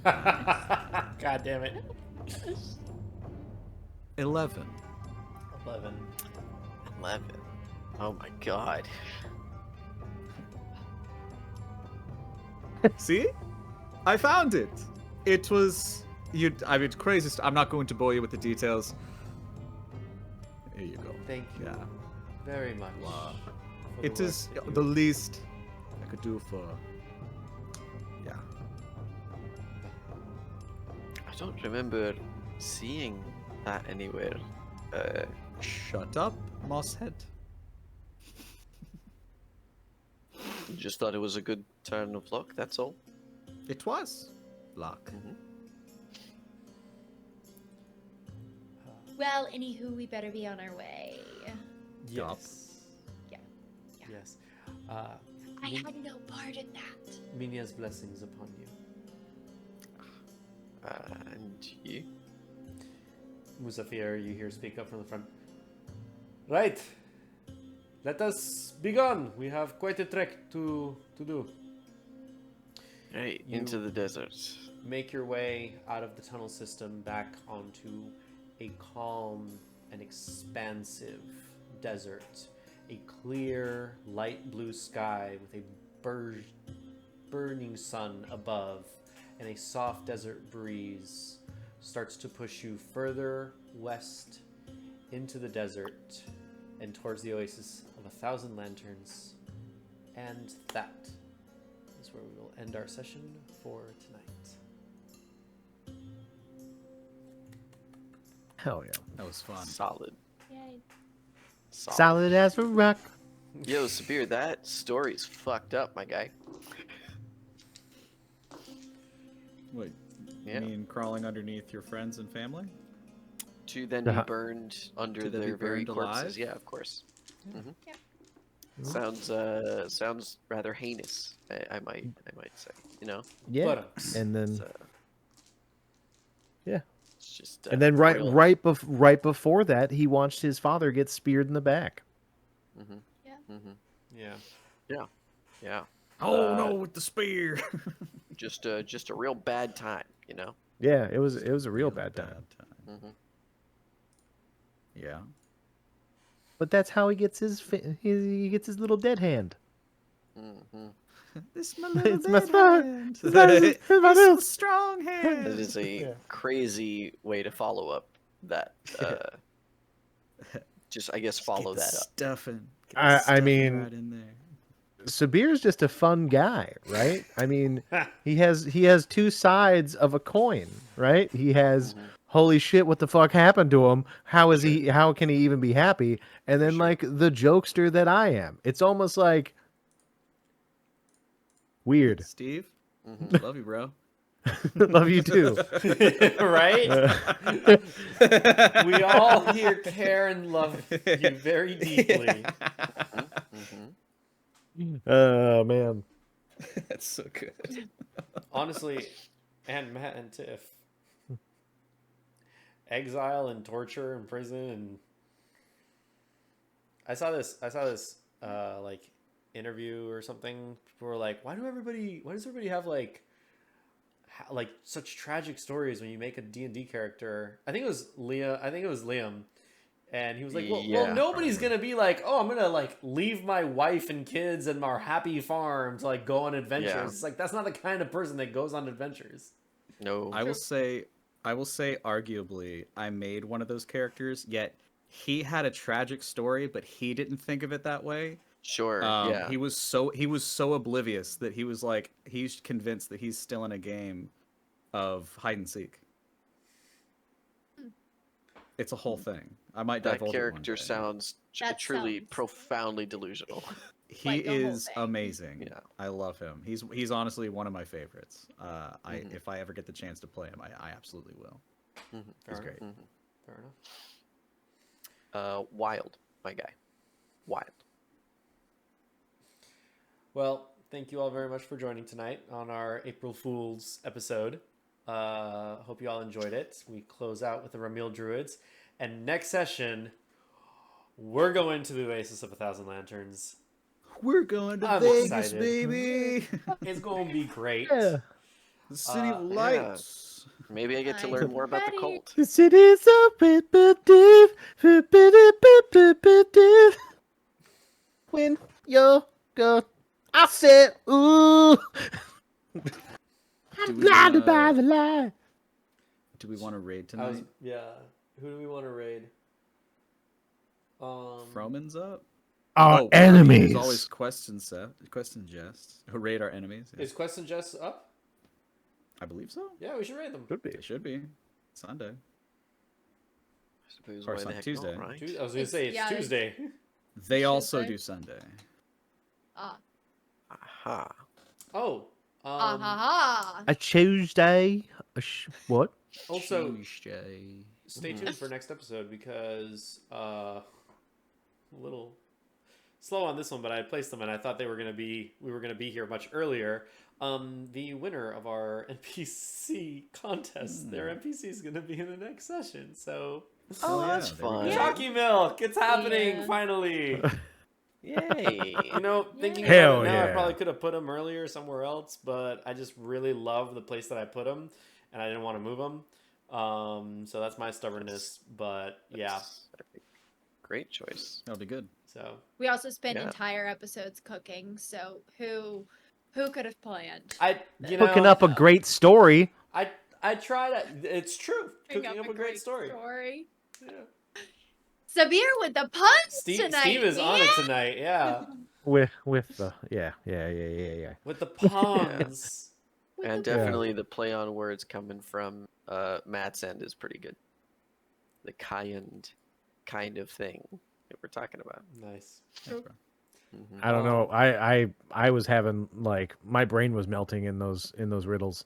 God damn it. 11. 11. 11. Oh my god. See? I found it. It was I mean, crazy. I'm not going to bore you with the details. Here you go. Thank you Yeah. very much. Wow. for the It work is that you- the least I could do for. Yeah. I don't remember seeing that anywhere. Shut up, Mosshead. Just thought it was a good turn of luck, that's all. It was luck. Well, anywho, we better be on our way. Yes. Yeah. Yeah. Yes. I had no part in that. Minya's blessings upon you. And you? Musafir, you hear speak up from the front. Right. Let us be gone. We have quite a trek to do. Right, You- into the desert. Make your way out of the tunnel system back onto a calm and expansive desert. A clear, light blue sky with a burning sun above, and a soft desert breeze starts to push you further west into the desert and towards the Oasis of 1,000 Lanterns. And that is where we will end our session for tonight. Hell yeah. That was fun. Solid. Yay. Solid as a rock. Yo, Sabir, that story's fucked up, my guy. Wait, Yeah. you mean crawling underneath your friends and family? To then be Uh-huh. burned under To then be their very burned corpses. alive? Yeah, of course. hmm Yep. Sounds rather heinous. I might say. You know, Yeah. But, And then it's, yeah. it's just. And then real- right before that, he watched his father get speared in the back. Mhm. Yeah. Mhm. yeah. Yeah. Oh no, with the spear! Just a real bad time. You know. Yeah, it was a real bad time. hmm Yeah. But that's how he gets he gets his little dead hand. hmm This my little It's my dead spot. hand. It's my little- It's a strong hand. That is a Yeah. crazy way to follow up that. Just I guess follow Get the that up. Stuffing. Get the I stuffing mean- right in there. Sabir's just a fun guy, right? I mean, he has two sides of a coin, right? He has holy shit, what the fuck happened to him? How can he even be happy? And then like the jokester that I am. It's almost like weird. Steve, Mhm. love you, bro. Love you too. Right? Uh, We all here care and love you very deeply. Mhm. oh man. That's so good. Honestly, and Matt and Tiff. Exile and torture and prison and I saw this like interview or something. People were like, why does everybody have like such tragic stories when you make a D&D character? I think it was Liam. And he was like, well, Yeah. nobody's going to be like, oh, I'm going to like leave my wife and kids and our happy farm to like go on adventures. Yeah. It's like, that's not the kind of person that goes on adventures. No. I will say, arguably, I made one of those characters. Yet he had a tragic story, but he didn't think of it that way. Sure. Yeah. He was so oblivious that he was like, he's convinced that he's still in a game of hide and seek. It's a whole thing. I might That divulge it one character day. sounds That truly sounds- profoundly delusional. He like the whole is thing. amazing. Yeah. I love him. He's honestly one of my favorites. Mhm. If I ever get the chance to play him, I absolutely will. Mhm. Fair He's enough. great. Fair enough. Wild, my guy. Wild. Well, thank you all very much for joining tonight on our April Fool's episode. Hope you all enjoyed it. We close out with the Ramil Druids. And next session, we're going to the Oasis of 1,000 Lanterns. We're going to I'm Vegas, excited. baby. It's going to be great. Yeah. The city of Yeah. lights. Maybe I get to I'm learn more about the ready. cult. The city's open, when you're gone, I said, ooh, Do I'm we blinded by wanna- the light. Do we want to raid I was, tonight? yeah. Who do we want to raid? Froman's up. Our I mean, enemies. There's always quest and jest. Who raid our enemies? Yeah. Is Quest and Jess up? I believe so. Yeah, we should raid them. Could be. It should be Sunday. I suppose Or why it's the on heck Tuesday. not, right? I was going to say it's Yeah, it's- Tuesday. They also Tuesday. do Sunday. Ah. Aha. Oh. Ah ha ha. A Tuesday. What? Also, Tuesday. stay tuned for next episode because a little slow on this one, but I placed them and I thought we were gonna be here much earlier. The winner of our NPC contest, their NPC is gonna be in the next session. So Oh, yeah, that's there we fun. go. Chalky Milk, it's happening Yeah. finally. Yay. You know, thinking Hell about it now, I yeah. probably could have put him earlier somewhere else, but I just really love the place that I put him, and I didn't want to move him. So that's my stubbornness. But yeah, That's a great choice. That'll be good. so We also spent Yeah. entire episodes cooking, so who could have planned? Hooking up a great story. I tried. It's true. Cooking Cooking up a great story. Yeah. Sabir with the puns Steve tonight. is on man. it tonight. Yeah, With the yeah. with the puns. With And the- definitely the play on words coming from Matt's end is pretty good. The kind of thing that we're talking about. Nice. Thanks, bro. Mhm. I don't know. I was having like my brain was melting in those riddles.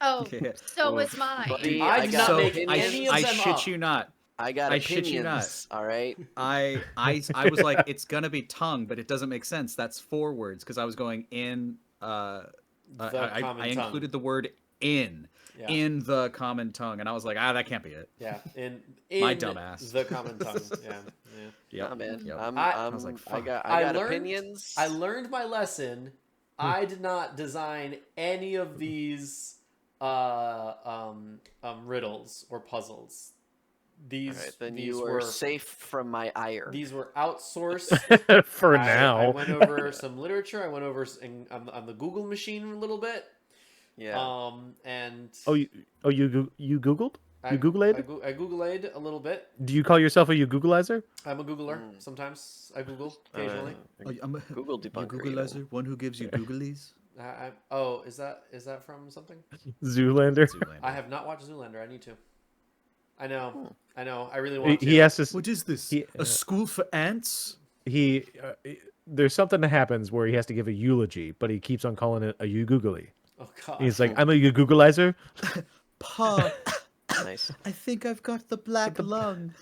Oh, Yeah. so Oof. was mine. Buddy, I did not So make opinions. any of I them shit up. you not. I got I opinions. shit you not. All right. I was like, it's gonna be tongue, but it doesn't make sense. That's 4 words because I was going in. The I common tongue. included the word in Yeah. in the common tongue, and I was like, that can't be it. Yeah, in My dumbass. the common tongue. Yeah, yeah. Yep. Nah, man. Yep. I I was like, I fuck. got I learned- opinions. I learned my lesson. I did not design any of these riddles or puzzles. These All right, then these you were are safe from my ire. these were outsourced. For I now. went over some literature. I went over on the Google machine a little bit. Yeah. And you Googled? You Googled? I Googled a little bit. Do you call yourself a you Googleizer? I'm a Googler. Mm. Sometimes I Google occasionally. I'm a Google debunker. you know. one who gives you googlies. Is that from something? Zoolander. I have not watched Zoolander. I need to. I know. Hmm. I know. I really want to. He has to. What is this? He- a school for ants? There's something that happens where he has to give a eulogy, but he keeps on calling it a you googly. Oh God. He's like, I'm a you Googleizer. Pa, Nice. I think I've got the black lung.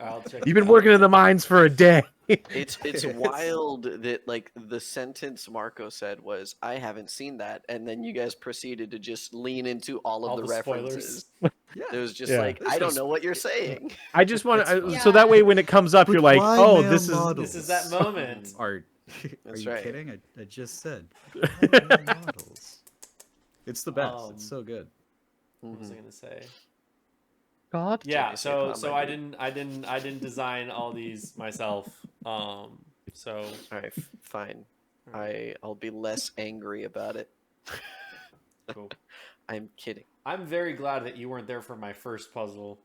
I'll check. You've it been out. working in the mines for a day. It's wild that like the sentence Marco said was, "I haven't seen that," and then you guys proceeded to just lean into all of All the the references. Yeah. It was just Yeah. like, This I don't was- know what you're saying. I just want It's to, fine. so that way Yeah. when it comes up, But you're like, why oh, male this is. models? This is that moment. Are That's you right. kidding? I just said. Why male models? It's the best. It's so good. What was I Mhm. gonna say? God. Yeah, Say a so comment, I didn't design all these myself. So All right, fine. Alright. I'll be less angry about it. cool. I'm kidding. I'm very glad that you weren't there for my first puzzle.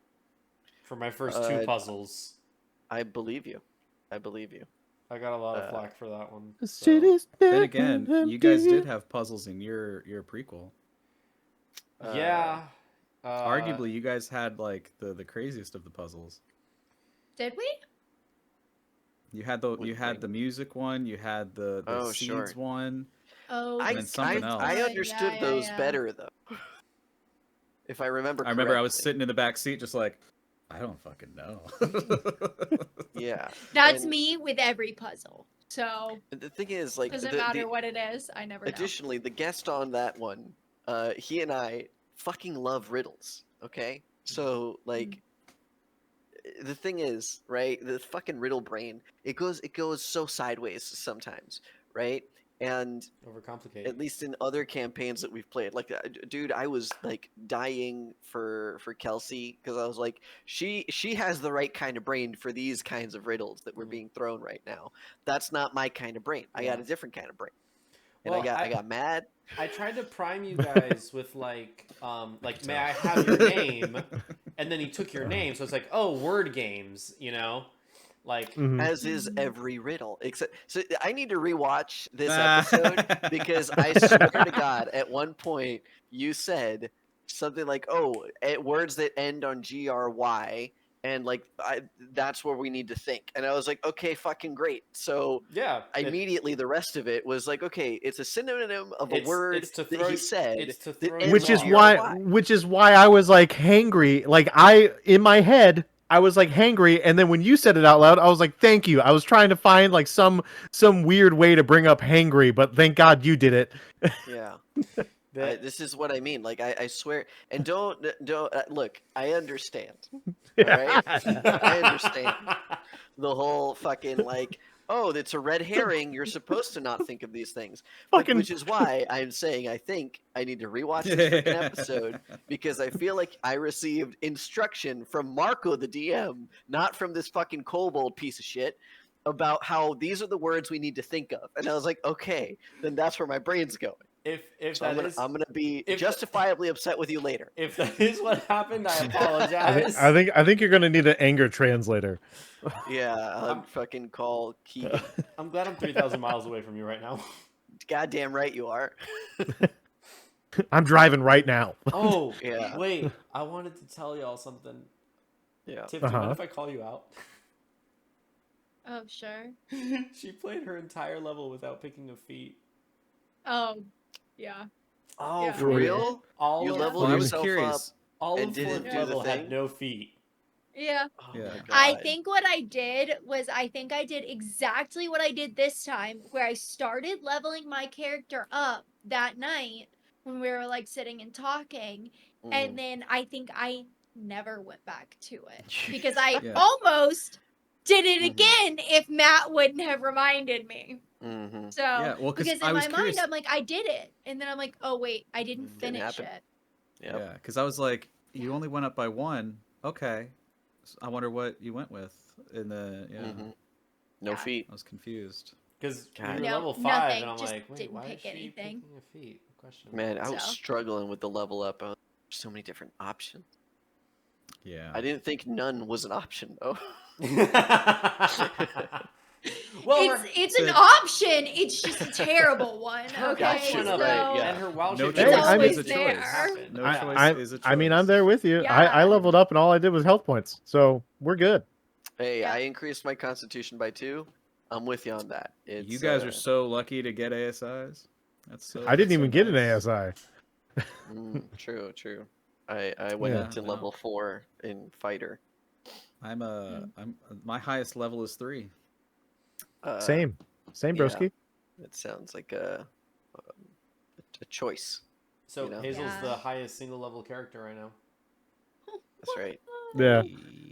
For my first two puzzles. I believe you. I believe you. I got a lot of flack for that one. The so- city's Then again, dead you guys empty. did have puzzles in your prequel. Yeah. Arguably, you guys had like the craziest of the puzzles. Did we? You had the music one. You had the Oh, seeds sure. one. Oh, And I, then something else. I Yeah, understood yeah, those yeah. better though. If I remember I remember I was correctly. sitting in the back seat, just like, I don't fucking know. Yeah. That's and me with every puzzle. So The thing is, like, doesn't the, matter the, what it is. I never know. additionally, the guest on that one, he and I fucking love riddles. Okay, so like, the thing is, right? The fucking riddle brain, it goes so sideways sometimes, right? And Overcomplicate. at least in other campaigns that we've played, like, dude, I was like dying for Kelsey because I was like, she has the right kind of brain for these kinds of riddles that were being thrown right now. That's not my kind of brain. I got Yeah. a different kind of brain, and Well, I got mad. I tried to prime you guys with like may I have your name? And then he took your name, so it's like, oh, word games, you know? Like Mhm. As is every riddle, except so I need to rewatch this episode because I swear to God, at one point you said something like, "Oh, words that end on GRY," and like that's where we need to think. And I was like, "Okay, fucking great." So yeah, immediately the rest of it was like, "Okay, it's a synonym of a word it's to that throw, he said." it's to that throw ends which you is on off. why GRY. I was like hangry. Like in my head I was like hangry, and then when you said it out loud, I was like, "Thank you." I was trying to find like some weird way to bring up hangry, but thank God you did it. Yeah. That This is what I mean. Like I swear, and don't look. I understand. All Yeah. right, I understand the whole fucking like. Oh, it's a red herring. You're supposed to not think of these things, Fucking- which is why I'm saying I think I need to rewatch this freaking episode because I feel like I received instruction from Marco the DM, not from this fucking kobold piece of shit, about how these are the words we need to think of. And I was like, okay, then that's where my brain's going. if So I'm gonna be if- justifiably upset with you later. if that is what happened, I apologize. I think you're gonna need an anger translator. Yeah, I'll fucking call Keegan. I'm glad I'm 3,000 miles away from you right now. Goddamn right you are. I'm driving right now. Oh, Yeah. wait. I wanted to tell y'all something. Yeah. Tiff, do you mind Uh-huh. if I call you out? Oh, sure. She played her entire level without picking a feat. Oh, yeah. Oh, Yeah. for Really? real? All You of leveled Well, I was yourself curious. all and of didn't fourth do the level had thing? no feet. Yeah. Oh Yeah. my god. I think what I did was I did exactly what I did this time, where I started leveling my character up that night when we were like sitting and talking, Mm. and then I think I never went back to it because I Yeah. almost did it Mhm. again if Matt wouldn't have reminded me. Mm-hmm. So Yeah, well, 'cause because I in was my mind curious- I'm like I did it, and then I'm like, oh wait, I didn't Didn't finish happen. it. Yep. Yeah, because I was like, you only went up by one. Okay. I wonder what you went with in the. Yeah. Mhm. No Yeah. feet. I was confused. Because God. you're No, level 5, nothing, and I'm just like, wait, didn't why pick is she anything. picking a feat? Question. Man, I was So. struggling with the level up. So many different options. Yeah. I didn't think none was an option though. Well, It's an So- option. It's just a terrible one. her Okay, Gotcha, one so of right, yeah. and her wild No shape choice It's always is a there. choice. No I- choice is a choice. I mean, I'm there with you. Yeah. I leveled up, and all I did was health points, so we're good. Hey, Yeah. I increased my constitution by 2. I'm with you on that. It's, You guys are so lucky to get ASIs. That's so. I didn't so even get an nice. ASI. True, true. I went Yeah. up to I know. level 4 in fighter. I'm my highest level is 3. Same yeah. broski. It sounds like a choice. So You know? Hazel's Yeah. the highest single level character right now. That's right. Yeah.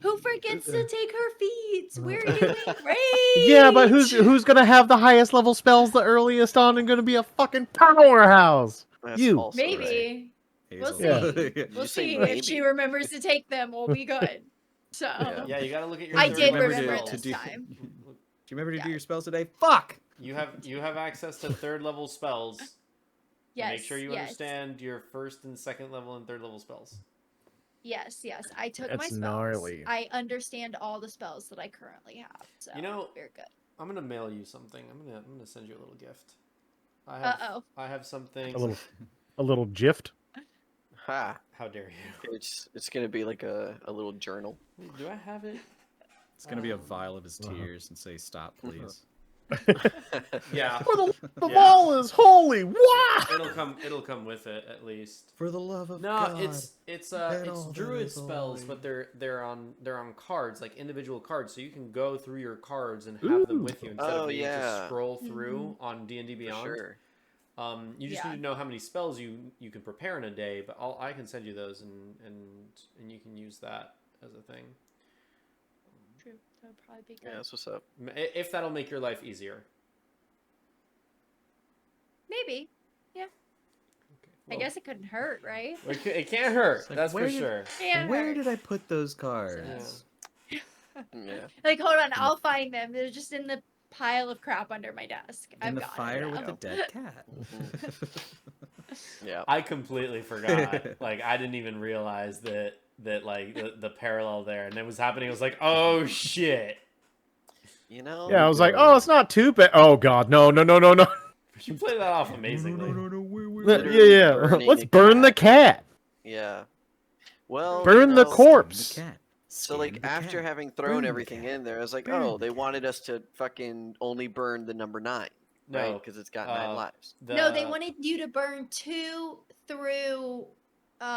Who forgets to take her feeds? We're doing great. Yeah, but who's gonna have the highest level spells the earliest on and gonna be a fucking powerhouse? That's You. also right. Maybe. We'll Hazel. see. Yeah. Did We'll you say see if maybe? she remembers to take them. We'll be good. So Yeah, you gotta look at your. I third did level remember spells. this do- time. Do you remember to do Yeah. your spells today? Fuck! You have access to third level spells. Yes. Make sure you yes. understand your first and second level and third level spells. Yes, yes. I took my That's spells. gnarly. I understand all the spells that I currently have. So You know- we're good. I'm gonna mail you something. I'm gonna send you a little gift. I have something. A little gift. Ha! How dare you? It's gonna be like a little journal. Wait, do I have it? It's gonna be a vial of his tears and say, "Stop, please." Yeah. The ball is holy. Wow. It'll come with it at least. For the love of No, God. it's let all that druid is spells, holy. but they're on cards, like individual cards, so you can go through your cards and have them Ooh. with you instead Oh, of needing to yeah. scroll through on D&D For Beyond. sure. You just Yeah. need to know how many spells you can prepare in a day, but I can send you those and you can use that as a thing. True. That would probably be good. Yeah, that's what's up. If that'll make your life easier. Maybe. Yeah. I guess it couldn't hurt, right? It can't hurt. It's like, That's for where did- sure. Can't Where hurt. did I put those cards? Yeah. Yeah. Like, hold on, I'll find them. They're just in the pile of crap under my desk. In I've the got it fire with now. the dead cat. Yeah. I completely forgot. Like I didn't even realize that like the parallel there, and it was happening. I was like, oh shit. You know. Yeah, I was like, oh, it's not too bad. Oh god, no. You played that off amazingly. Yeah. burning Let's a burn the cat. Yeah. Well. Burn you the know, corpse. The cat. So like Skin the after cat. having thrown the everything cat. in there, I was like, Burn oh, the they cat. wanted us to fucking only burn the number 9, No, right? Because it's got 9 lives. No, they wanted you to burn 2 through 10.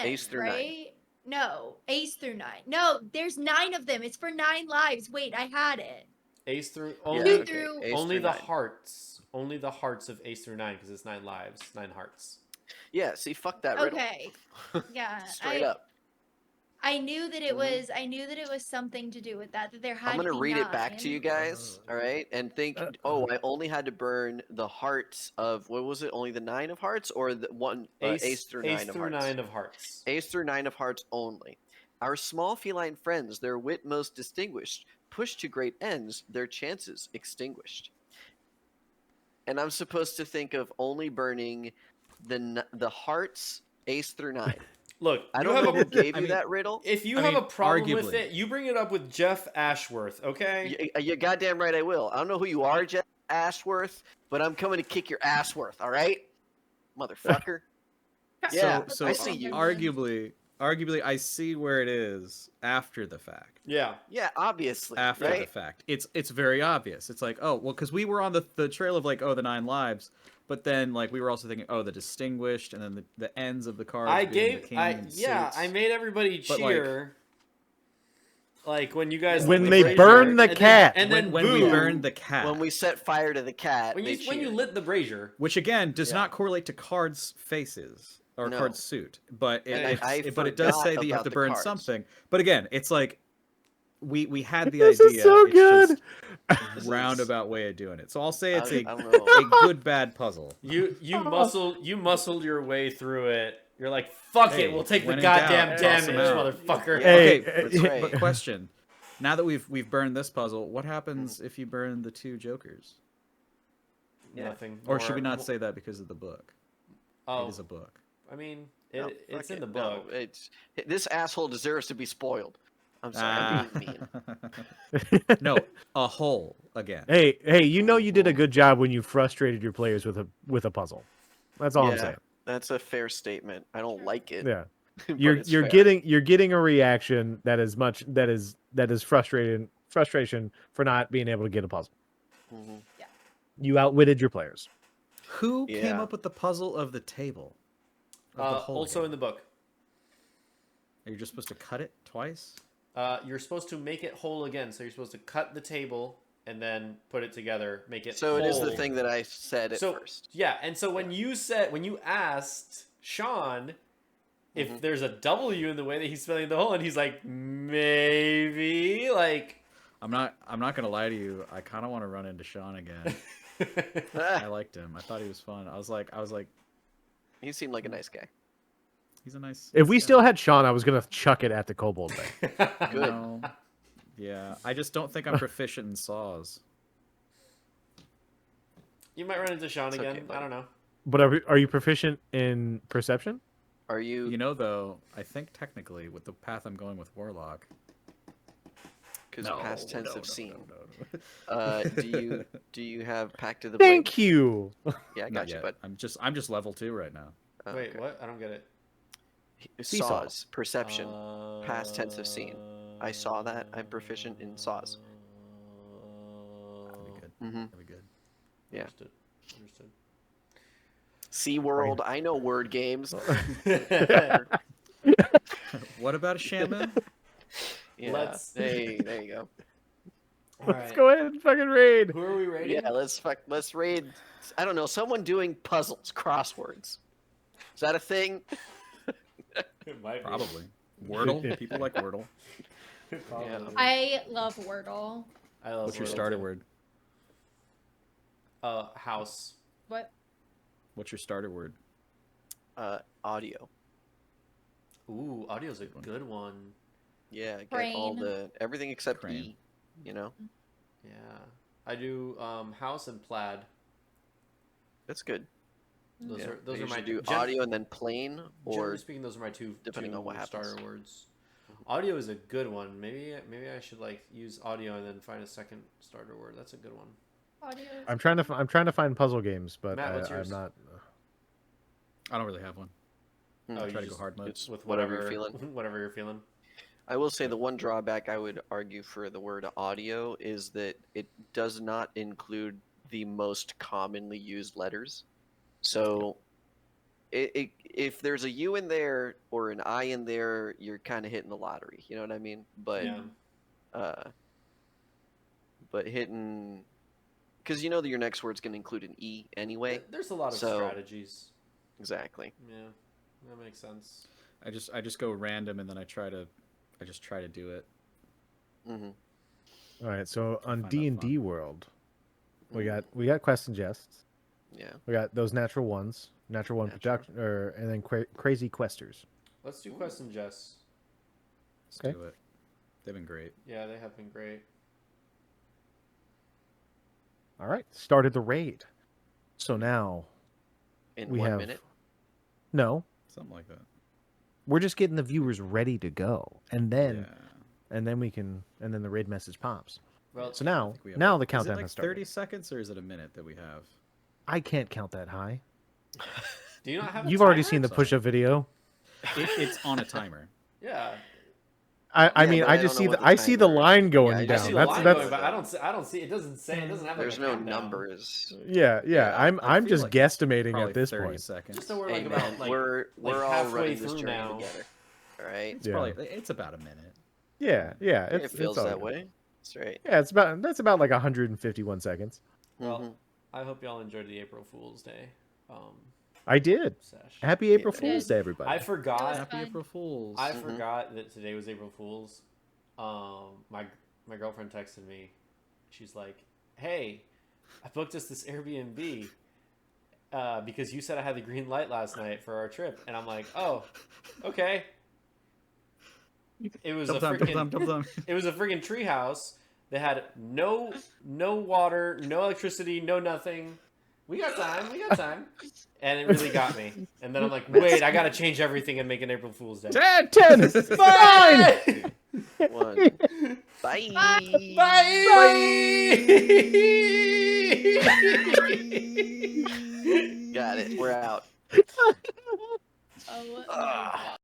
Ace through 9. right? No, ace through 9. No, there's 9 of them. It's for 9 lives. Wait, I had it. Ace through Yeah, only Two okay. through- Ace only through the 9. hearts. Only the hearts of Ace through 9 because it's 9 lives, 9 hearts. Yeah. See, fuck that riddle. Okay. Yeah. Straight up. I knew that it Mhm. was. I knew that it was something to do with that. That there had. I'm gonna to be read it back to 9. you guys, all right? And think, oh, I only had to burn the hearts of what was it? Only the 9 of hearts, or the one ace through 9 Ace of through hearts. 9 of hearts. Ace through 9 of hearts only. Our small feline friends, their wit most distinguished, push to great ends, their chances extinguished. And I'm supposed to think of only burning the hearts ace through 9. Look, I you don't have know a who gave I you mean, that riddle. if you I have mean, a problem with arguably. it, you bring it up with Jeff Ashworth, okay? You're goddamn right I will. I don't know who you are, Jeff Ashworth, but I'm coming to kick your ass worth, all right? Motherfucker. Yeah, so I see you. Arguably, I see where it is after the fact. Yeah. Yeah, obviously. After right? the fact, it's very obvious. It's like, oh, well, because we were on the trail of like, oh, the 9 lives, but then like we were also thinking, oh, the distinguished, and then the ends of the cards. being the king and suits. I made everybody But, like- cheer. Like when you guys When lit they brazier, burn the and then- cat. and then when we boo. burned the cat, When we set fire to the cat, when they you cheered. lit the brazier. which again does Yeah. not correlate to cards' faces or No. cards' suit, but And but it does forgot say that you have about to the burn cards. something. But again, it's like we had the This idea. is so it's good. just a roundabout way of doing it. So I'll say it's I don't know. a good bad puzzle. You muscled your way through it. You're like, fuck Hey, it, we'll take the when in doubt, goddamn toss damage, 'em out. motherfucker. Yeah. Hey, Okay, that's right. but question: now that we've burned this puzzle, what happens if you burn the 2 jokers? Nothing. Or should we not more- say that because of the book? Oh, It is a book. I mean, No, it's fuck in the it. book. No, this asshole deserves to be spoiled. I'm sorry, Ah. I'm being mean. No, a hole again. Hey, you know you did a good job when you frustrated your players with a puzzle. That's all I'm Yeah. saying. That's a fair statement. I don't like it. Yeah. but You're it's you're fair. getting a reaction that is frustration for not being able to get a puzzle. Mhm. You outwitted your players. Who came Yeah. up with the puzzle of the table? Of the hole Also game? in the book. Are you just supposed to cut it twice? You're supposed to make it whole again. So you're supposed to cut the table and then put it together, make it So whole. it is the thing that I said at So first. yeah, and so when you asked Sean if there's a W in the way that he's spelling the hole, and he's like, maybe, like. I'm not gonna lie to you. I kind of want to run into Sean again. I liked him. I thought he was fun. I was like, He seemed like a nice guy. he's a nice. If we nice still guy. had Sean, I was gonna chuck it at the kobold thing. Good. No. Yeah, I just don't think I'm proficient in saws. You might run into Sean It's again. okay, buddy. I don't know. But are you proficient in perception? Are you? You know, though, I think technically with the path I'm going with Warlock. Because past tense of seen. no. Do you have Pact of the Blade? Thank you. Yeah, I Not got you, yet. but I'm just level 2 right now. Wait, okay. what? I don't get it. Seesaw. Saws, perception, past tense of seen. I saw that. I'm proficient in saws. That'll be good. Mm-hmm. That'll be good. Yeah. Understood. Understood. SeaWorld, I know word games. What about a Shamu? Yeah. Let's- Hey, there you go. All Let's right. go ahead and fucking raid. Who are we rating? Yeah, let's raid. I don't know, someone doing puzzles, crosswords. Is that a thing? It might be. Probably. Wordle. People like Wordle. Probably. Yeah. I love Wordle. I love What's your Wordle starter too. word? House. What? What's your starter word? Audio. Ooh, audio's a good one. Yeah, get all Crane. the everything except Crane. E. You know, Yeah. I do house and plaid. that's good. Those Yeah. are those I are my usually do gen- audio and then plain or Generally speaking, those are my two depending on what happens. starter words. Audio is a good one. Maybe I should like use audio and then find a second starter word. That's a good one. Audio. I'm trying to find puzzle games, but Matt, what's I'm yours? not. I don't really have one. Hmm. Oh, I you try to go just- hard mode. it's With whatever you're feeling. Whatever you're feeling. I will say the one drawback I would argue for the word audio is that it does not include the most commonly used letters. So if there's a U in there or an I in there, you're kind of hitting the lottery. You know what I mean? But Yeah. but hitting because you know that your next word's going to include an E anyway. There's a lot of So- strategies. Exactly. Yeah, that makes sense. I just go random and then I just try to do it. Hmm. All right, so on find that D&D world, we got quests and jests. Yeah. We got those natural ones, natural one Natural. production, and then crazy questers. Let's do Quest and Jess. Let's Okay. do it. They've been great. Yeah, they have been great. All right, started the raid. So now In we 1 have minute. no. Something like that. We're just getting the viewers ready to go, and then Yeah. and then the raid message pops. Well, So now I think we have- now the Is it countdown like has started. 30 seconds or is it a minute that we have? I can't count that high. do you not have? A You've already timer? seen the push-up video. It's on a timer. Yeah, I Yeah, mean, but I I just don't see know the what the I see the timer- line going Yeah, I I down. see the That's line that's going, but I don't see. It doesn't say. It doesn't have. There's like a no countdown. numbers. yeah. I'm I I'm feel just like it's guesstimating Probably at this 30 point. seconds. Just so we're Hey like man, about like we're all halfway running this through journey now. together. All right. It's Yeah. probably it's about a minute. Yeah. It feels all that good. way. That's right. Yeah, that's about like 151 seconds. Well, Mhm. I hope y'all enjoyed the April Fool's Day I did. sesh. Happy April Yeah. Fool's Day, everybody. I forgot. Happy fun. April Fools. I Mhm. forgot that today was April Fool's. My girlfriend texted me. She's like, "Hey, I booked us this Airbnb because you said I had the green light last night for our trip." And I'm like, "Oh, okay." It was a freaking it was a freaking treehouse that had no water, no electricity, no nothing. We got time. And it really got me. And then I'm like, wait, I gotta change everything and make an April Fool's Day. 10, 9. One. Bye. Bye. Got it. We're out. Oh, my Ah. God.